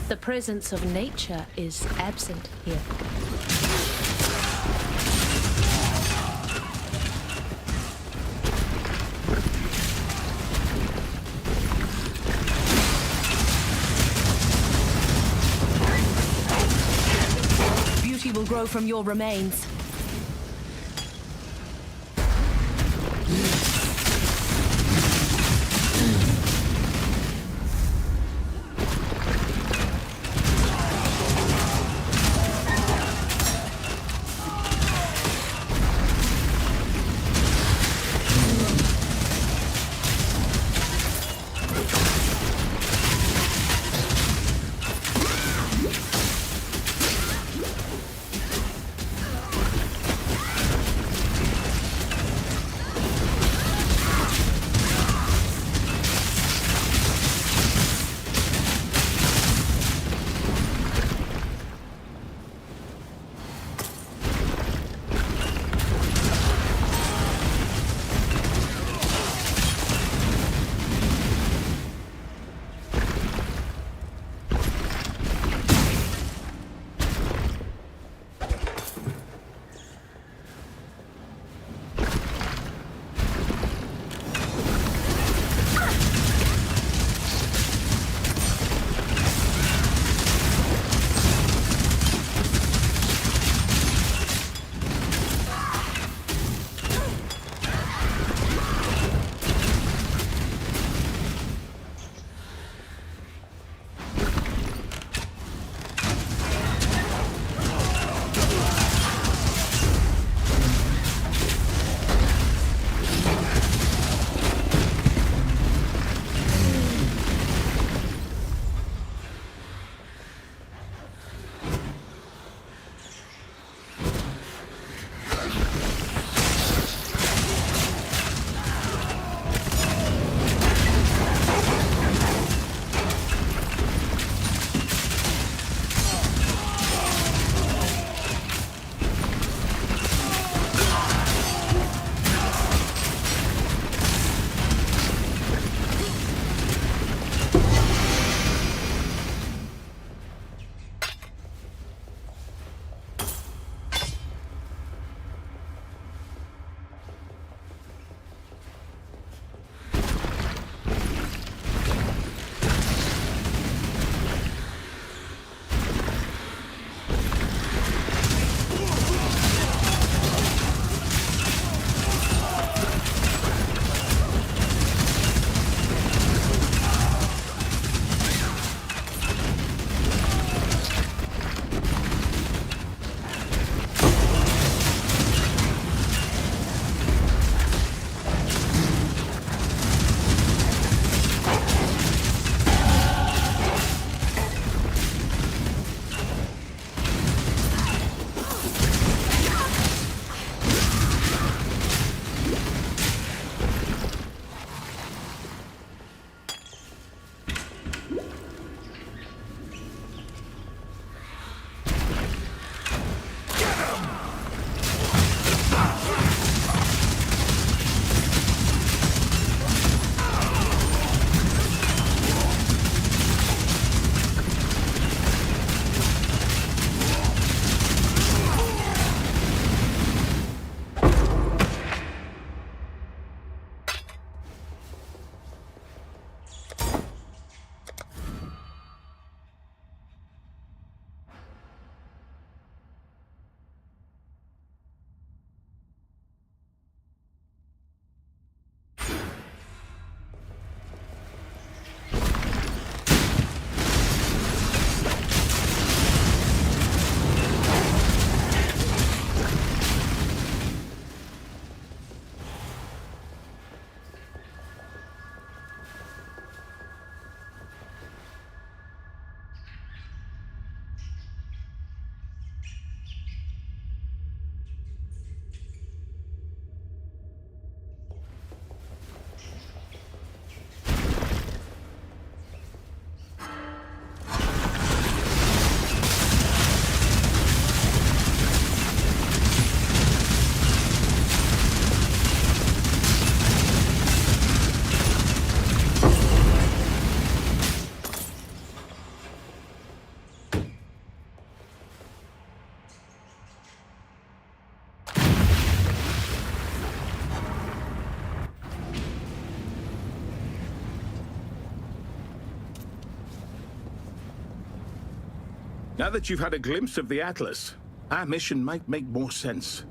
The presence of nature is absent here. Beauty will grow from your remains. Now that you've had a glimpse of the Atlas, our mission might make more sense.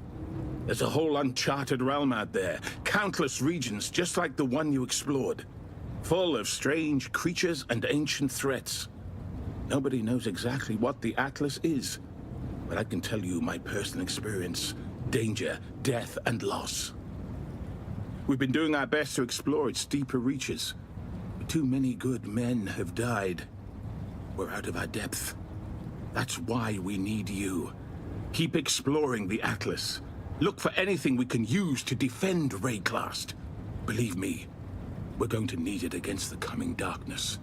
There's a whole uncharted realm out there, countless regions just like the one you explored, full of strange creatures and ancient threats. Nobody knows exactly what the Atlas is, but I can tell you my personal experience: danger, death, and loss. We've been doing our best to explore its deeper reaches, but too many good men have died. We're out of our depth. That's why we need you. Keep exploring the Atlas. Look for anything we can use to defend Rayclast. Believe me, we're going to need it against the coming darkness.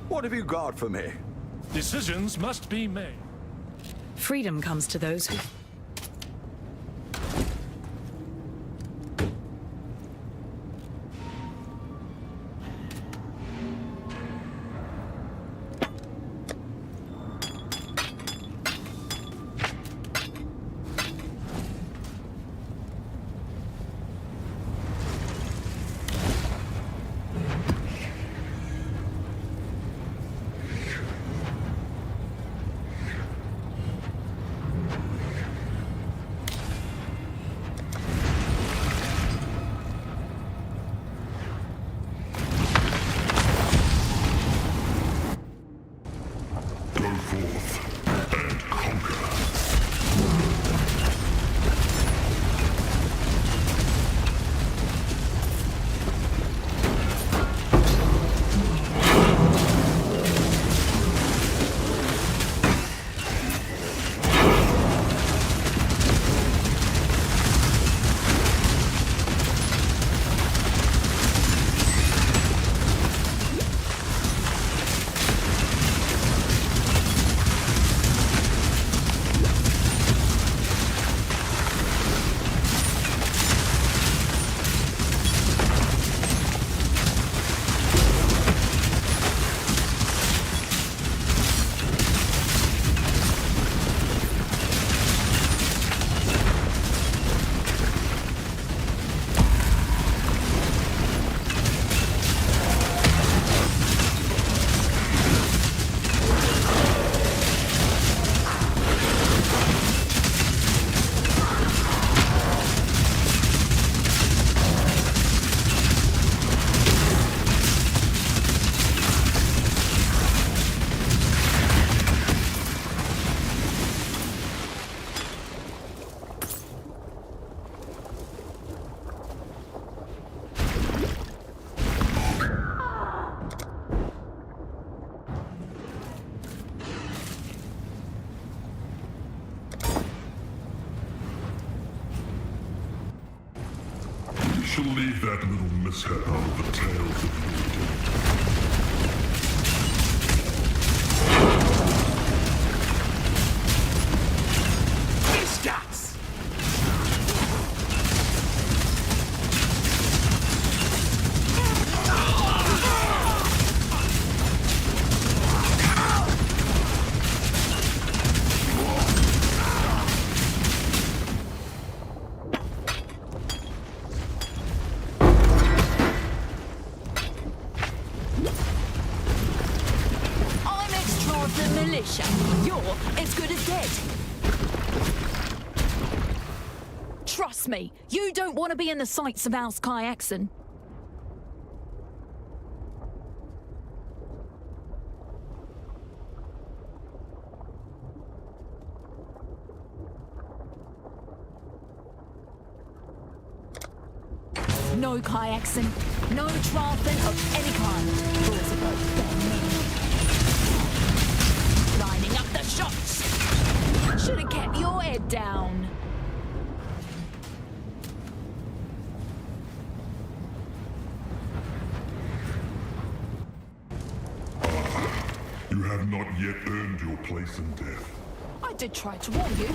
What have you got for me? Decisions must be made. Freedom comes to those who... Shall leave that little mishap out of the tales of your day. of the militia. You're as good as dead. Trust me, you don't want to be in the sights of House Kyaxon. No Kyaxon, no Trarthan of any kind. Rules are both them. Lining up the shots. Should have kept your head down. You have not yet earned your place in death. I did try to warn you.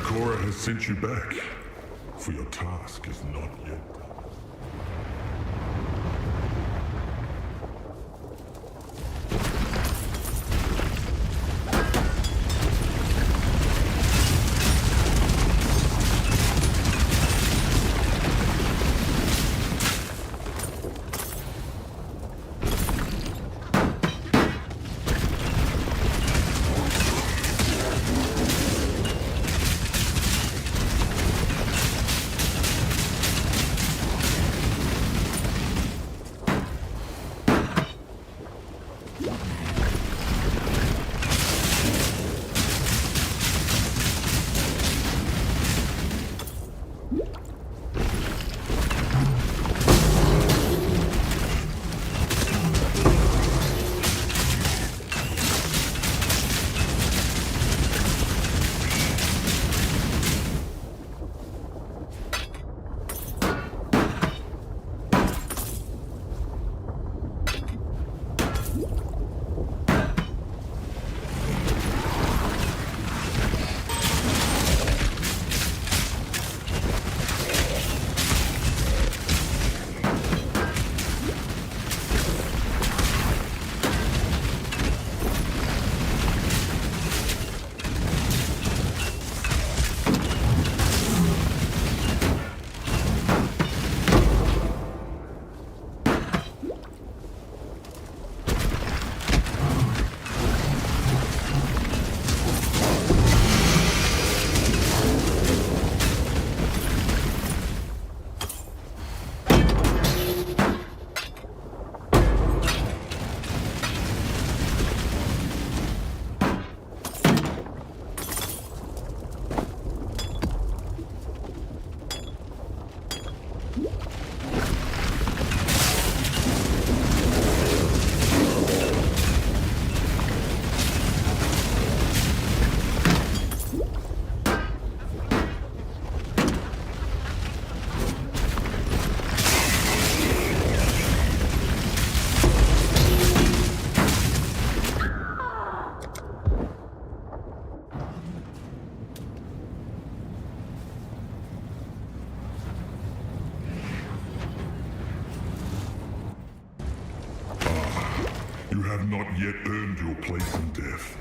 Cora has sent you back, for your task is not yet done. You have not yet earned your place in death.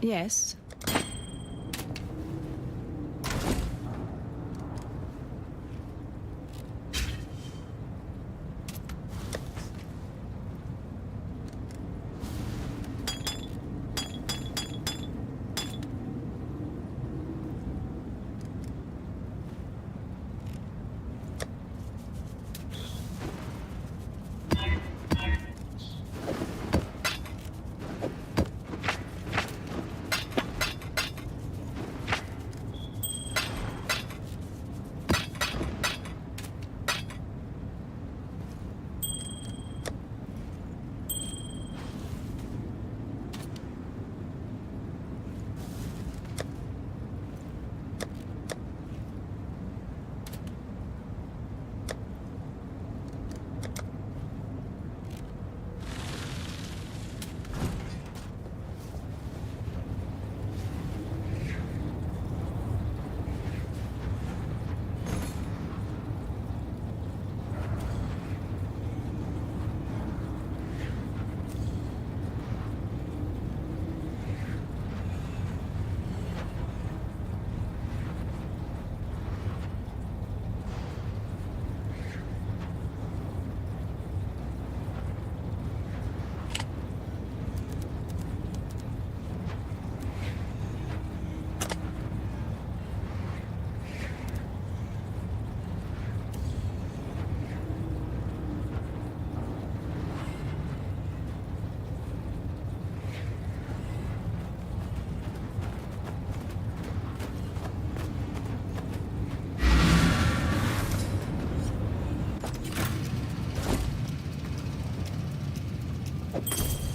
Yes?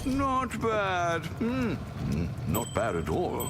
Not bad. Not bad at all.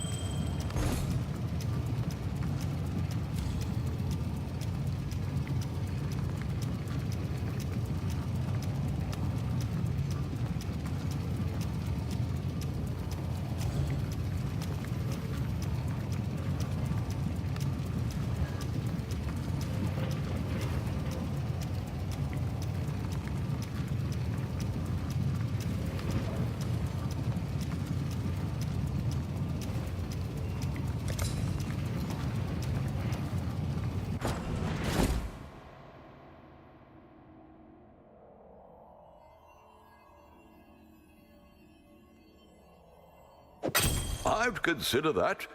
I'd consider that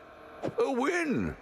a win.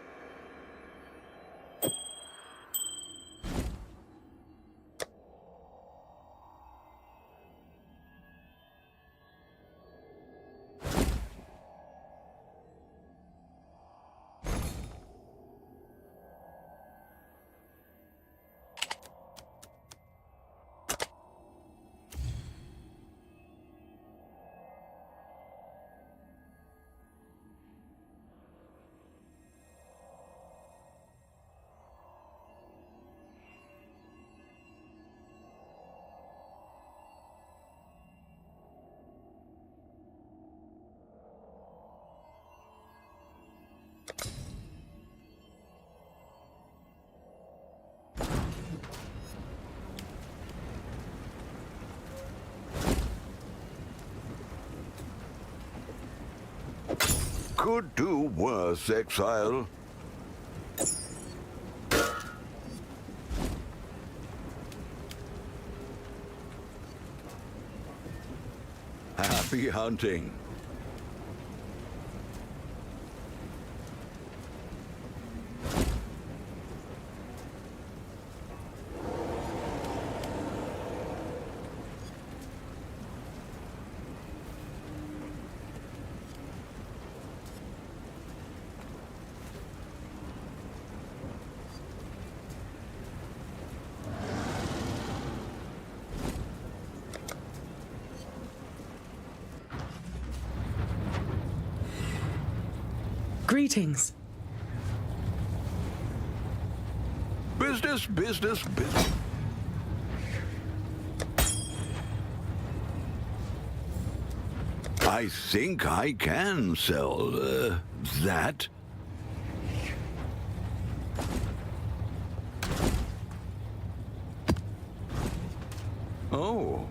Could do worse, Exile. Happy hunting. Greetings. Business, business, business. I think I can sell that. Oh.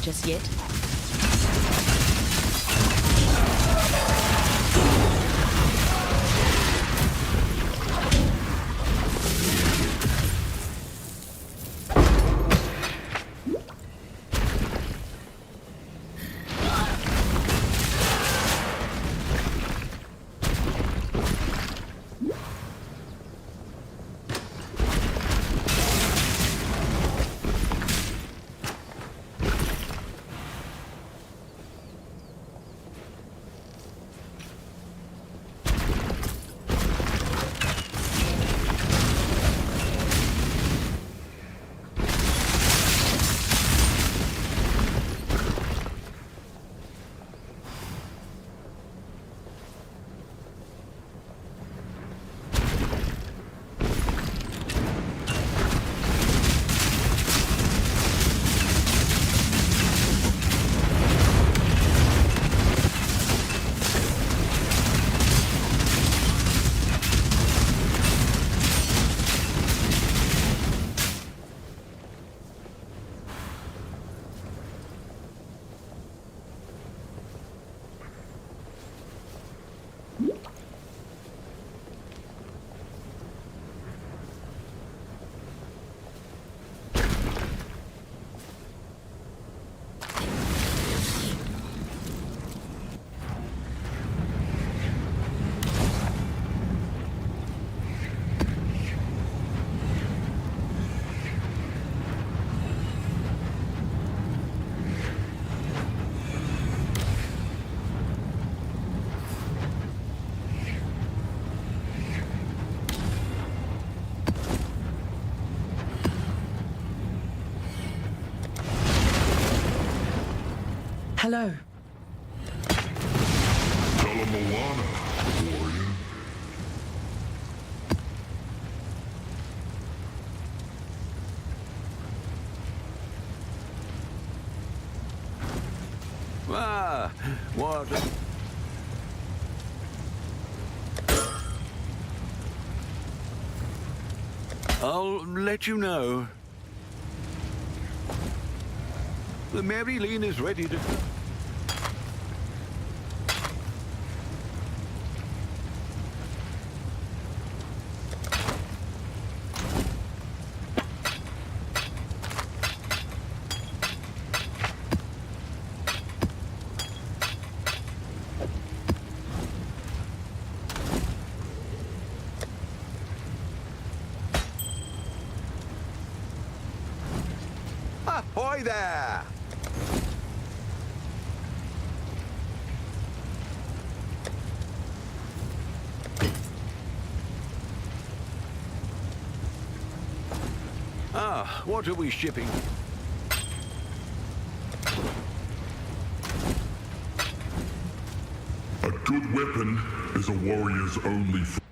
just yet. Hello. warrior. Ah, what? I'll let you know. The Maryleen is ready to... Ahoy there! Ah, what are we shipping? A good weapon is a warrior's only friend.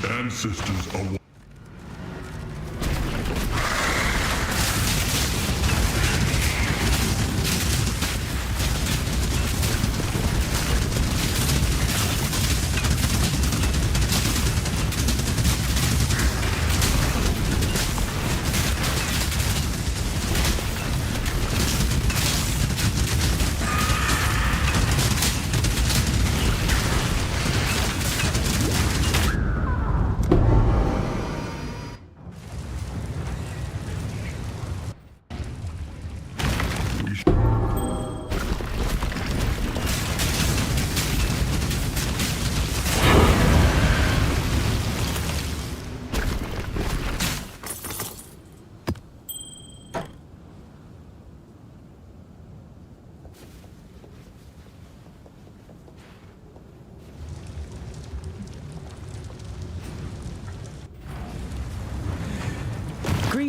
Ancestors are...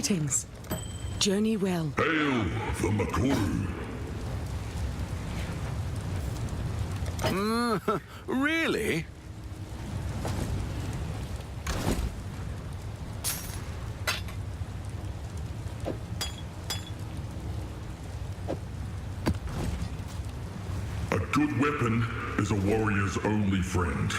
Greetings. Journey well. Hail the Makuru. Really? A good weapon is a warrior's only friend.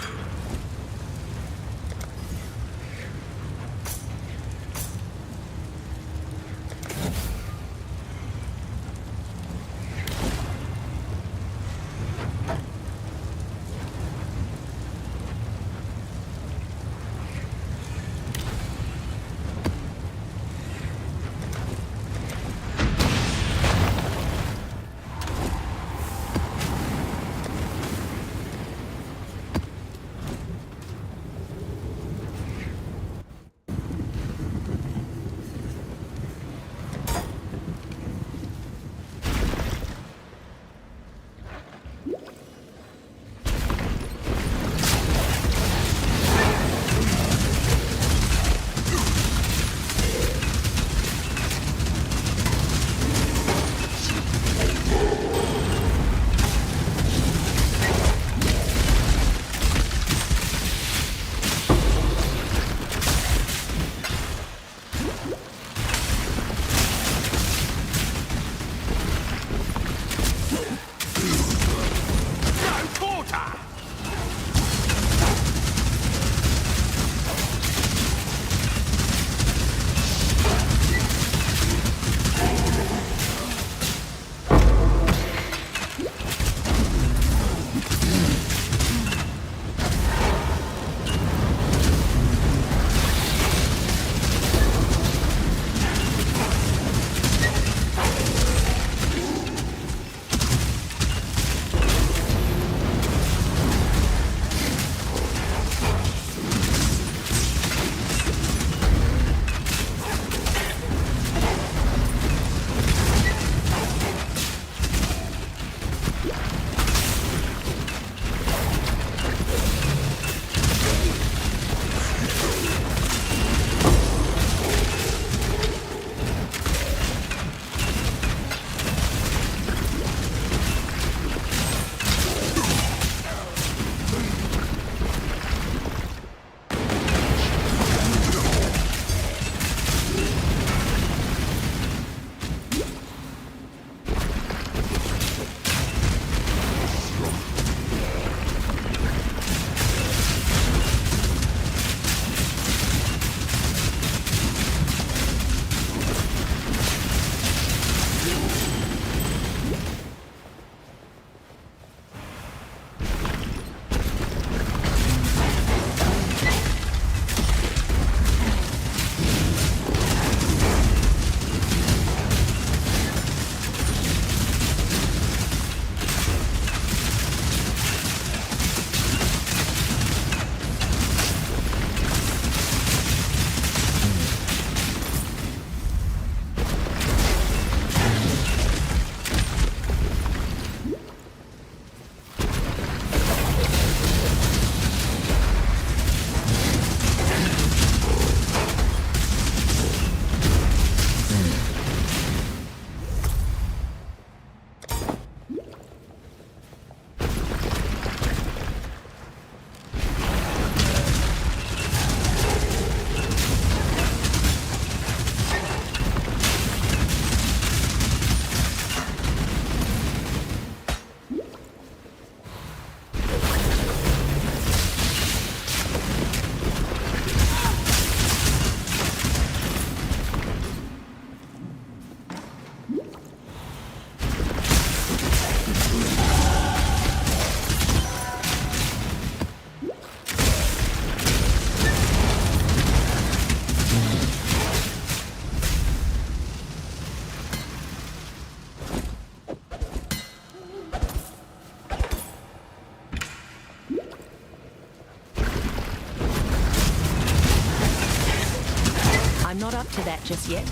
not up to that just yet.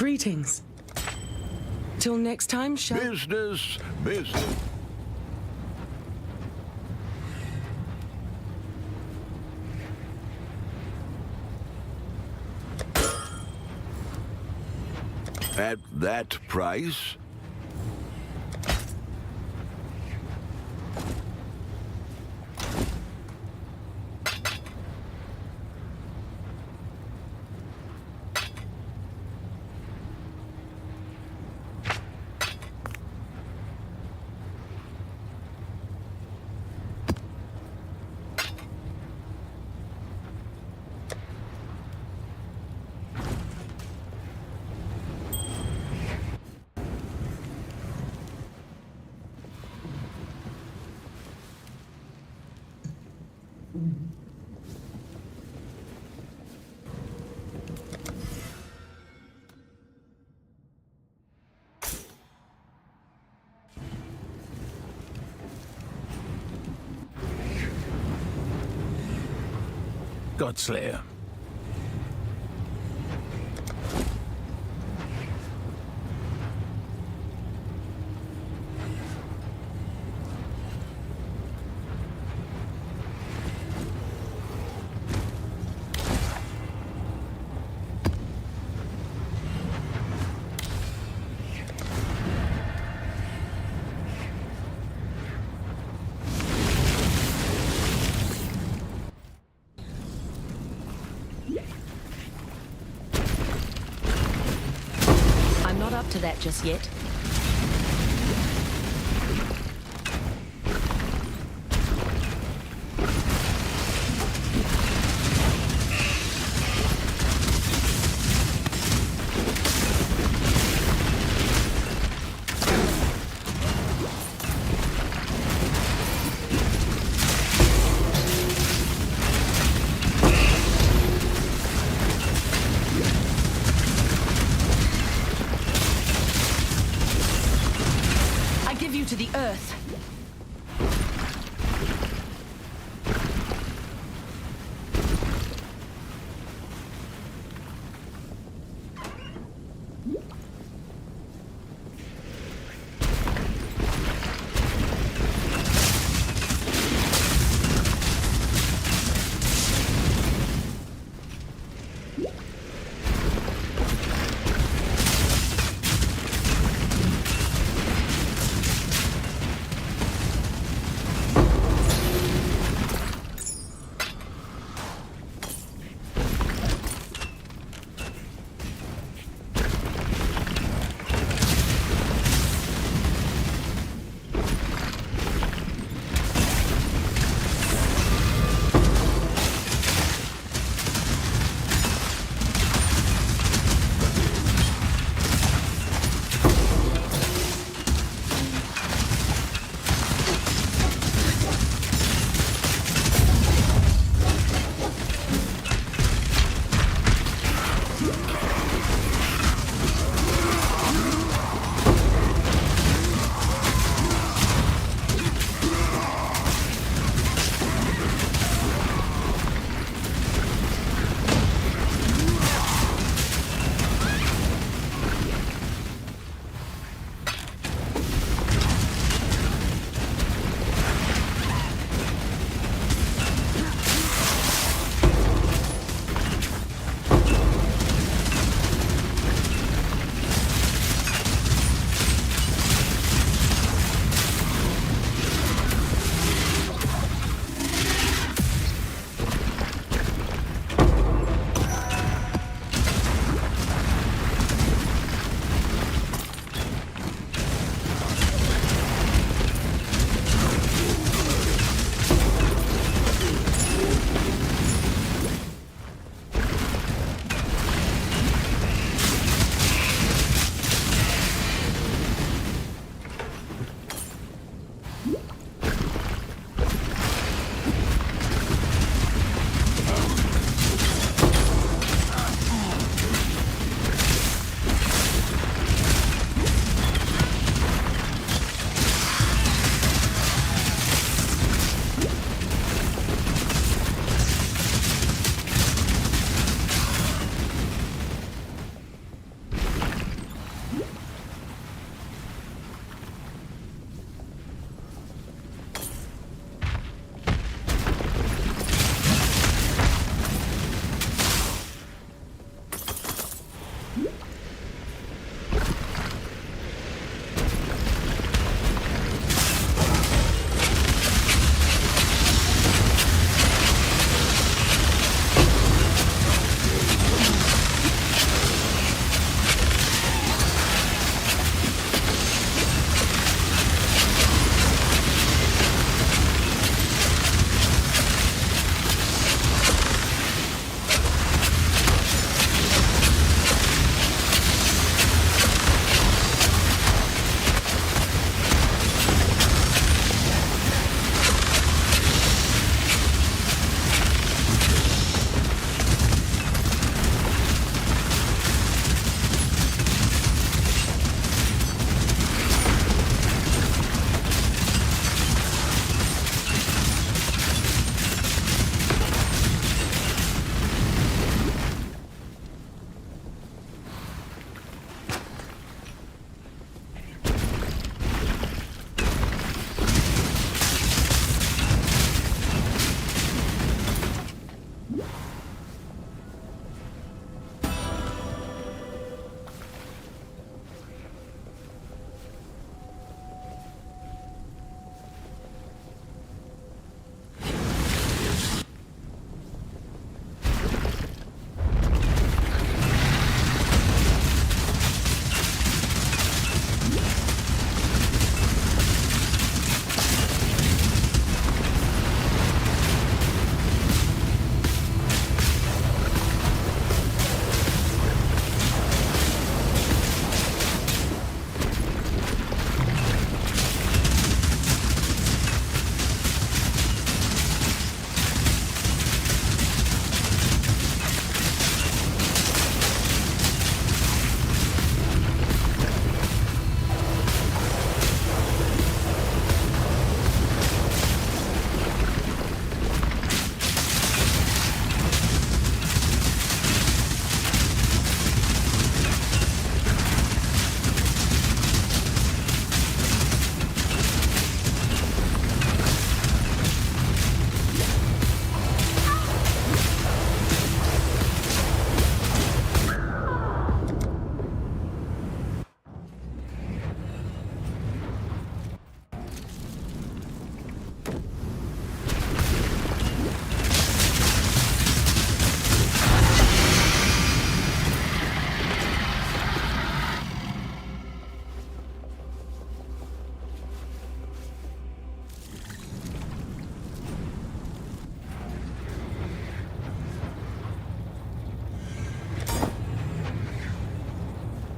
Greetings. Till next time, shall... Business, business. At that price? Godslayer. I'm not up to that just yet.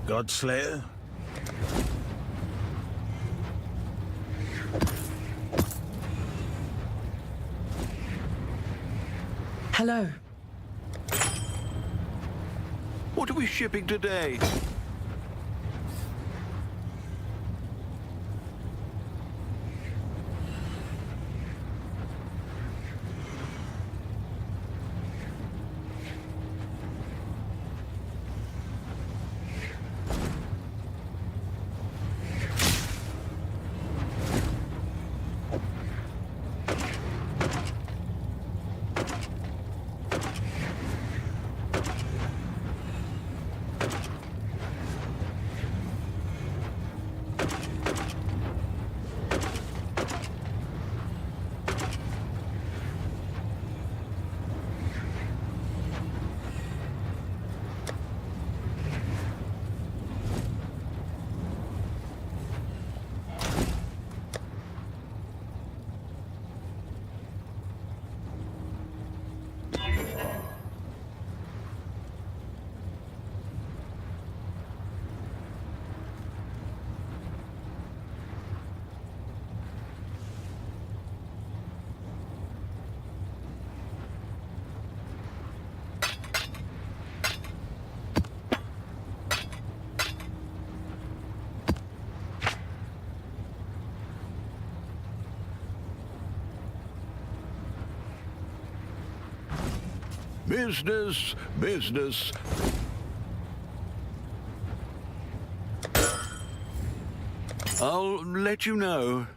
Godslayer? Hello. What are we shipping today? Business, business. I'll let you know.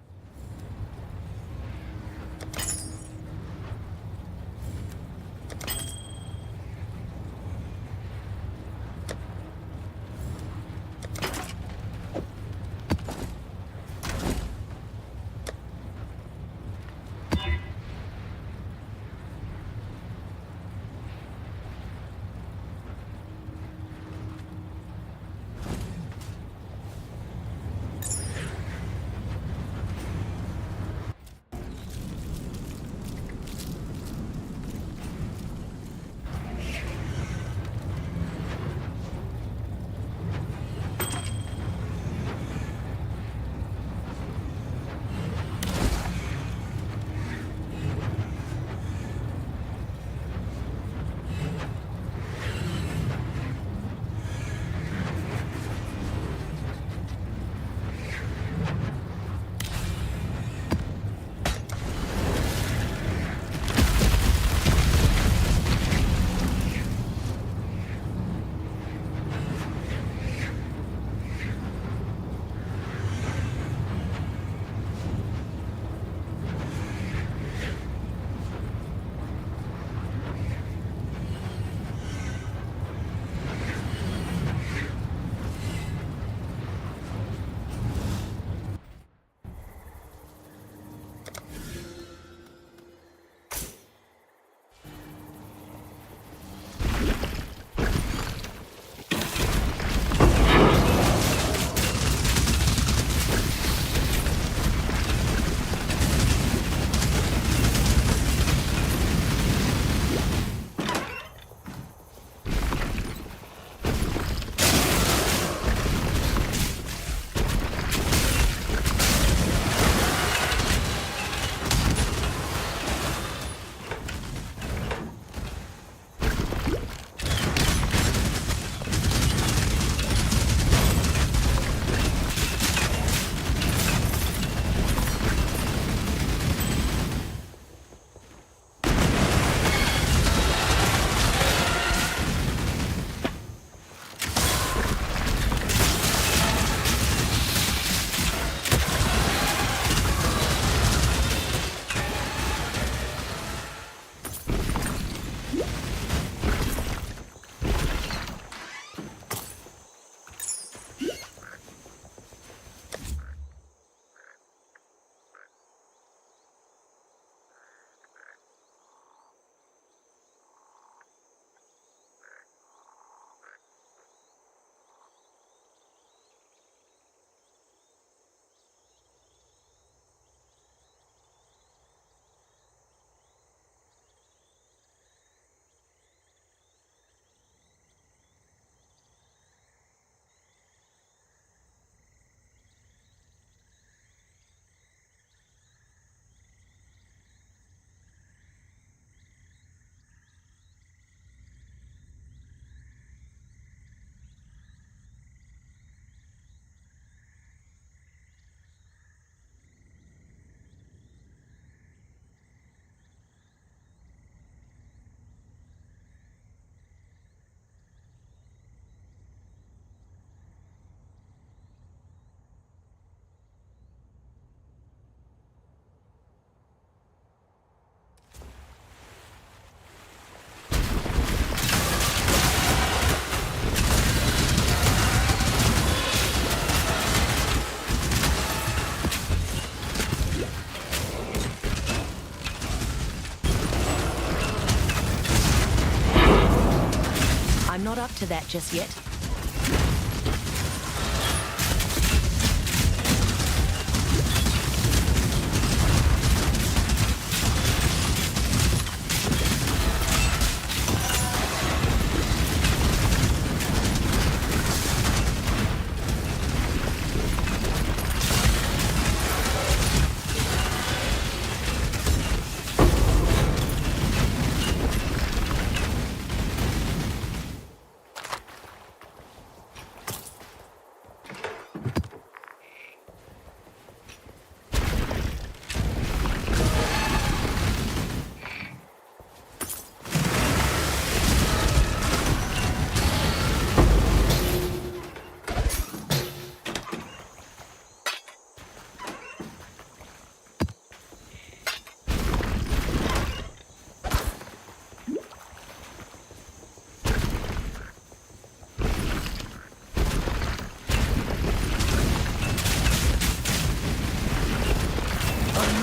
not up to that just yet.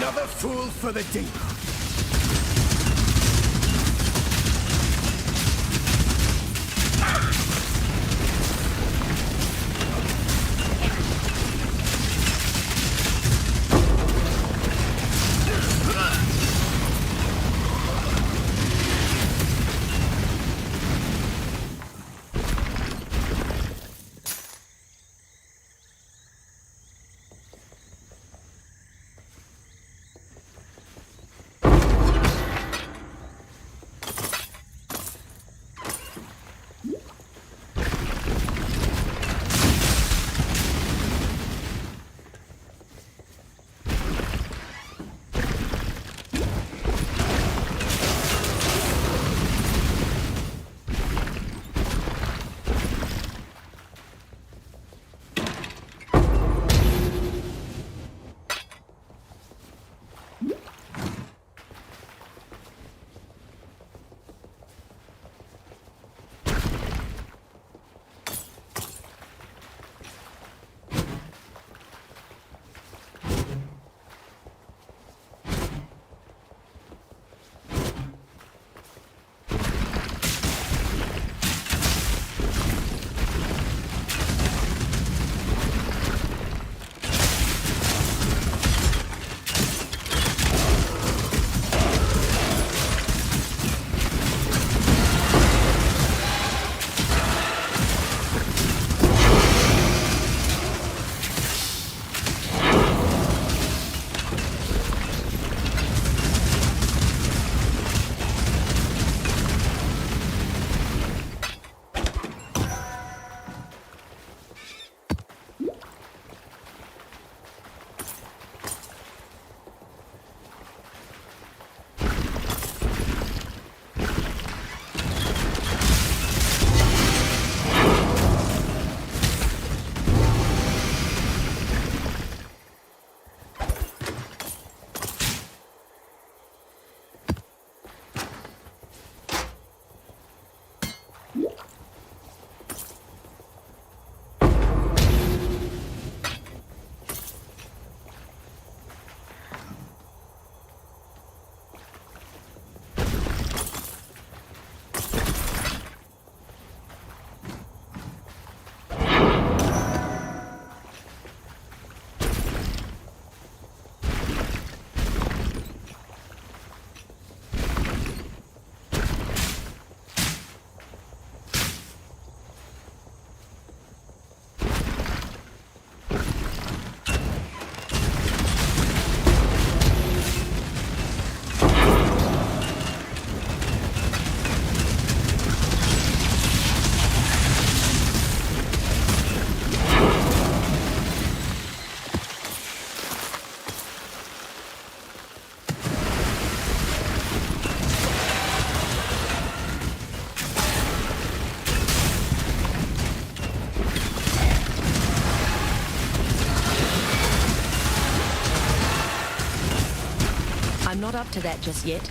Another fool for the deep. I'm not up to that just yet.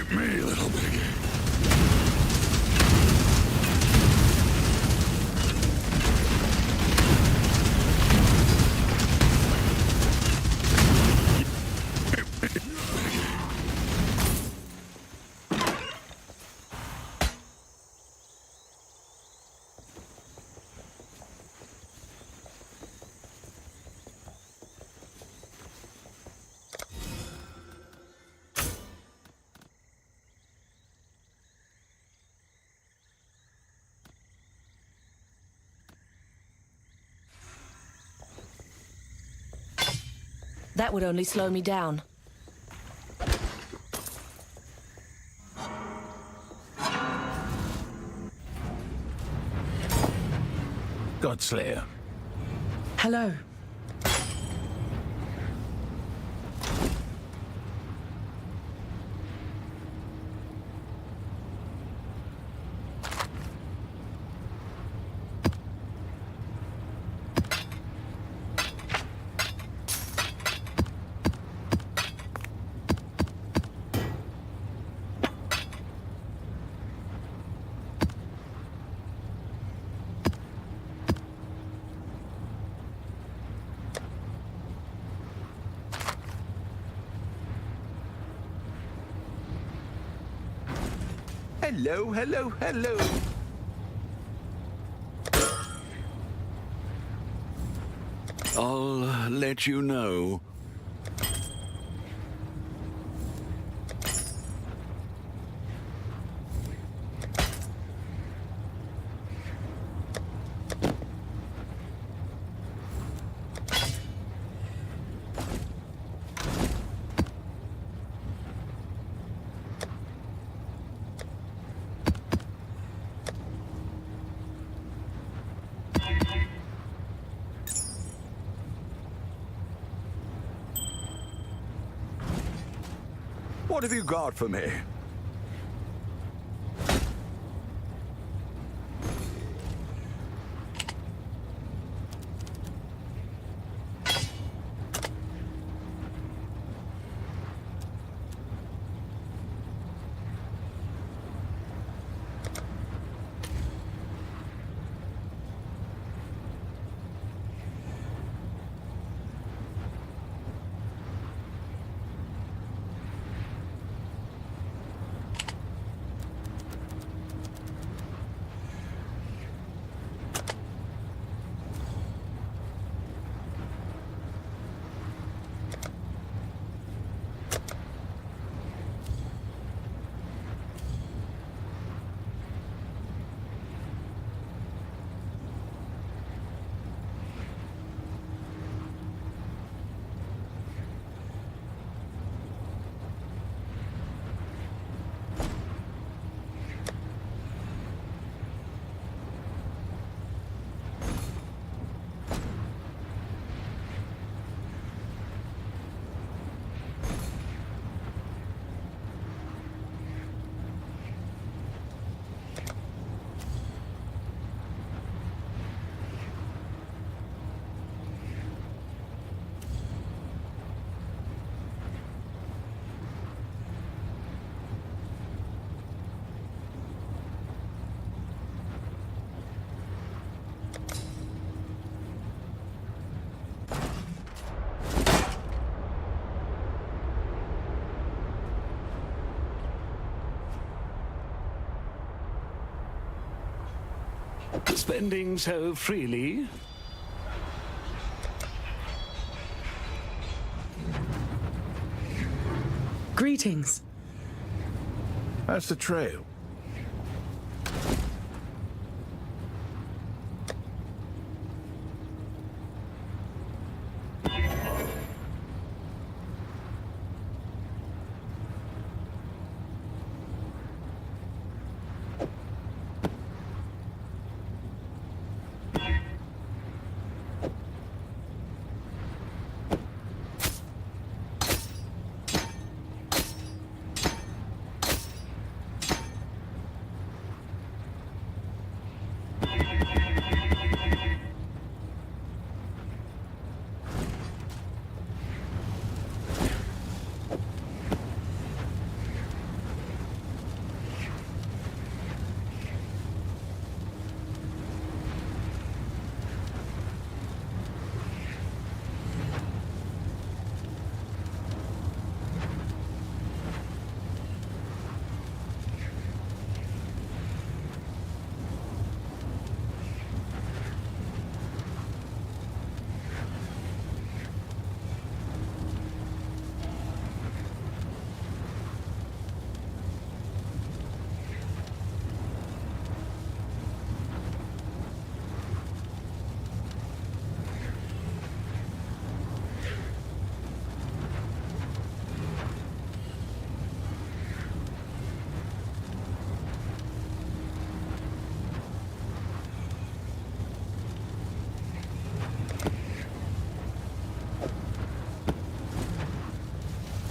Hit me, little piggy. That would only slow me down. Godslayer. Hello. Hello, hello, hello. I'll let you know. What have you got for me? Spending so freely. Greetings. How's the trail?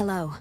Hello.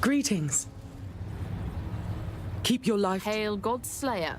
Greetings. Keep your life. Hail God Slayer.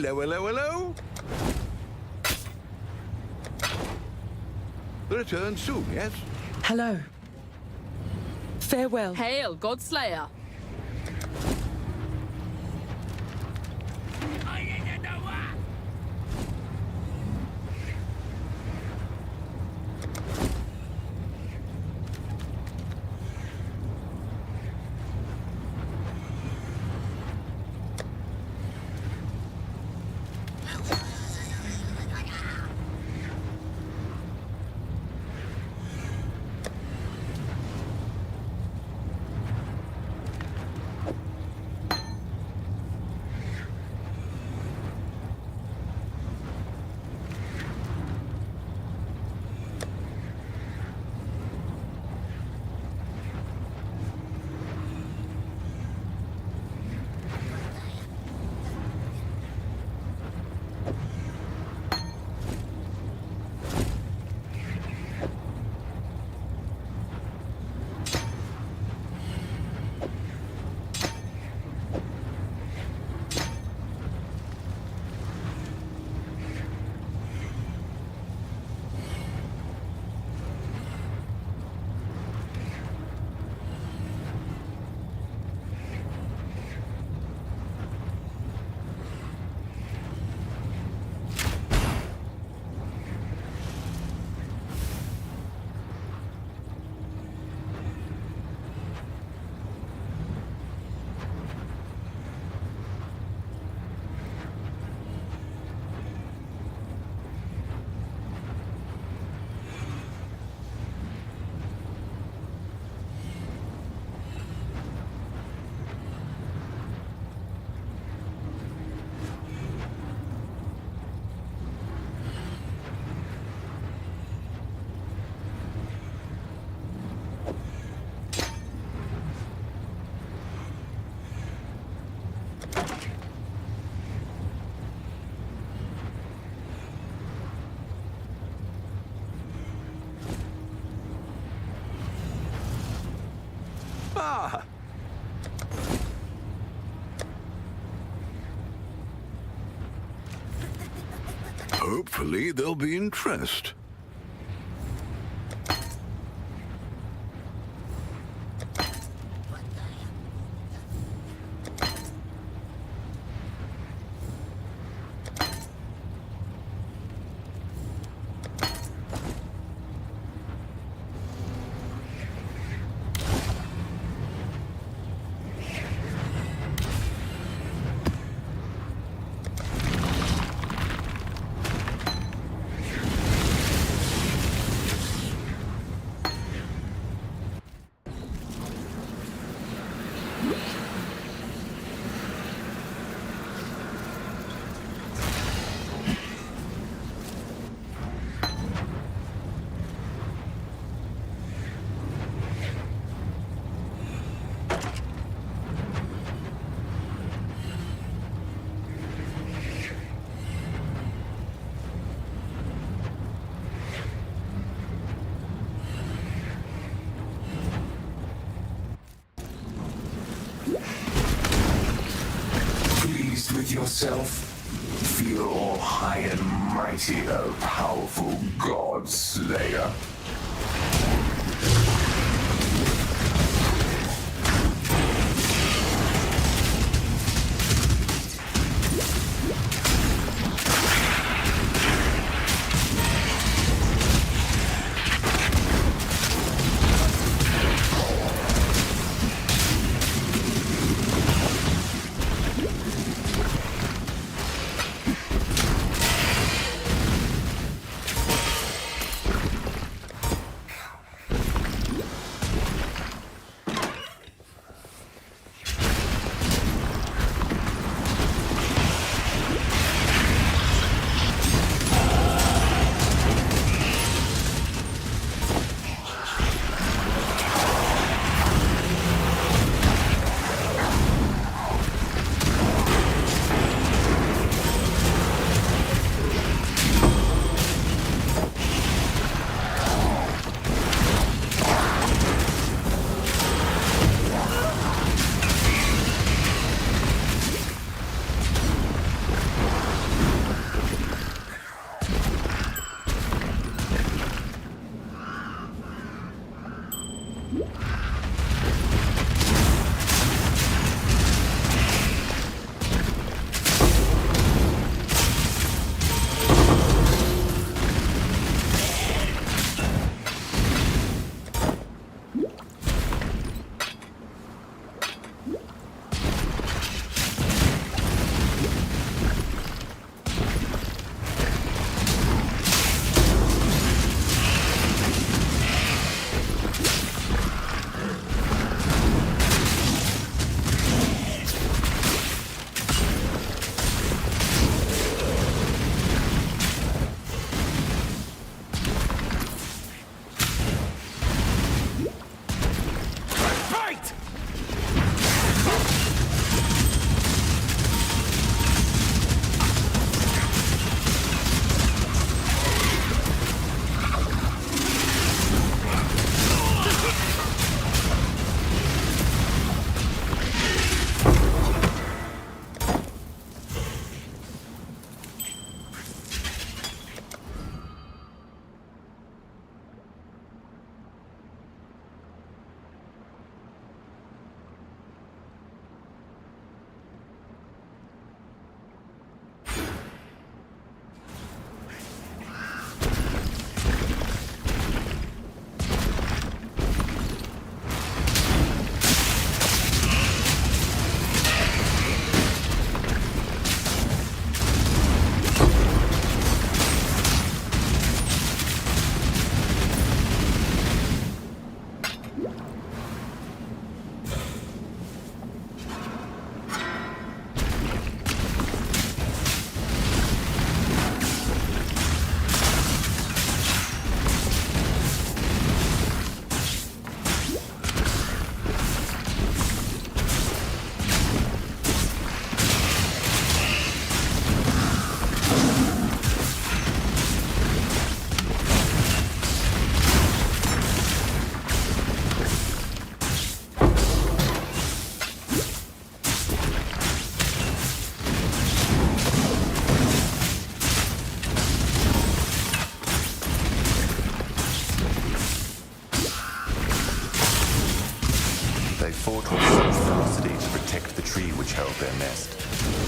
Hello, hello, hello. Return soon, yes? Hello. Farewell. Hail, Godslayer. Hopefully there'll be interest. With yourself, feel all high and mighty, O powerful God Slayer. held their nest.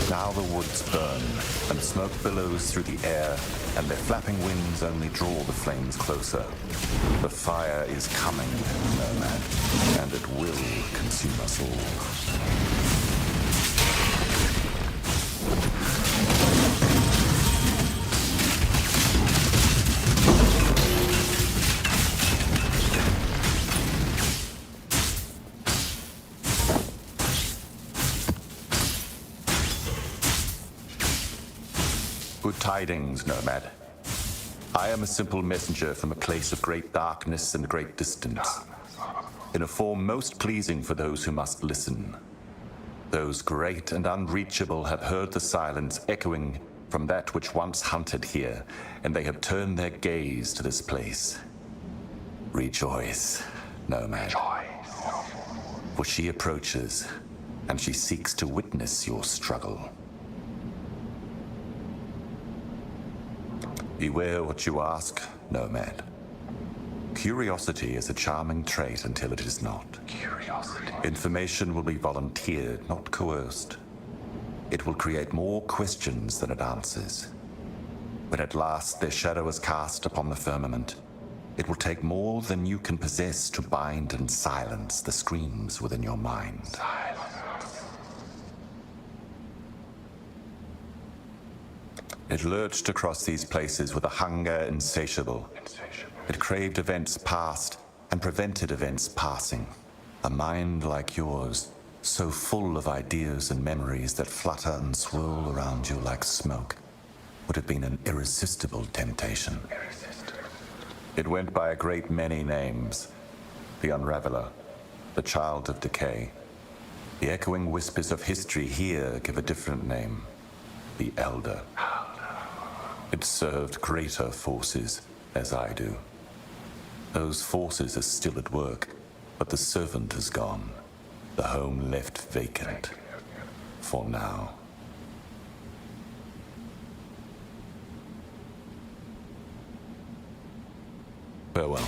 Now the woods burn, and smoke billows through the air, and their flapping wings only draw the flames closer. The fire is coming, Nomad, and it will consume us all. Good tidings, Nomad. I am a simple messenger from a place of great darkness and great distance, in a form most pleasing for those who must listen. Those great and unreachable have heard the silence echoing from that which once hunted here, and they have turned their gaze to this place. Rejoice, Nomad. For she approaches, and she seeks to witness your struggle. Beware what you ask, Nomad. Curiosity is a charming trait until it is not. Information will be volunteered, not coerced. It will create more questions than it answers. When at last their shadow is cast upon the firmament, it will take more than you can possess to bind and silence the screams within your mind. It lurched across these places with a hunger insatiable. It craved events past and prevented events passing. A mind like yours, so full of ideas and memories that flutter and swirl around you like smoke, would have been an irresistible temptation. It went by a great many names. The Unraveler, the Child of Decay. The echoing whispers of history here give a different name. The Elder. It served greater forces, as I do. Those forces are still at work, but the servant is gone. The home left vacant. For now. Farewell.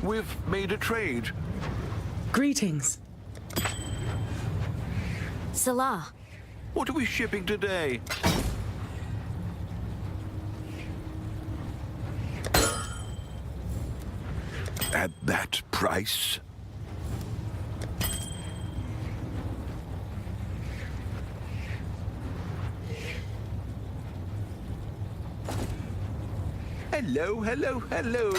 We've made a trade. Greetings. Salah. What are we shipping today? At that price? Hello, hello, hello.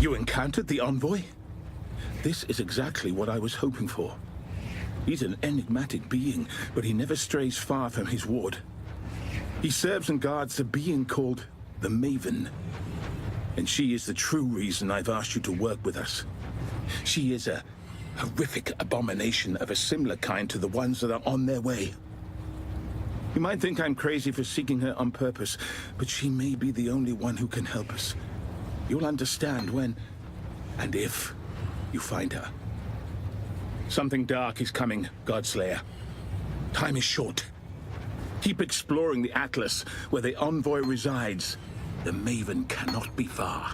You encountered the envoy? This is exactly what I was hoping for. He's an enigmatic being, but he never strays far from his ward. He serves and guards a being called the Maven. And she is the true reason I've asked you to work with us. She is a horrific abomination of a similar kind to the ones that are on their way. You might think I'm crazy for seeking her on purpose, but she may be the only one who can help us. You'll understand when, and if, you find her. Something dark is coming, Godslayer. Time is short. Keep exploring the Atlas, where the envoy resides. The Maven cannot be far.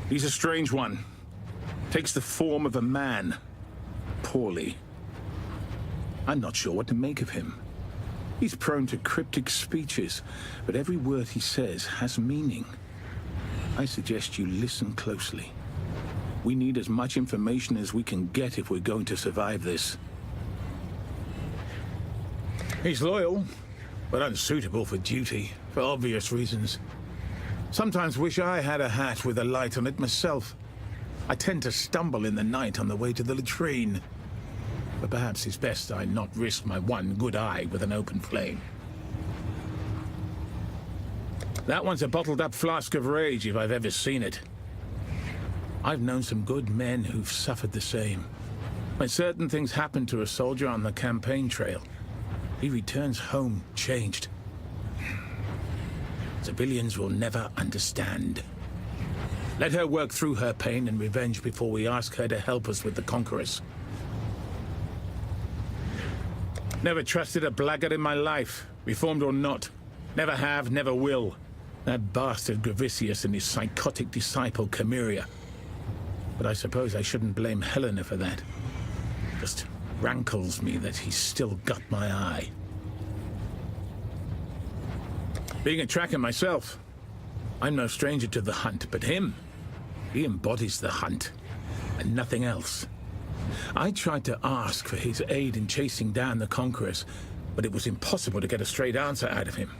He's a strange one. Takes the form of a man. Poorly. I'm not sure what to make of him. He's prone to cryptic speeches, but every word he says has meaning. I suggest you listen closely. We need as much information as we can get if we're going to survive this. He's loyal, but unsuitable for duty, for obvious reasons. Sometimes wish I had a hat with a light on it myself. I tend to stumble in the night on the way to the latrine. But perhaps it's best I not risk my one good eye with an open flame. That one's a bottled-up flask of rage if I've ever seen it. I've known some good men who've suffered the same. When certain things happen to a soldier on the campaign trail, he returns home changed. Civilians will never understand. Let her work through her pain and revenge before we ask her to help us with the Conquerors. Never trusted a blackguard in my life, reformed or not. Never have, never will. That bastard Gravicius and his psychotic disciple Chimera. But I suppose I shouldn't blame Helena for that. Just rankles me that he's still got my eye. Being a tracker myself, I'm no stranger to the hunt, but him, he embodies the hunt, and nothing else. I tried to ask for his aid in chasing down the Conquerors, but it was impossible to get a straight answer out of him.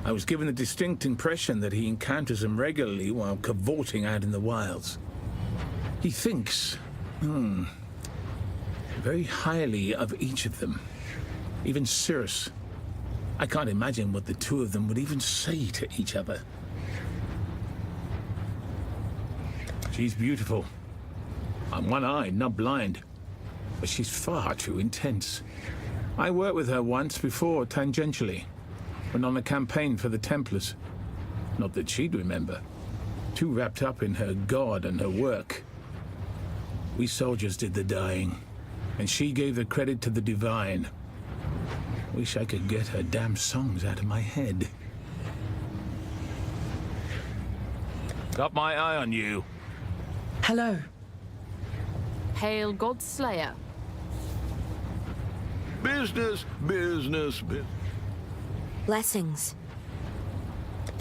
I was given the distinct impression that he encounters them regularly while cavorting out in the wilds. He thinks, very highly of each of them, even Circe. I can't imagine what the two of them would even say to each other. She's beautiful. I'm one-eyed, not blind. But she's far too intense. I worked with her once before, tangentially. When on a campaign for the Templars. Not that she'd remember. Too wrapped up in her god and her work. We soldiers did the dying. And she gave the credit to the divine. Wish I could get her damn songs out of my head. Got my eye on you. Hello. Hail Godslayer. Business, business, business. Blessings.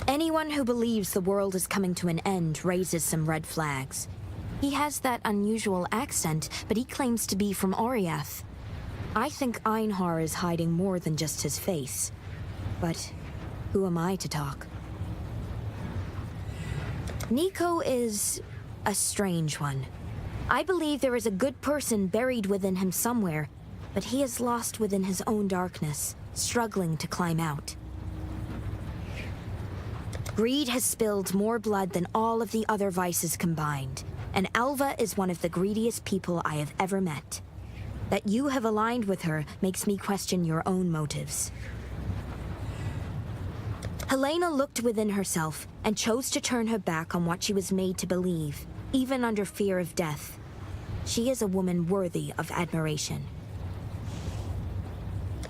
Anyone who believes the world is coming to an end raises some red flags. He has that unusual accent, but he claims to be from Oriath. I think Einhar is hiding more than just his face. But who am I to talk? Nico is a strange one. I believe there is a good person buried within him somewhere, but he is lost within his own darkness, struggling to climb out. Greed has spilled more blood than all of the other vices combined, and Alva is one of the greediest people I have ever met. That you have aligned with her makes me question your own motives. Helena looked within herself and chose to turn her back on what she was made to believe, even under fear of death. She is a woman worthy of admiration.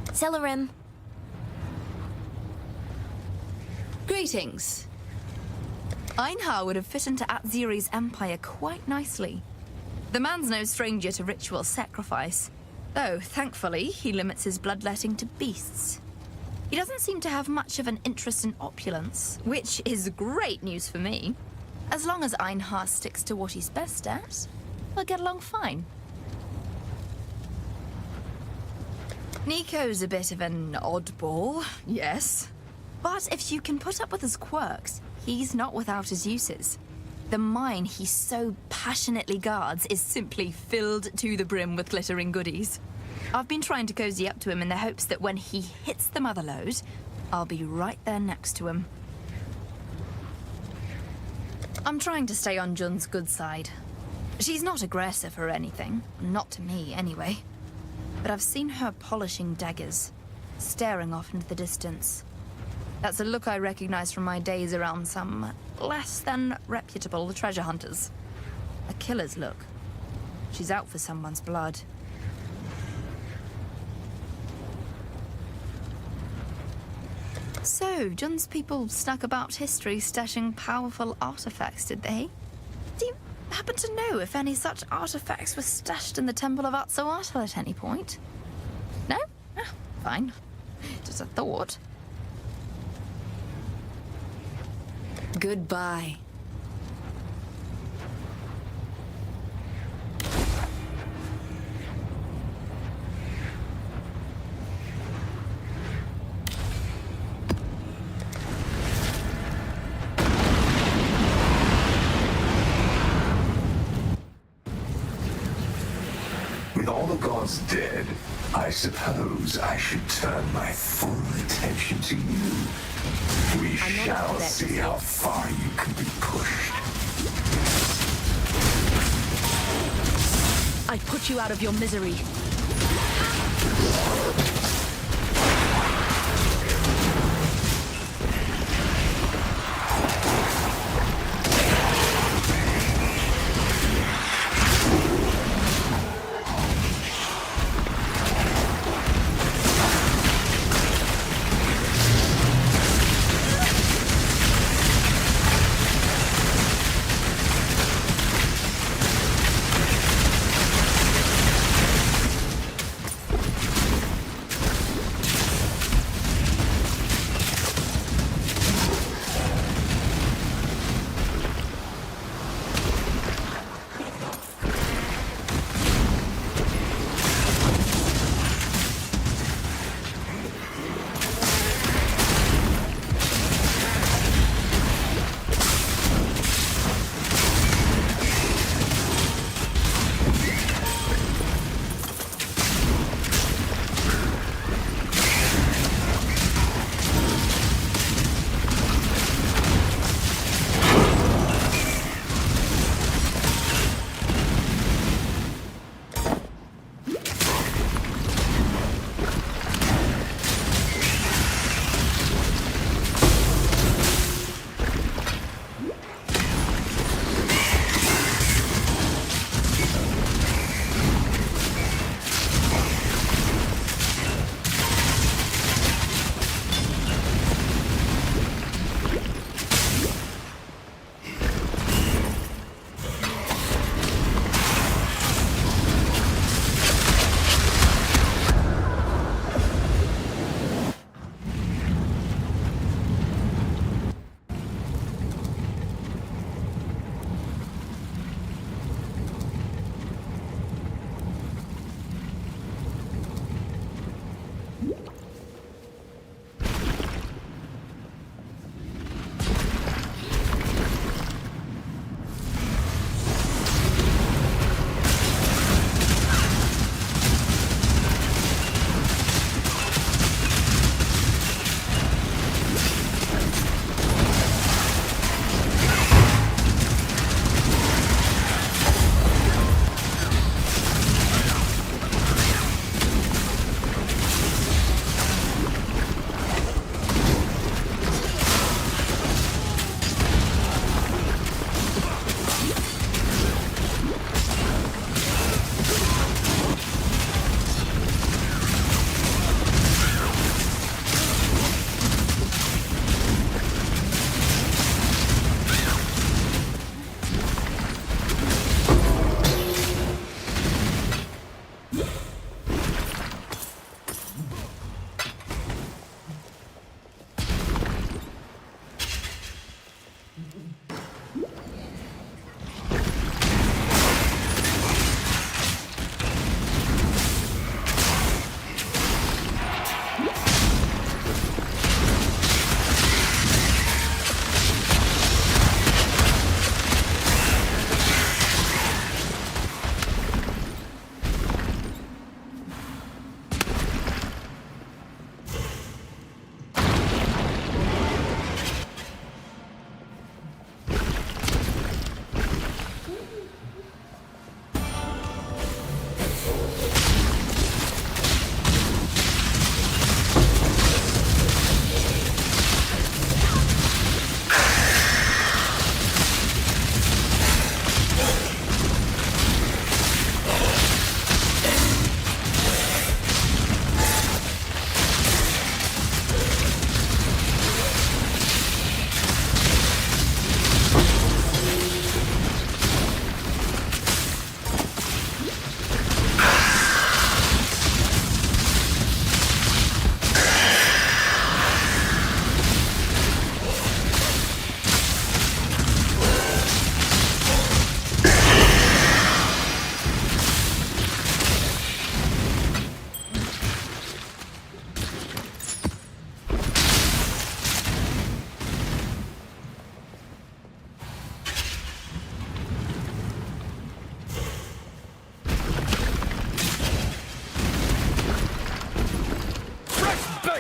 Celerim. Greetings. Einhar would have fit into Atziri's empire quite nicely. The man's no stranger to ritual sacrifice, though thankfully he limits his bloodletting to beasts. He doesn't seem to have much of an interest in opulence, which is great news for me. As long as Einhar sticks to what he's best at, we'll get along fine. Nico's a bit of an oddball, yes. But if you can put up with his quirks, he's not without his uses. The mine he so passionately guards is simply filled to the brim with glittering goodies. I've been trying to cozy up to him in the hopes that when he hits the mother lode, I'll be right there next to him. I'm trying to stay on Jun's good side. She's not aggressive or anything, not to me anyway. But I've seen her polishing daggers, staring off into the distance. That's a look I recognize from my days around some less than reputable treasure hunters. A killer's look. She's out for someone's blood. So, Jun's people snuck about history stashing powerful artifacts, did they? Do you happen to know if any such artifacts were stashed in the Temple of Atzoatl at any point? No? Ah, fine. Just a thought. Goodbye. With all the gods dead, I suppose I should turn my full attention to you. We shall see how far you can be pushed. I put you out of your misery.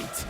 fight!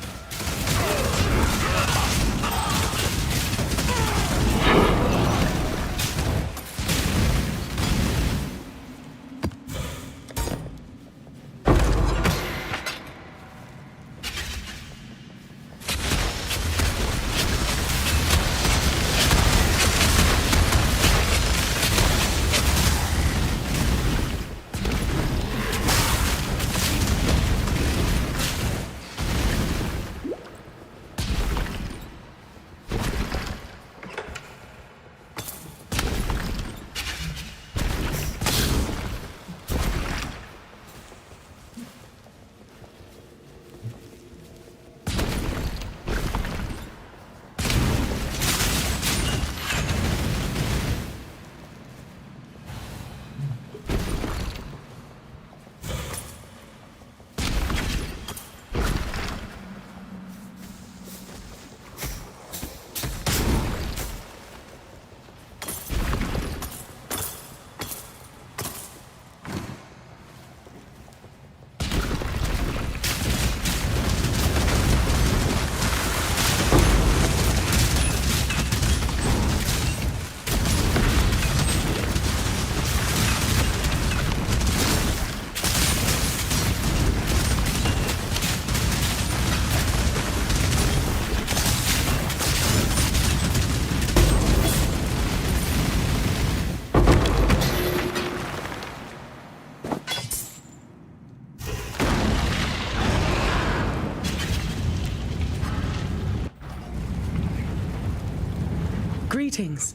Greetings.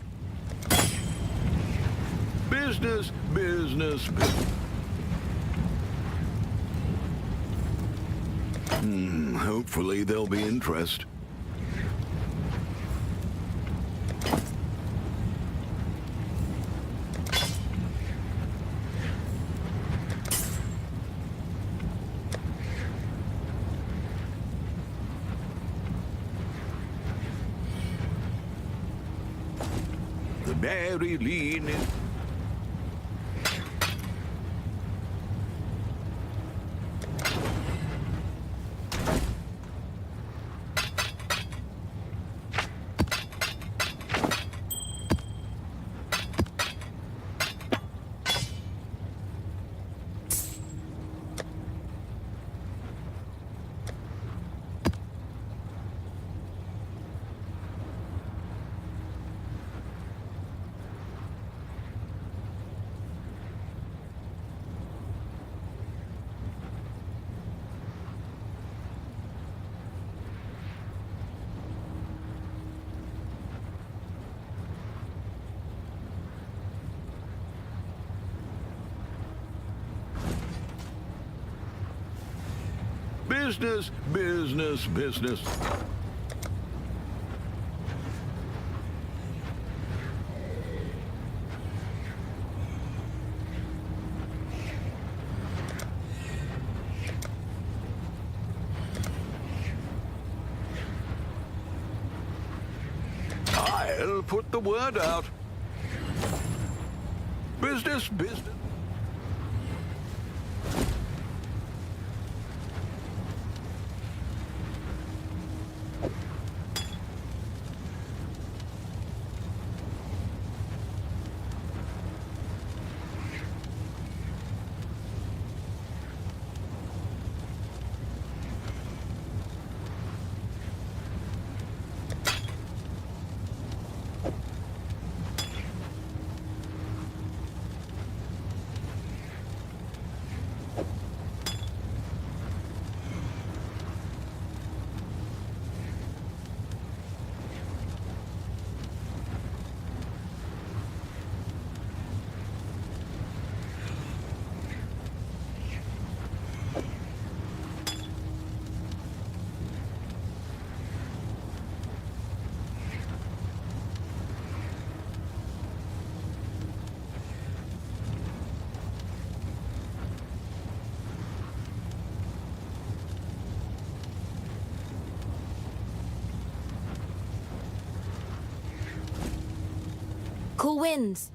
Business. Hopefully there'll be interest. The very lean. Business. I'll put the word out. Business. Cool winds.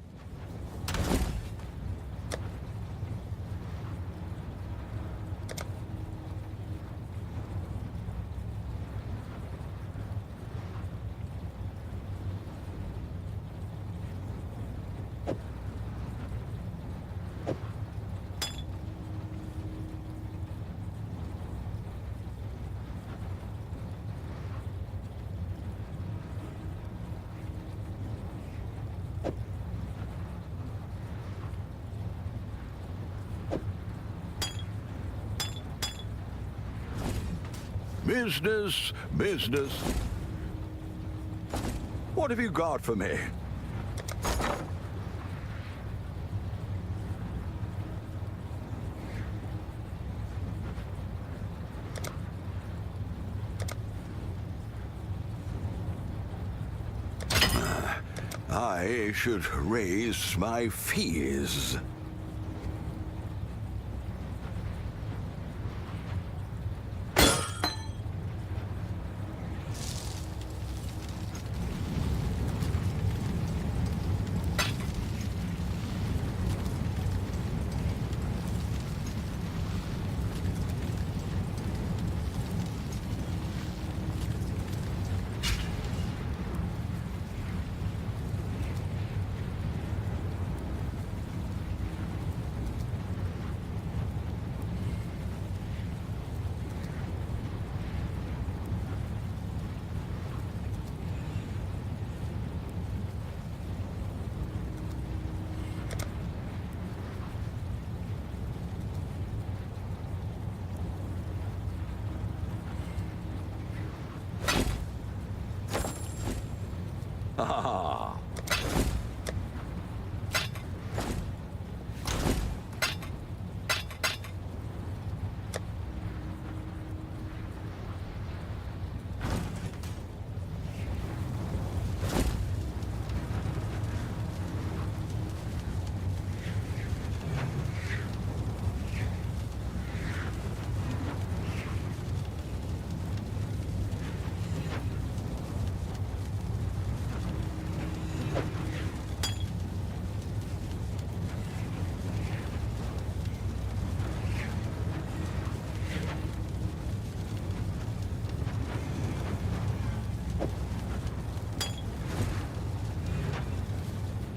Business, business. What have you got for me? I should raise my fees. Ah.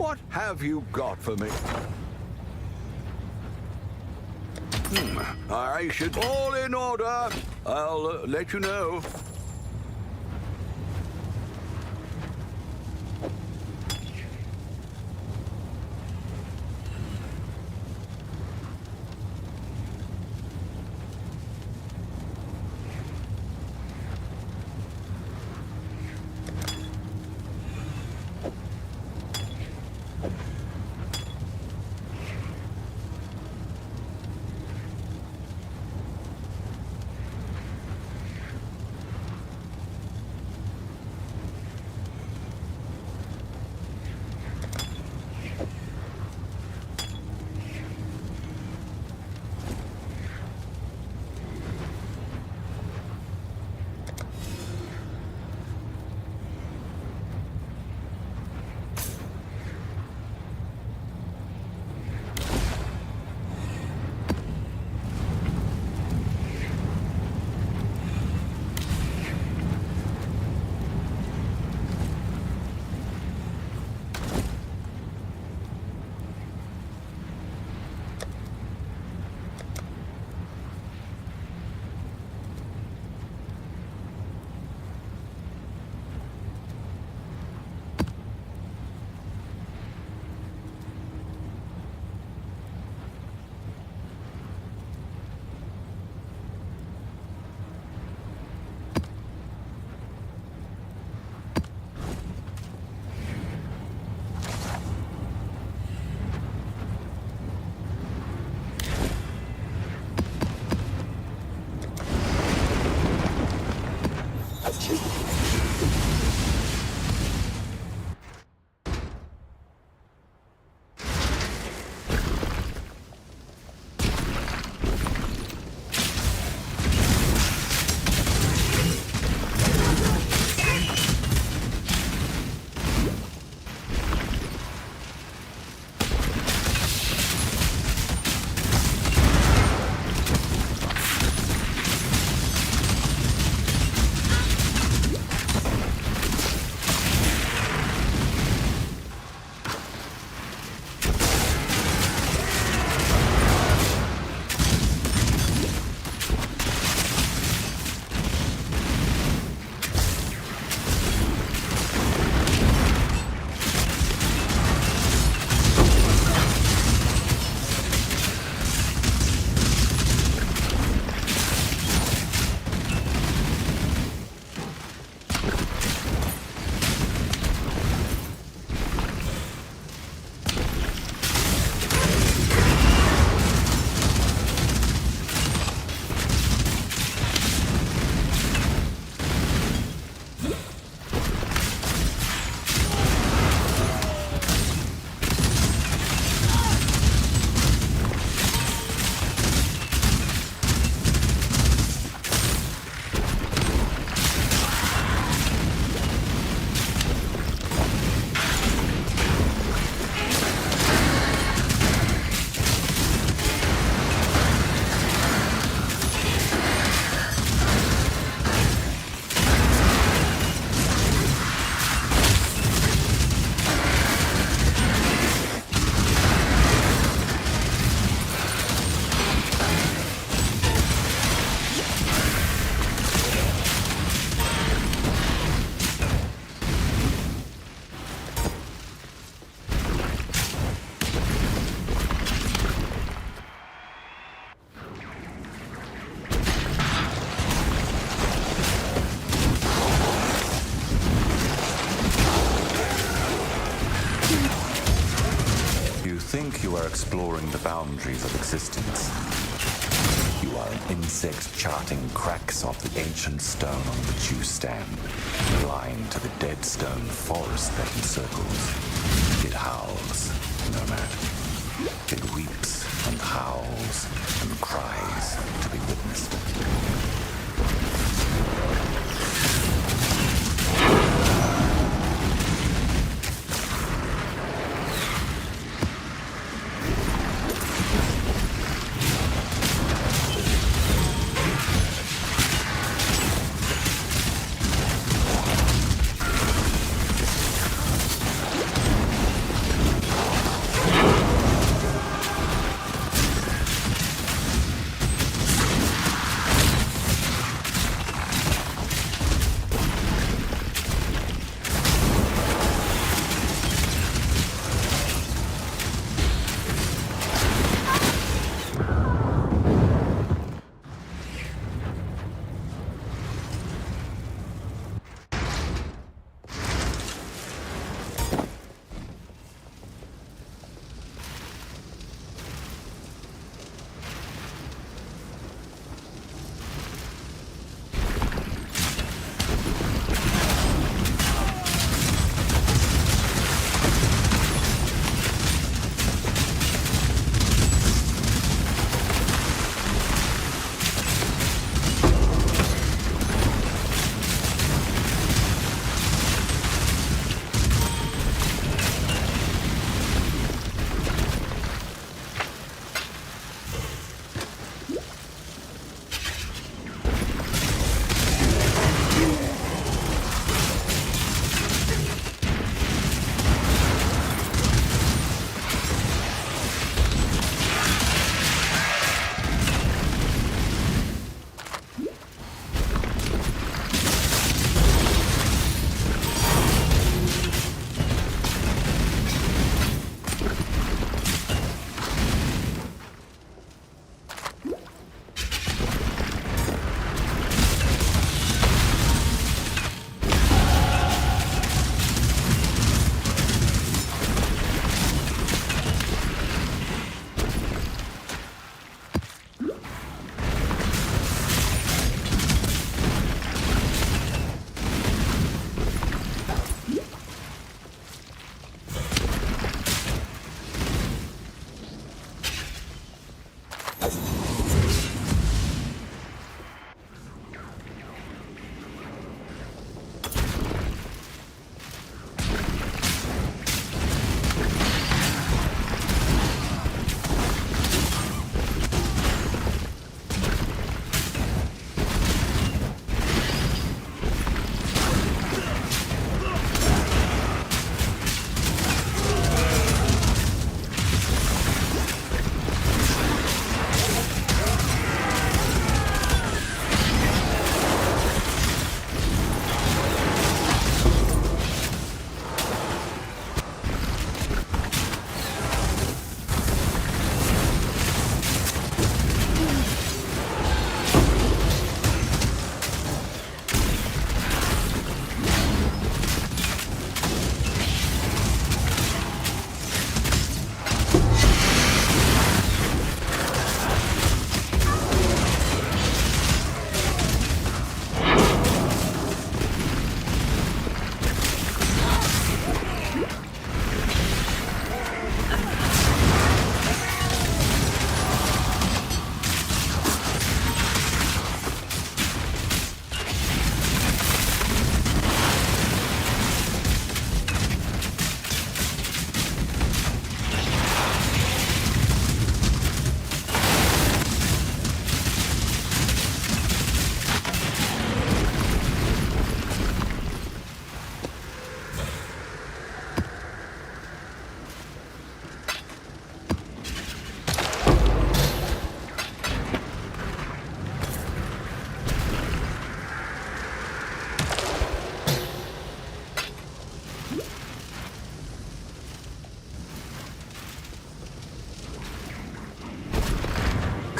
What have you got for me? I should... All in order. I'll let you know. exploring the boundaries of existence. You are an insect charting cracks off the ancient stone on which you stand, blind to the dead stone forest that encircles. It howls, nomad. It weeps and howls and cries to be witnessed.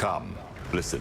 Come, listen.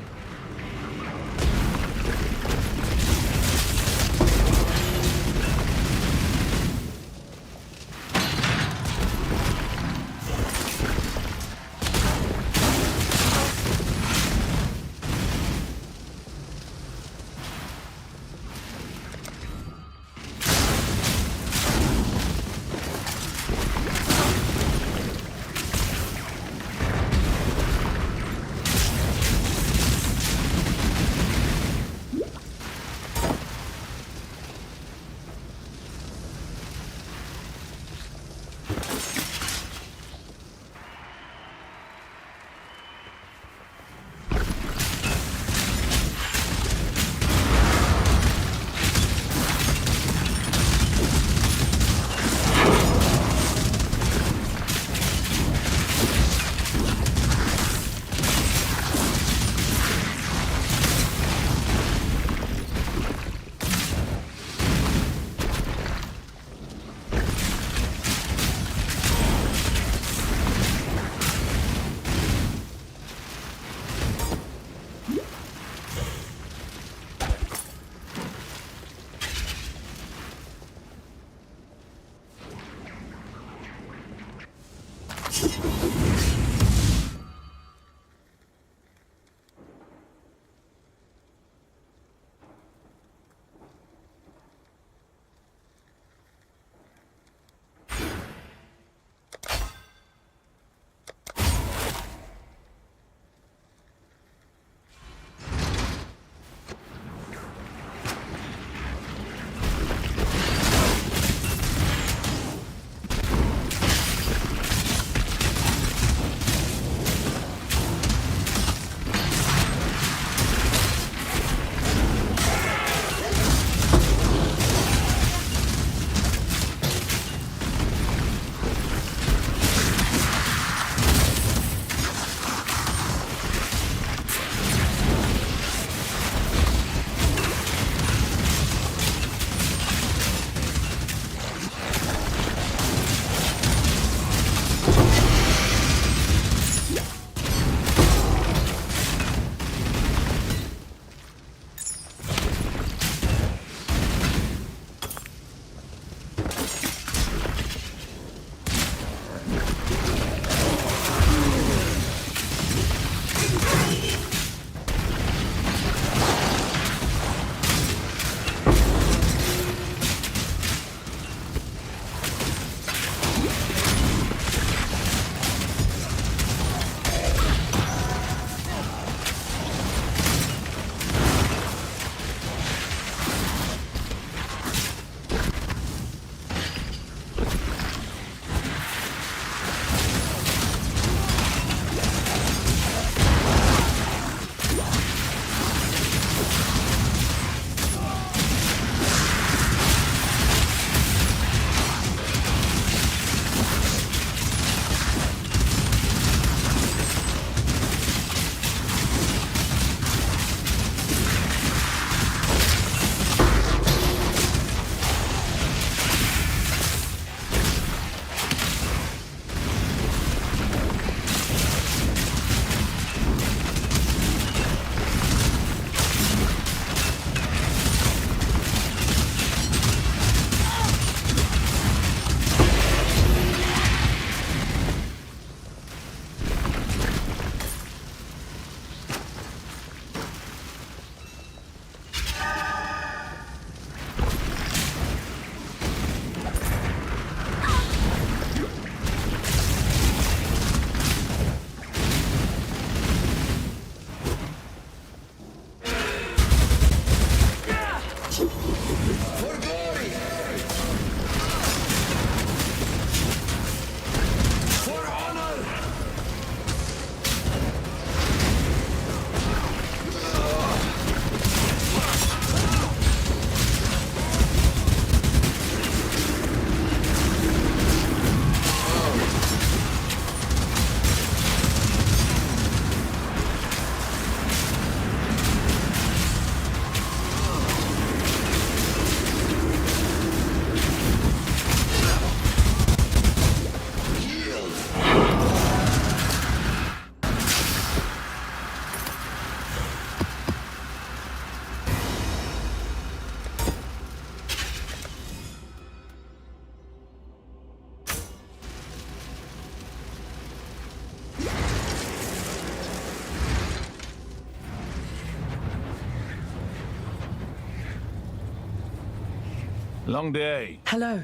Long day. Hello.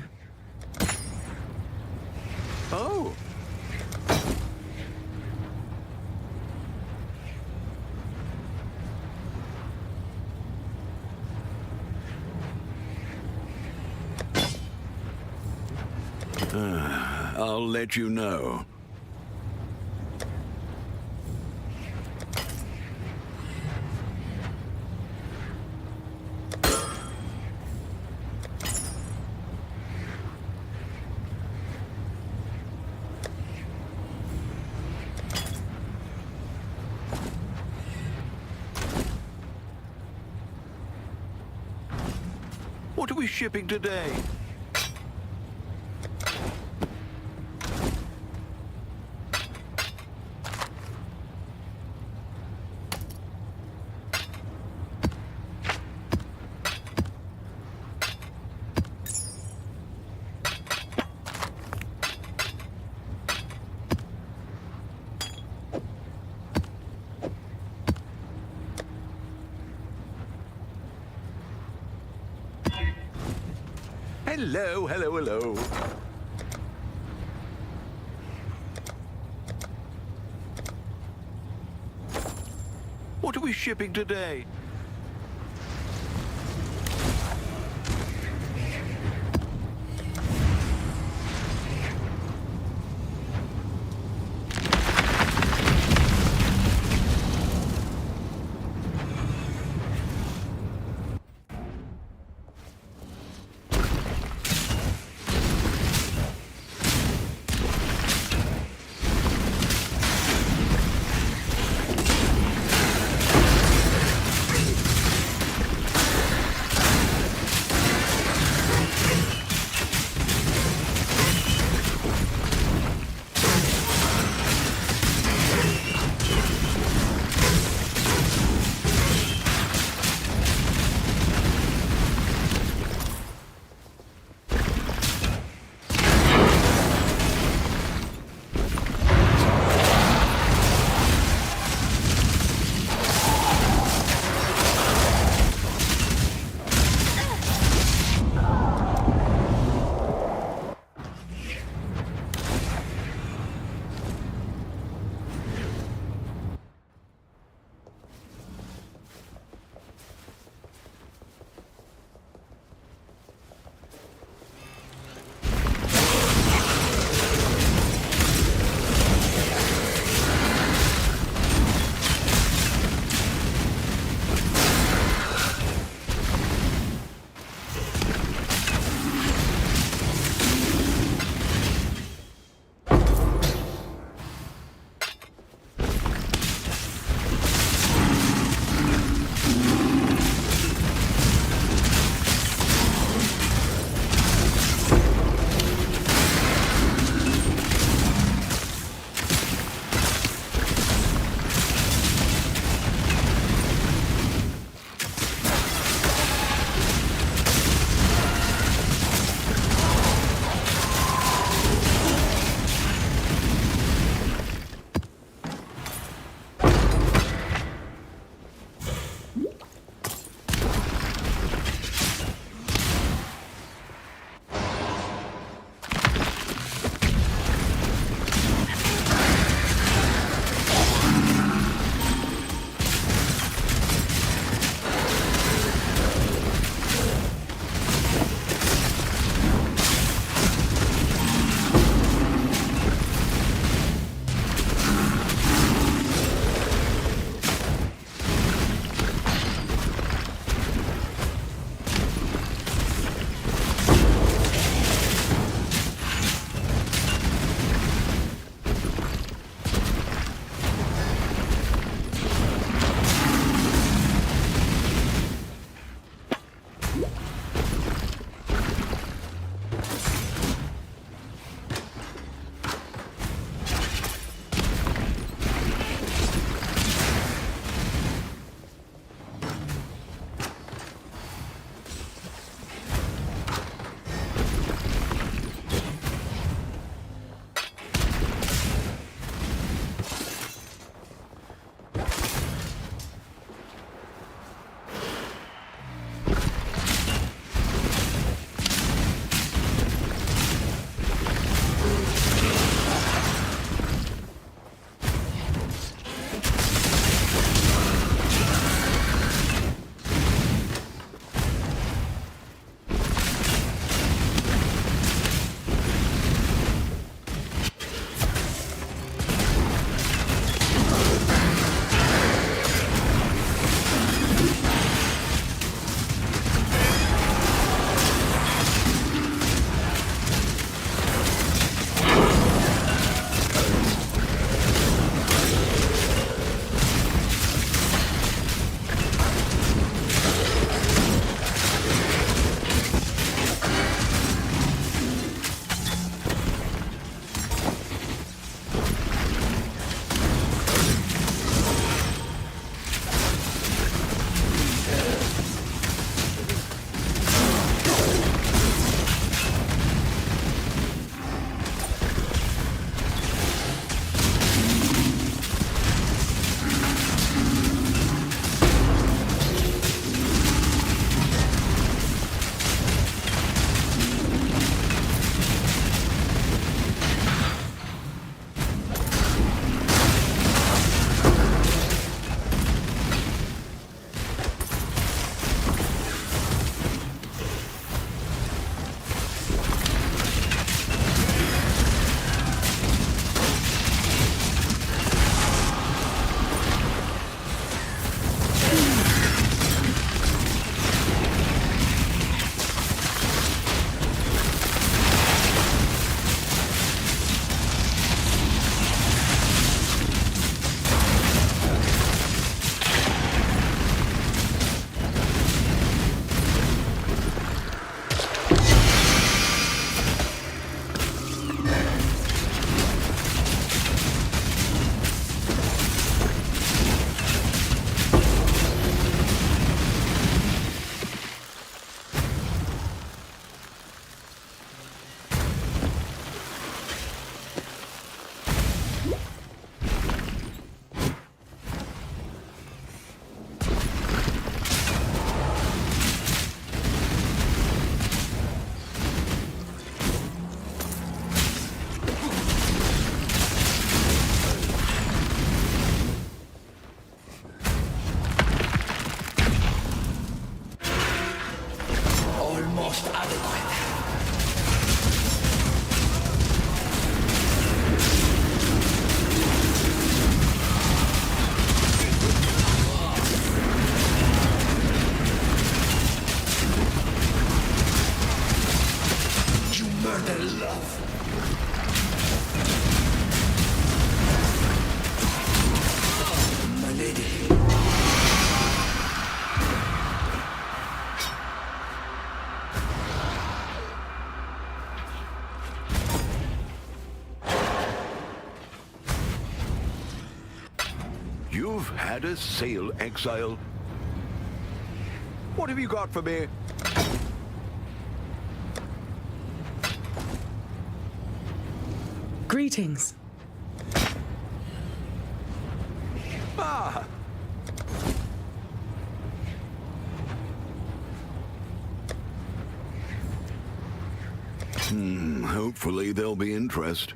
Oh. I'll let you know. What are we shipping today? Hello, hello, hello. What are we shipping today? had a sail, Exile. What have you got for me? Greetings. Ah! Hopefully there'll be interest.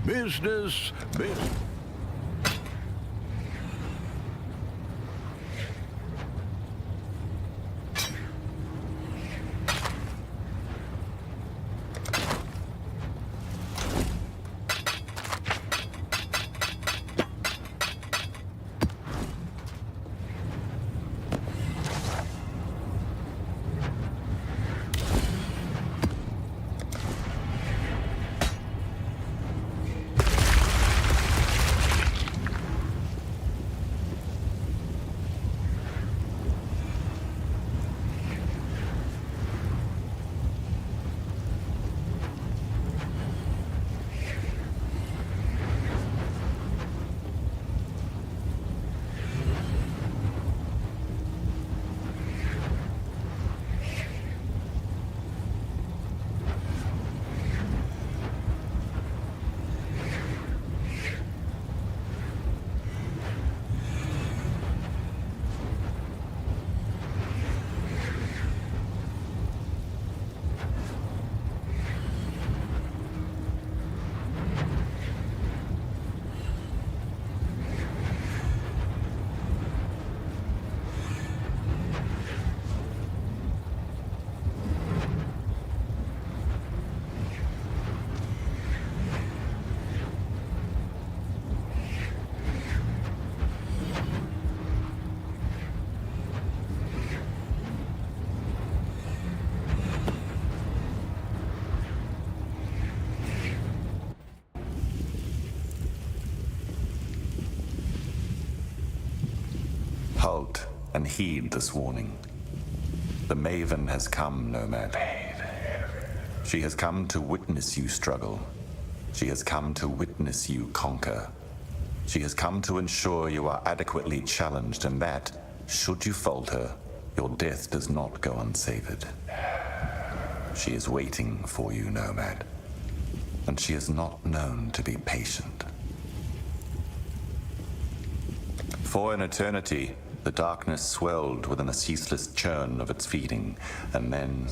Business. Halt and heed this warning. The Maven has come, Nomad. She has come to witness you struggle. She has come to witness you conquer. She has come to ensure you are adequately challenged and that, should you falter, your death does not go unsavored. She is waiting for you, Nomad. And she is not known to be patient. For an eternity, the darkness swelled within a ceaseless churn of its feeding, and then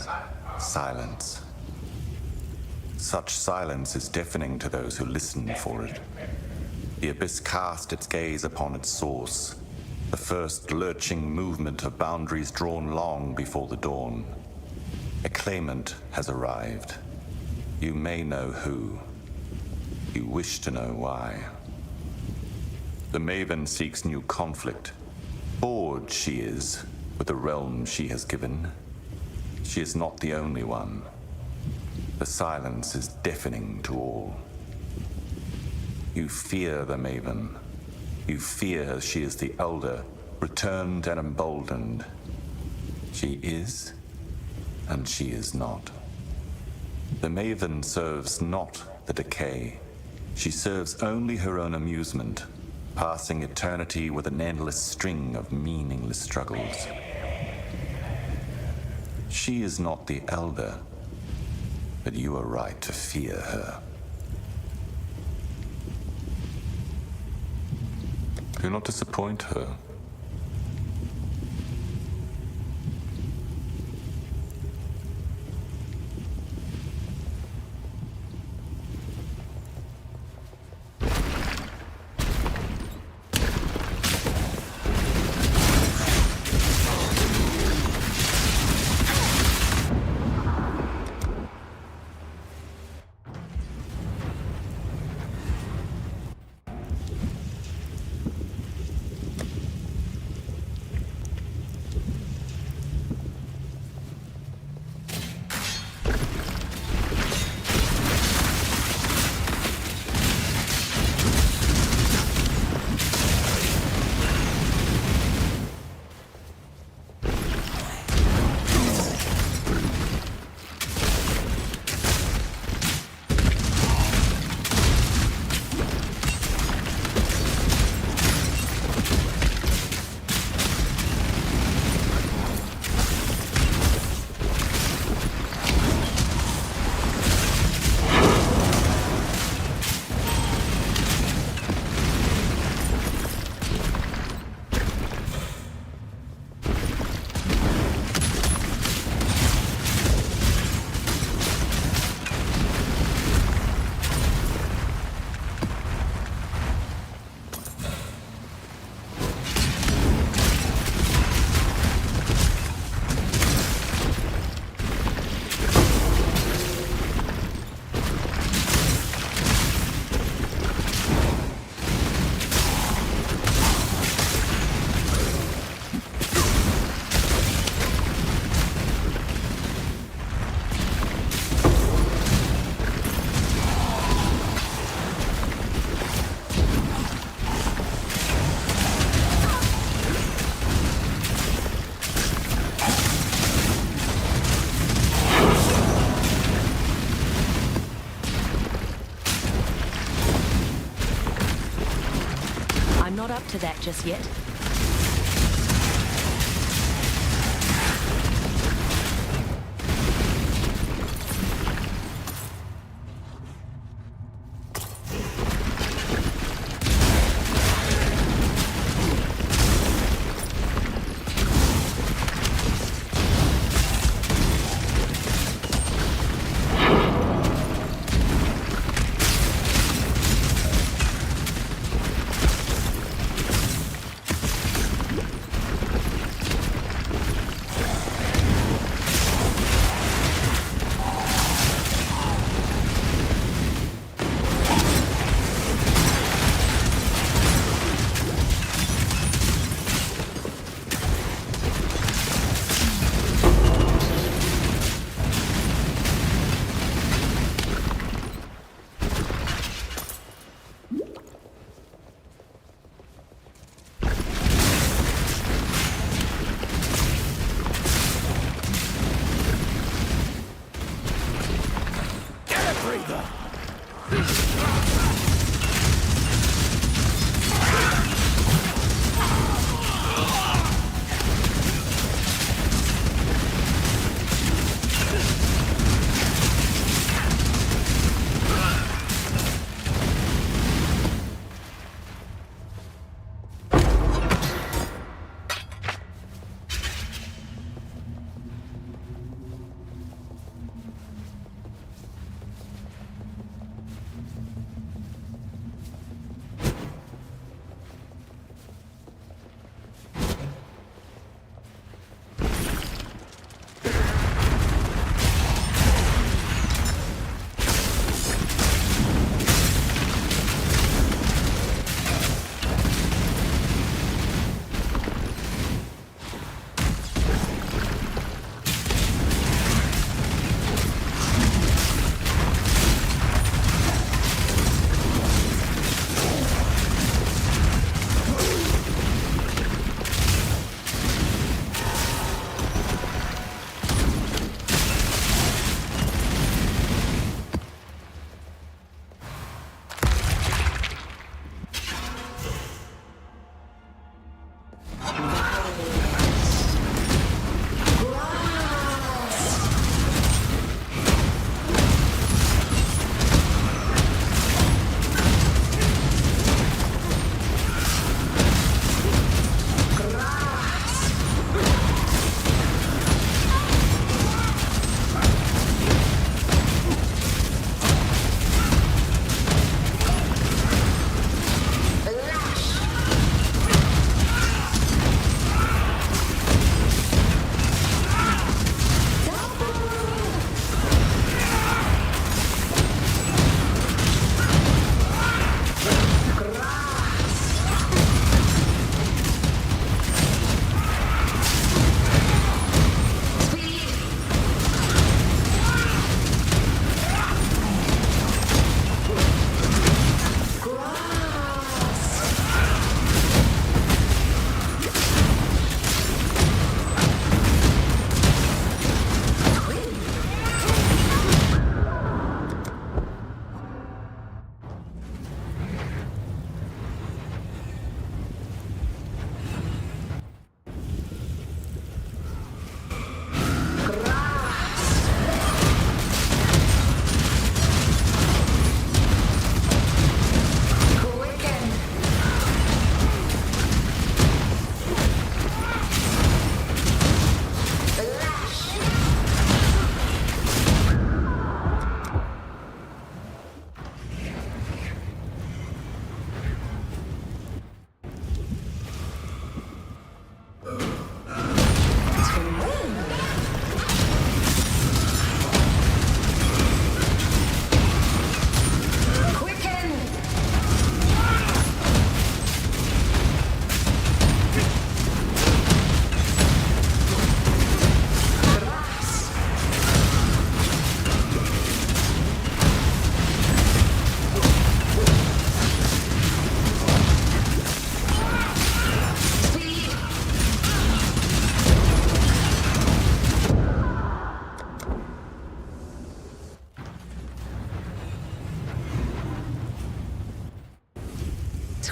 silence. Such silence is deafening to those who listen for it. The abyss cast its gaze upon its source, the first lurching movement of boundaries drawn long before the dawn. A claimant has arrived. You may know who. You wish to know why. The Maven seeks new conflict. Bored she is with the realm she has given. She is not the only one. The silence is deafening to all. You fear the Maven. You fear she is the Elder, returned and emboldened. She is, and she is not. The Maven serves not the decay. She serves only her own amusement, passing eternity with an endless string of meaningless struggles. She is not the Elder, but you are right to fear her. Do not disappoint her. not up to that just yet.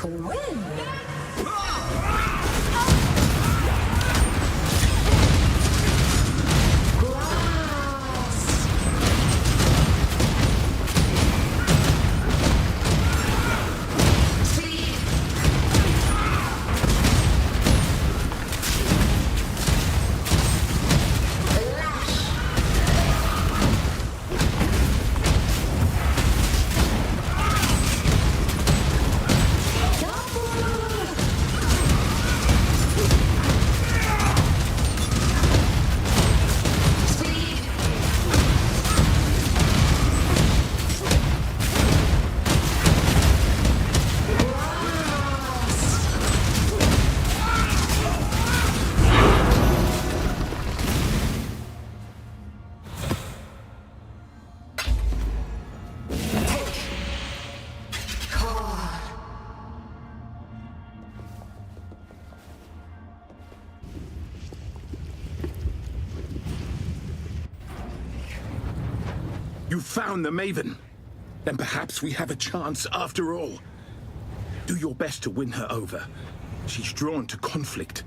To win! You found the Maven. Then perhaps we have a chance after all. Do your best to win her over. She's drawn to conflict.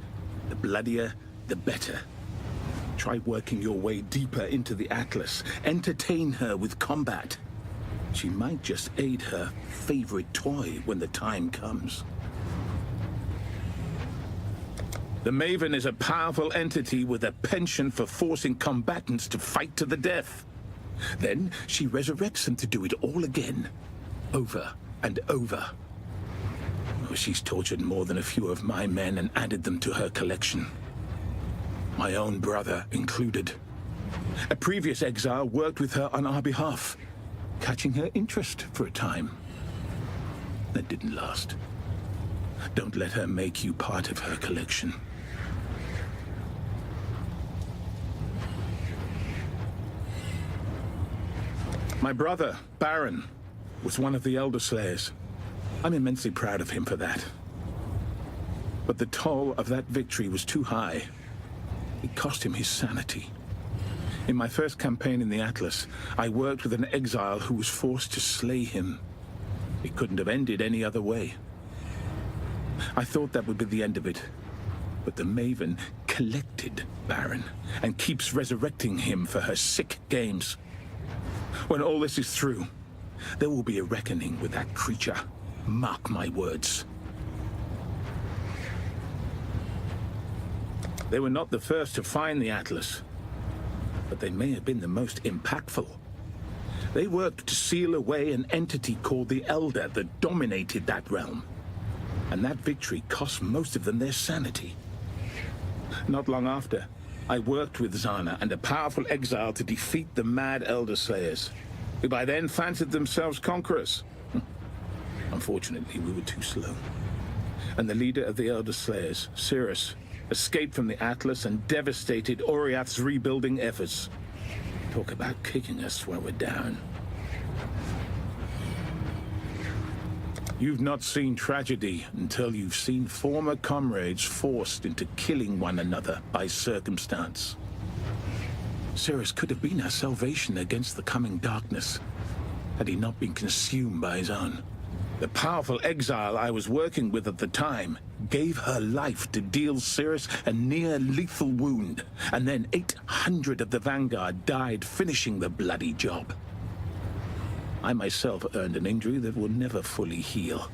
The bloodier, the better. Try working your way deeper into the Atlas. Entertain her with combat. She might just aid her favorite toy when the time comes. The Maven is a powerful entity with a penchant for forcing combatants to fight to the death. Then she resurrects them to do it all again, over and over. Oh, she's tortured more than a few of my men and added them to her collection. My own brother included. A previous exile worked with her on our behalf, catching her interest for a time. That didn't last. Don't let her make you part of her collection. My brother, Baron, was one of the Elder Slayers. I'm immensely proud of him for that. But the toll of that victory was too high. It cost him his sanity. In my first campaign in the Atlas, I worked with an exile who was forced to slay him. It couldn't have ended any other way. I thought that would be the end of it. But the Maven collected Baron and keeps resurrecting him for her sick games. When all this is through, there will be a reckoning with that creature. Mark my words. They were not the first to find the Atlas, but they may have been the most impactful. They worked to seal away an entity called the Elder that dominated that realm. And that victory cost most of them their sanity. Not long after, I worked with Zana and a powerful exile to defeat the mad Elder Slayers, who by then fancied themselves conquerors. Unfortunately, we were too slow. And the leader of the Elder Slayers, Cirrus, escaped from the Atlas and devastated Oriath's rebuilding efforts. Talk about kicking us when we're down. You've not seen tragedy until you've seen former comrades forced into killing one another by circumstance. Cirrus could have been our salvation against the coming darkness, had he not been consumed by his own. The powerful exile I was working with at the time gave her life to deal Cirrus a near-lethal wound, and then 800 of the Vanguard died finishing the bloody job. I myself earned an injury that will never fully heal.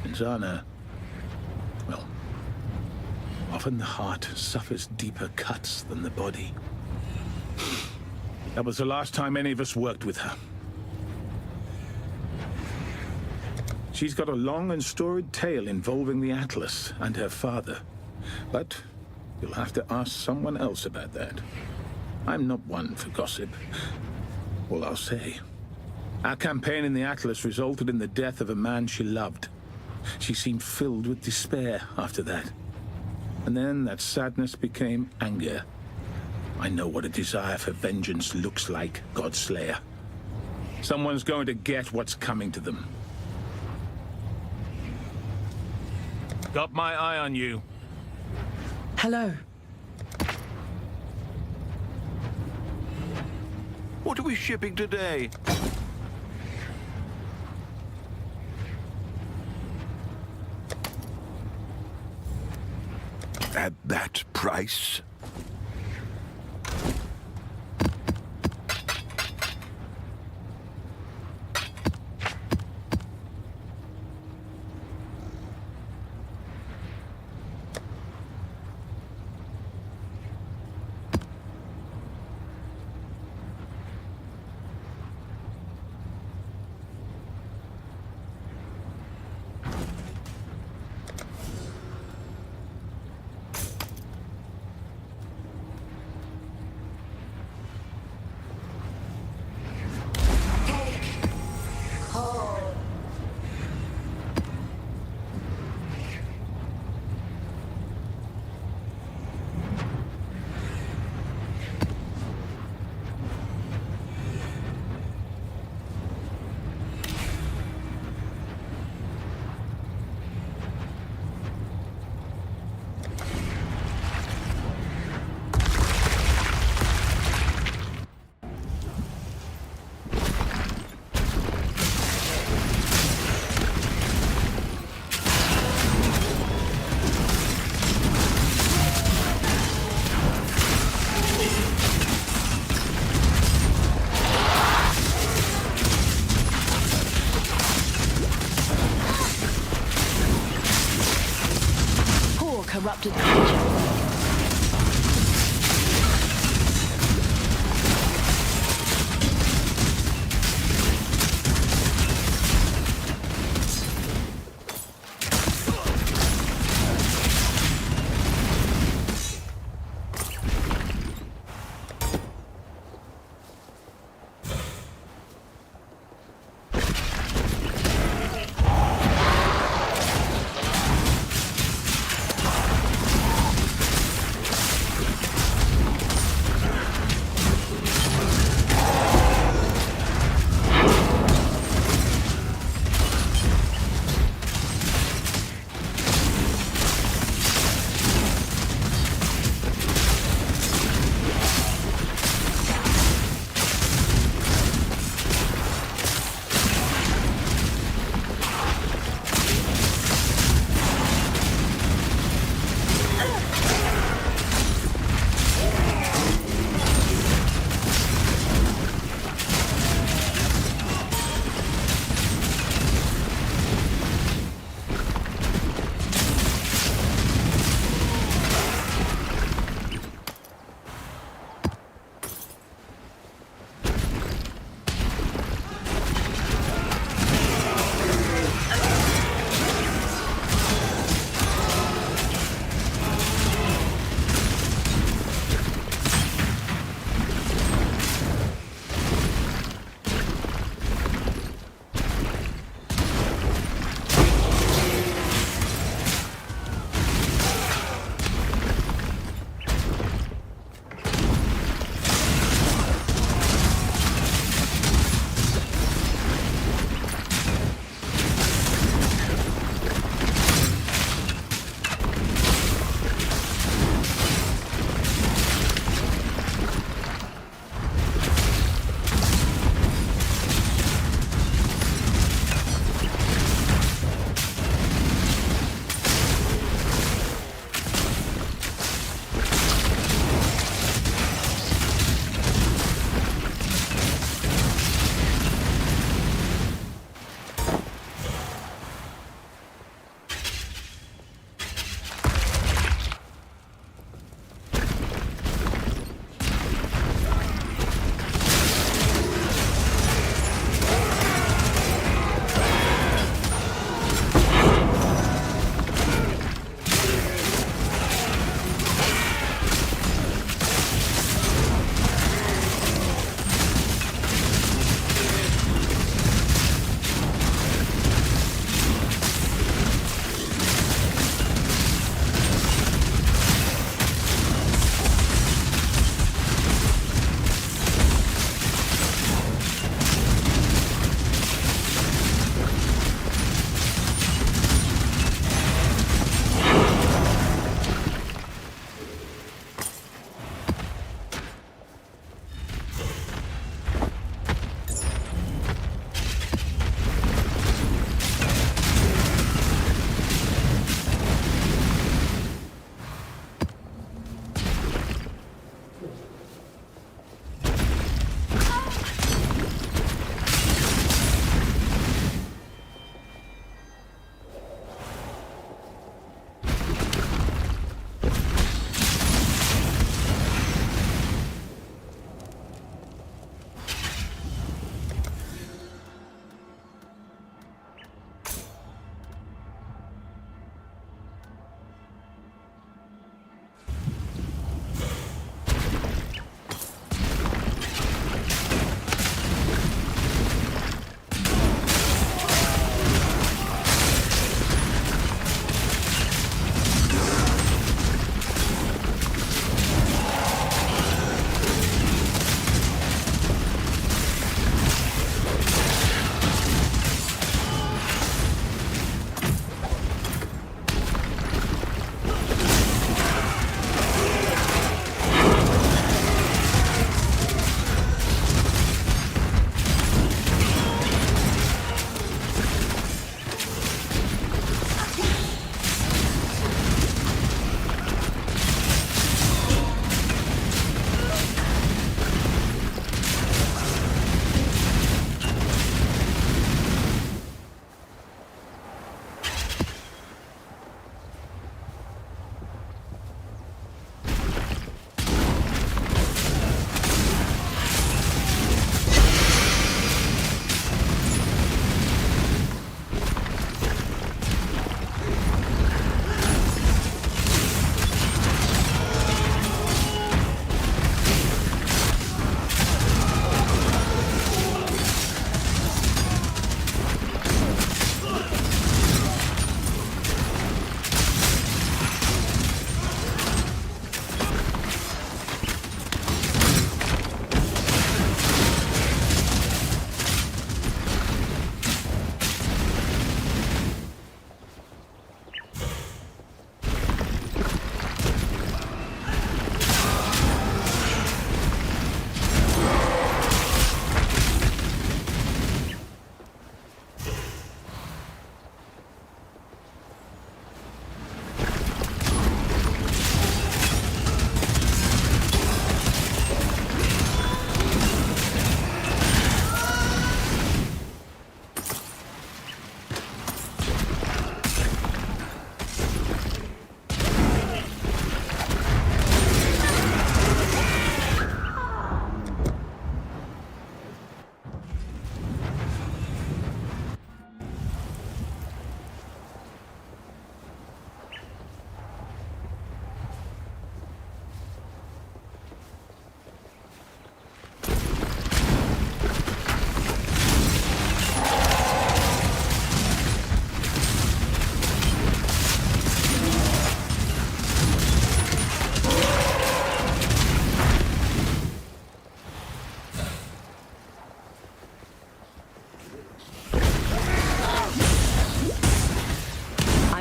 And Zana, well, often the heart suffers deeper cuts than the body. That was the last time any of us worked with her. She's got a long and storied tale involving the Atlas and her father. But you'll have to ask someone else about that. I'm not one for gossip. All I'll say, our campaign in the Atlas resulted in the death of a man she loved. She seemed filled with despair after that. And then that sadness became anger. I know what a desire for vengeance looks like, Godslayer. Someone's going to get what's coming to them. Got my eye on you. Hello. What are we shipping today? At that price? Corrupted creature.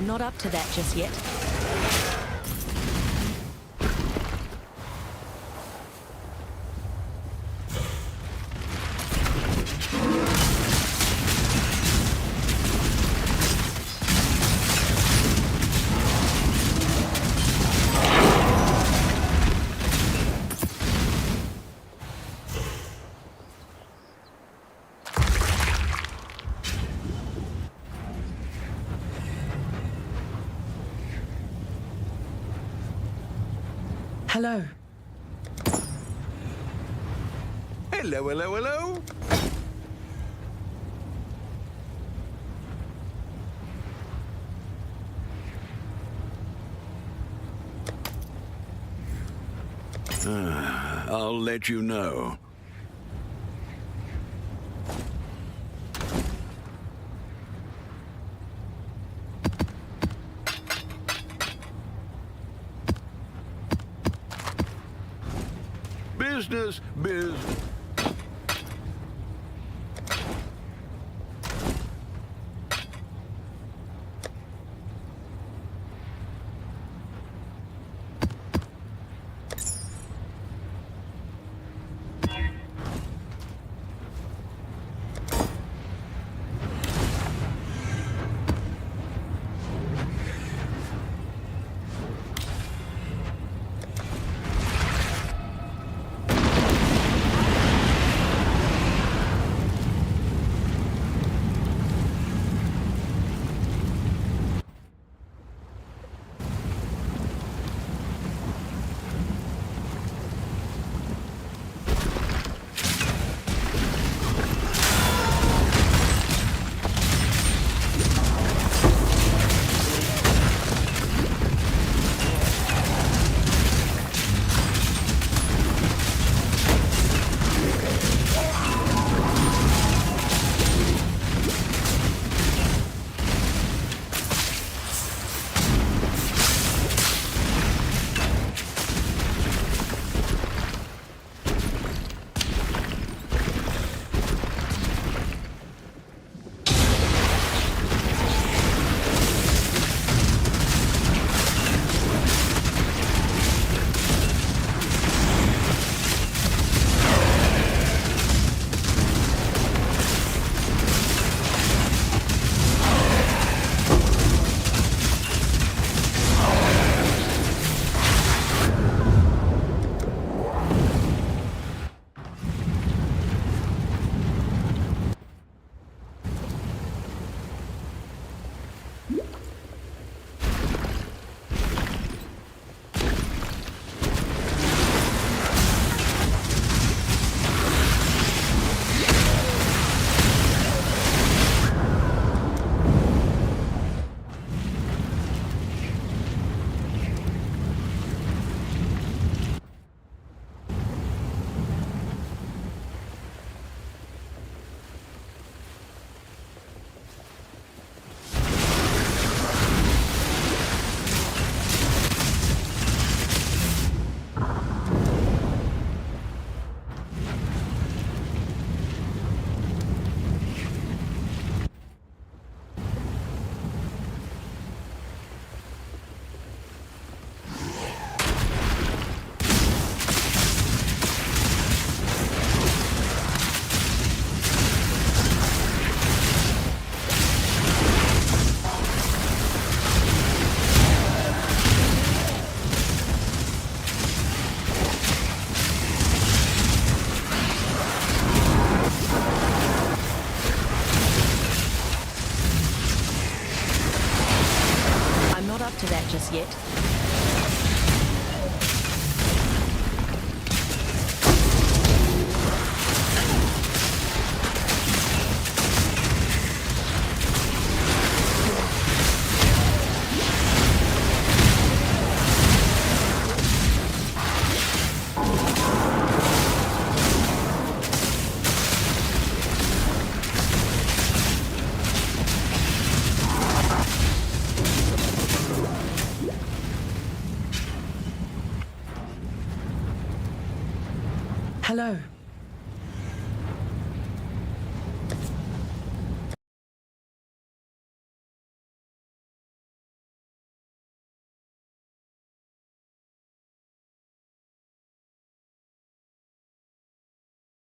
not up to that just yet. Hello. Hello, hello, hello. I'll let you know. Business, business. To that just yet. Hello.